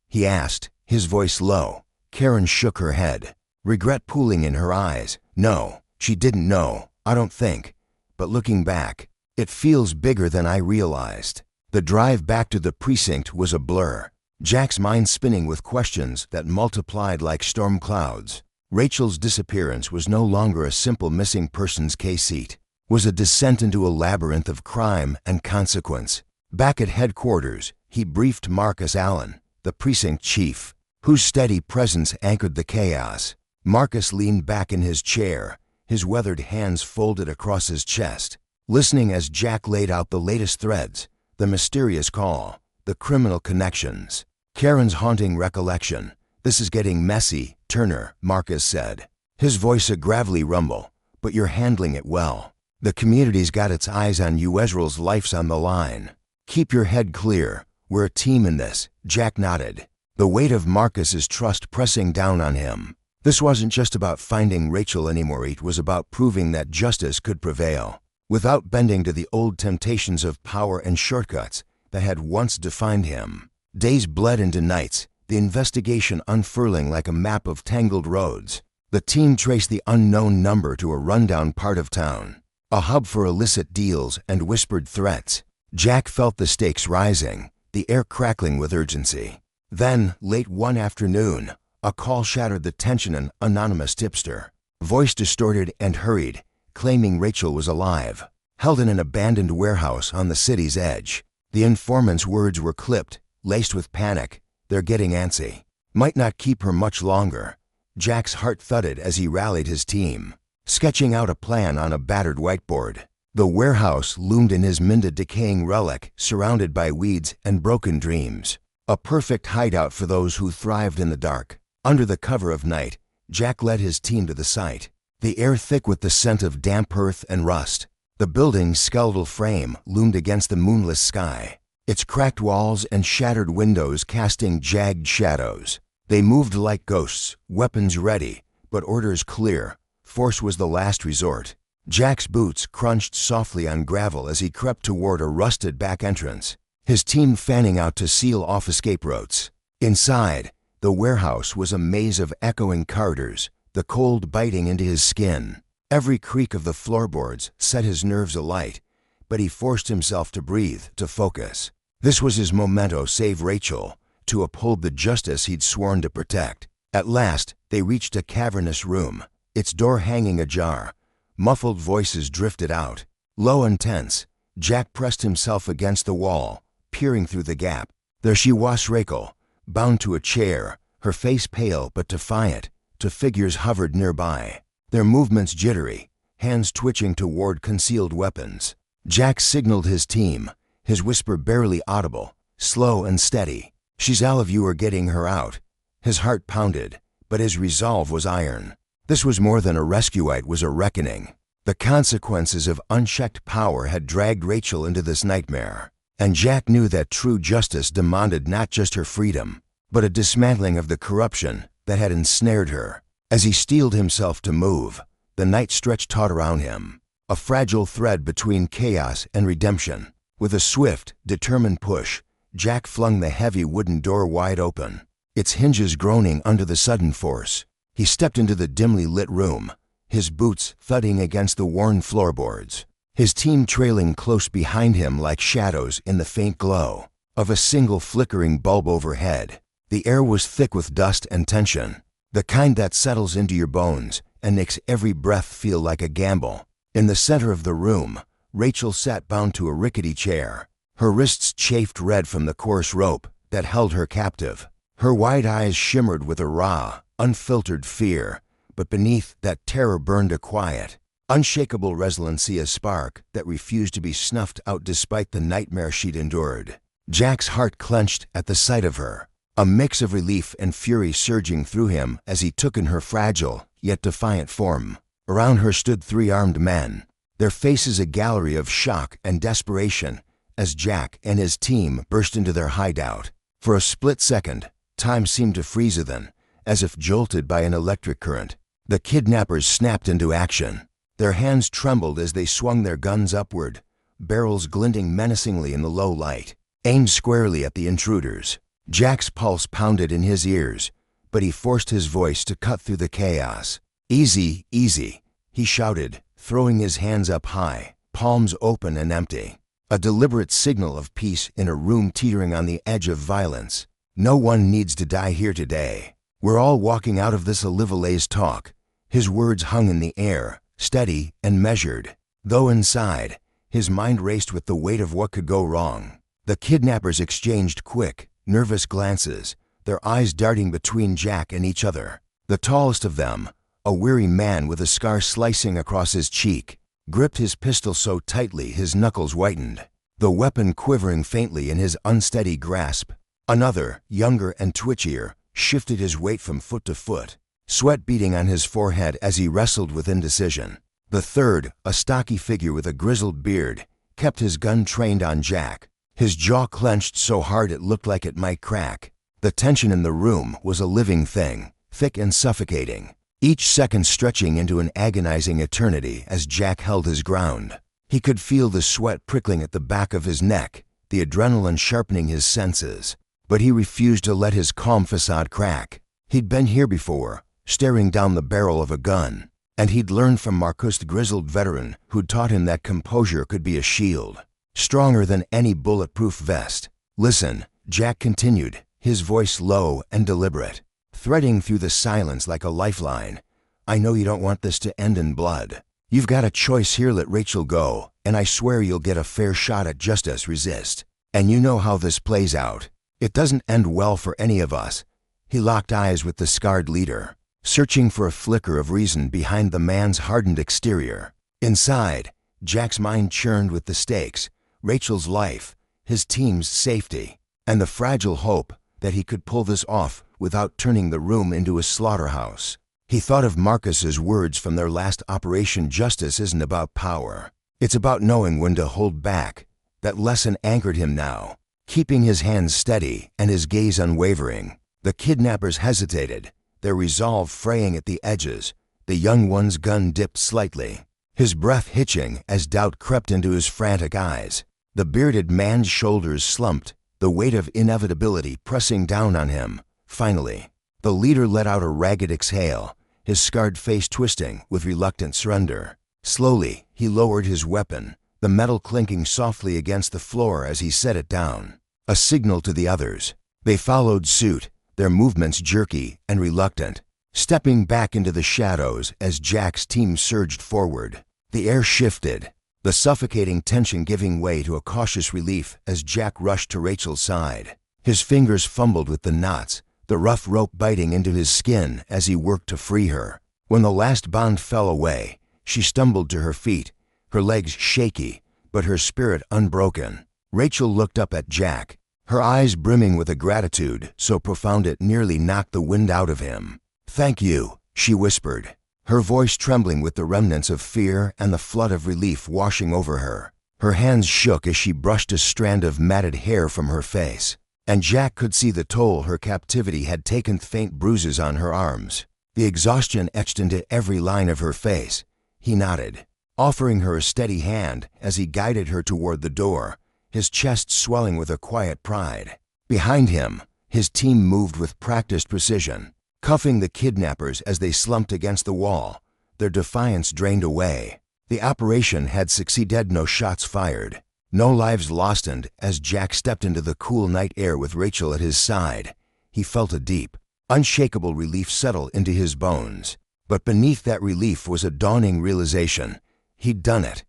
He asked, his voice low. Karen shook her head, regret pooling in her eyes. No, she didn't know, I don't think. But looking back, it feels bigger than I realized. The drive back to the precinct was a blur, Jack's mind spinning with questions that multiplied like storm clouds. Rachel's disappearance was no longer a simple missing persons case. It was a descent into a labyrinth of crime and consequence. Back at headquarters, he briefed Marcus Allen, the precinct chief, whose steady presence anchored the chaos. Marcus leaned back in his chair, his weathered hands folded across his chest, listening as Jack laid out the latest threads, the mysterious call, the criminal connections, Karen's haunting recollection. This is getting messy, Turner, Marcus said, his voice a gravelly rumble, but you're handling it well. The community's got its eyes on you. Ezreal's life's on the line. Keep your head clear. We're a team in this. Jack nodded, the weight of Marcus's trust pressing down on him. This wasn't just about finding Rachel anymore. It was about proving that justice could prevail, without bending to the old temptations of power and shortcuts that had once defined him. Days bled into nights, the investigation unfurling like a map of tangled roads. The team traced the unknown number to a rundown part of town, a hub for illicit deals and whispered threats. Jack felt the stakes rising, the air crackling with urgency. Then, late one afternoon, a call shattered the tension. An anonymous tipster, voice distorted and hurried, claiming Rachel was alive, held in an abandoned warehouse on the city's edge. The informant's words were clipped, laced with panic. They're getting antsy. Might not keep her much longer. Jack's heart thudded as he rallied his team, sketching out a plan on a battered whiteboard. The warehouse loomed in his minted decaying relic, surrounded by weeds and broken dreams. A perfect hideout for those who thrived in the dark. Under the cover of night, Jack led his team to the site. The air thick with the scent of damp earth and rust. The building's skeletal frame loomed against the moonless sky, its cracked walls and shattered windows casting jagged shadows. They moved like ghosts, weapons ready, but orders clear. Force was the last resort. Jack's boots crunched softly on gravel as he crept toward a rusted back entrance, his team fanning out to seal off escape routes. Inside, the warehouse was a maze of echoing corridors, the cold biting into his skin. Every creak of the floorboards set his nerves alight, but he forced himself to breathe, to focus. This was his memento save Rachel, to uphold the justice he'd sworn to protect. At last, they reached a cavernous room, its door hanging ajar. Muffled voices drifted out. Low and tense, Jack pressed himself against the wall, peering through the gap. There she was, Rachel, bound to a chair, her face pale but defiant. Two figures hovered nearby, their movements jittery, hands twitching toward concealed weapons. Jack signaled his team, his whisper barely audible, slow and steady. "She's all of you are getting her out." His heart pounded, but his resolve was iron. This was more than a rescue, it was a reckoning. The consequences of unchecked power had dragged Rachel into this nightmare, and Jack knew that true justice demanded not just her freedom, but a dismantling of the corruption that had ensnared her. As he steeled himself to move, the night stretched taut around him, a fragile thread between chaos and redemption. With a swift, determined push, Jack flung the heavy wooden door wide open, its hinges groaning under the sudden force. He stepped into the dimly lit room, his boots thudding against the worn floorboards, his team trailing close behind him like shadows in the faint glow of a single flickering bulb overhead. The air was thick with dust and tension, the kind that settles into your bones and makes every breath feel like a gamble. In the center of the room, Rachel sat bound to a rickety chair, her wrists chafed red from the coarse rope that held her captive. Her wide eyes shimmered with a raw, unfiltered fear, but beneath that terror burned a quiet, unshakable resiliency, a spark that refused to be snuffed out despite the nightmare she'd endured. Jack's heart clenched at the sight of her, a mix of relief and fury surging through him as he took in her fragile, yet defiant form. Around her stood three armed men, their faces a gallery of shock and desperation as Jack and his team burst into their hideout. For a split second, time seemed to freeze then, as if jolted by an electric current. The kidnappers snapped into action. Their hands trembled as they swung their guns upward, barrels glinting menacingly in the low light, aimed squarely at the intruders. Jack's pulse pounded in his ears, but he forced his voice to cut through the chaos. "Easy, easy," he shouted, throwing his hands up high, palms open and empty. A deliberate signal of peace in a room teetering on the edge of violence. "No one needs to die here today. We're all walking out of this Olivalet's talk." His words hung in the air, steady and measured, though inside, his mind raced with the weight of what could go wrong. The kidnappers exchanged quick, nervous glances, their eyes darting between Jack and each other. The tallest of them, a weary man with a scar slicing across his cheek, gripped his pistol so tightly his knuckles whitened, the weapon quivering faintly in his unsteady grasp. Another, younger and twitchier, shifted his weight from foot to foot, sweat beading on his forehead as he wrestled with indecision. The third, a stocky figure with a grizzled beard, kept his gun trained on Jack, his jaw clenched so hard it looked like it might crack. The tension in the room was a living thing, thick and suffocating, each second stretching into an agonizing eternity as Jack held his ground. He could feel the sweat prickling at the back of his neck, the adrenaline sharpening his senses, but he refused to let his calm facade crack. He'd been here before, staring down the barrel of a gun, and he'd learned from Marcus, the grizzled veteran who'd taught him that composure could be a shield, stronger than any bulletproof vest. "Listen," Jack continued, his voice low and deliberate, threading through the silence like a lifeline. "I know you don't want this to end in blood. You've got a choice here. Let Rachel go, and I swear you'll get a fair shot at justice. Resist, and you know how this plays out. It doesn't end well for any of us." He locked eyes with the scarred leader, searching for a flicker of reason behind the man's hardened exterior. Inside, Jack's mind churned with the stakes, Rachel's life, his team's safety, and the fragile hope that he could pull this off without turning the room into a slaughterhouse. He thought of Marcus's words from their last operation: justice isn't about power. It's about knowing when to hold back. That lesson anchored him now, keeping his hands steady and his gaze unwavering. The kidnappers hesitated, their resolve fraying at the edges. The young one's gun dipped slightly, his breath hitching as doubt crept into his frantic eyes. The bearded man's shoulders slumped, the weight of inevitability pressing down on him. Finally, the leader let out a ragged exhale, his scarred face twisting with reluctant surrender. Slowly, he lowered his weapon, the metal clinking softly against the floor as he set it down. A signal to the others. They followed suit, their movements jerky and reluctant, stepping back into the shadows as Jack's team surged forward. The air shifted, the suffocating tension giving way to a cautious relief as Jack rushed to Rachel's side. His fingers fumbled with the knots, the rough rope biting into his skin as he worked to free her. When the last bond fell away, she stumbled to her feet, her legs shaky, but her spirit unbroken. Rachel looked up at Jack, her eyes brimming with a gratitude so profound it nearly knocked the wind out of him. "Thank you," she whispered, her voice trembling with the remnants of fear and the flood of relief washing over her. Her hands shook as she brushed a strand of matted hair from her face, and Jack could see the toll her captivity had taken: faint bruises on her arms, the exhaustion etched into every line of her face. He nodded, offering her a steady hand as he guided her toward the door, his chest swelling with a quiet pride. Behind him, his team moved with practiced precision, cuffing the kidnappers as they slumped against the wall, their defiance drained away. The operation had succeeded, no shots fired, no lives lost, and as Jack stepped into the cool night air with Rachel at his side, he felt a deep, unshakable relief settle into his bones. But beneath that relief was a dawning realization. He'd done it.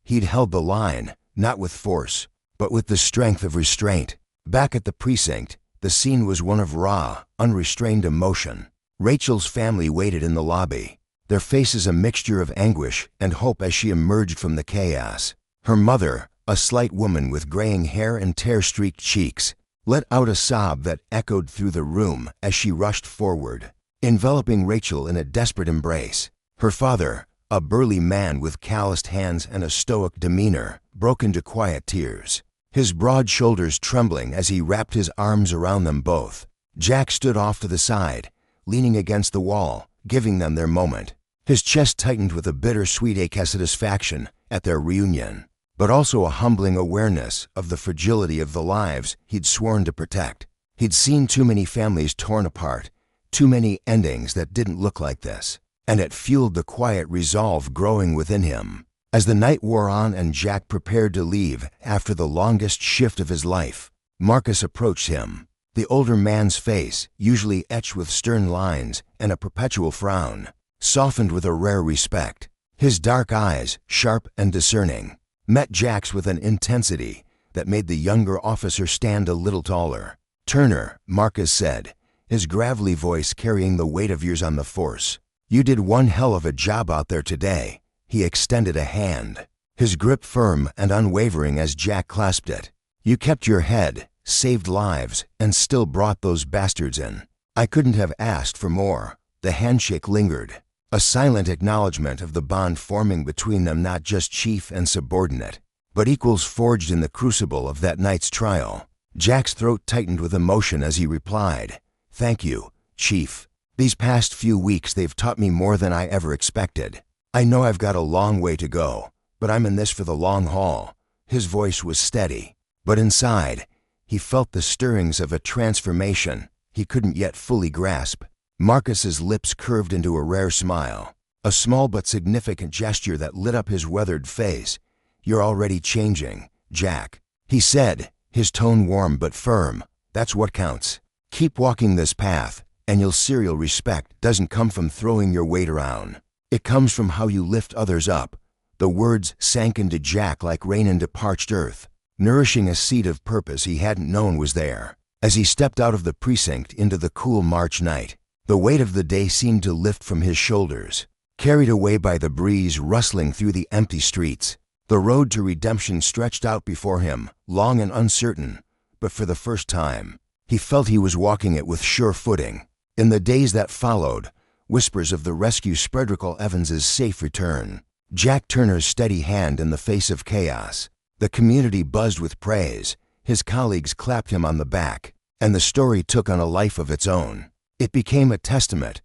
He'd held the line, not with force, but with the strength of restraint. Back at the precinct, the scene was one of raw, unrestrained emotion. Rachel's family waited in the lobby, their faces a mixture of anguish and hope as she emerged from the chaos. Her mother, a slight woman with graying hair and tear-streaked cheeks, let out a sob that echoed through the room as she rushed forward, enveloping Rachel in a desperate embrace. Her father, a burly man with calloused hands and a stoic demeanor, broke into quiet tears, his broad shoulders trembling as he wrapped his arms around them both. Jack stood off to the side, leaning against the wall, giving them their moment. His chest tightened with a bittersweet ache of satisfaction at their reunion, but also a humbling awareness of the fragility of the lives he'd sworn to protect. He'd seen too many families torn apart, too many endings that didn't look like this, and it fueled the quiet resolve growing within him. As the night wore on and Jack prepared to leave after the longest shift of his life, Marcus approached him. The older man's face, usually etched with stern lines and a perpetual frown, softened with a rare respect. His dark eyes, sharp and discerning, met Jack's with an intensity that made the younger officer stand a little taller. "Turner," Marcus said, his gravelly voice carrying the weight of years on the force. "You did one hell of a job out there today." He extended a hand, his grip firm and unwavering as Jack clasped it. "You kept your head, saved lives, and still brought those bastards in. I couldn't have asked for more." The handshake lingered, a silent acknowledgement of the bond forming between them, not just chief and subordinate, but equals forged in the crucible of that night's trial. Jack's throat tightened with emotion as he replied, "Thank you, Chief. These past few weeks they've taught me more than I ever expected. I know I've got a long way to go, but I'm in this for the long haul." His voice was steady, but inside, he felt the stirrings of a transformation he couldn't yet fully grasp. Marcus's lips curved into a rare smile, a small but significant gesture that lit up his weathered face. "You're already changing, Jack," he said, his tone warm but firm. "That's what counts. Keep walking this path, and your serial respect doesn't come from throwing your weight around. It comes from how you lift others up." The words sank into Jack like rain into parched earth, nourishing a seed of purpose he hadn't known was there. As he stepped out of the precinct into the cool March night, the weight of the day seemed to lift from his shoulders, carried away by the breeze rustling through the empty streets. The road to redemption stretched out before him, long and uncertain, but for the first time, he felt he was walking it with sure footing. In the days that followed, whispers of the rescue spread Rickle Evans's safe return. Jack Turner's steady hand in the face of chaos. The community buzzed with praise, his colleagues clapped him on the back, and the story took on a life of its own. It became a testament,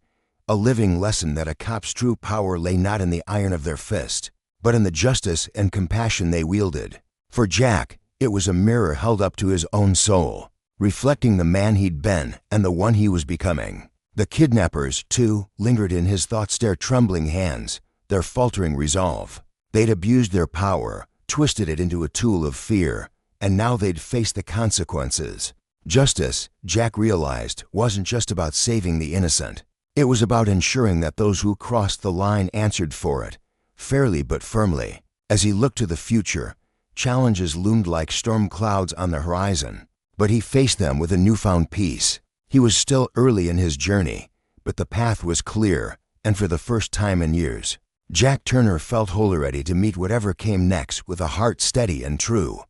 a living lesson that a cop's true power lay not in the iron of their fist, but in the justice and compassion they wielded. For Jack, it was a mirror held up to his own soul, reflecting the man he'd been and the one he was becoming. The kidnappers, too, lingered in his thoughts, their trembling hands, their faltering resolve. They'd abused their power, twisted it into a tool of fear, and now they'd face the consequences. Justice, Jack realized, wasn't just about saving the innocent. It was about ensuring that those who crossed the line answered for it, fairly but firmly. As he looked to the future, challenges loomed like storm clouds on the horizon, but he faced them with a newfound peace. He was still early in his journey, but the path was clear, and for the first time in years, Jack Turner felt wholly ready to meet whatever came next with a heart steady and true.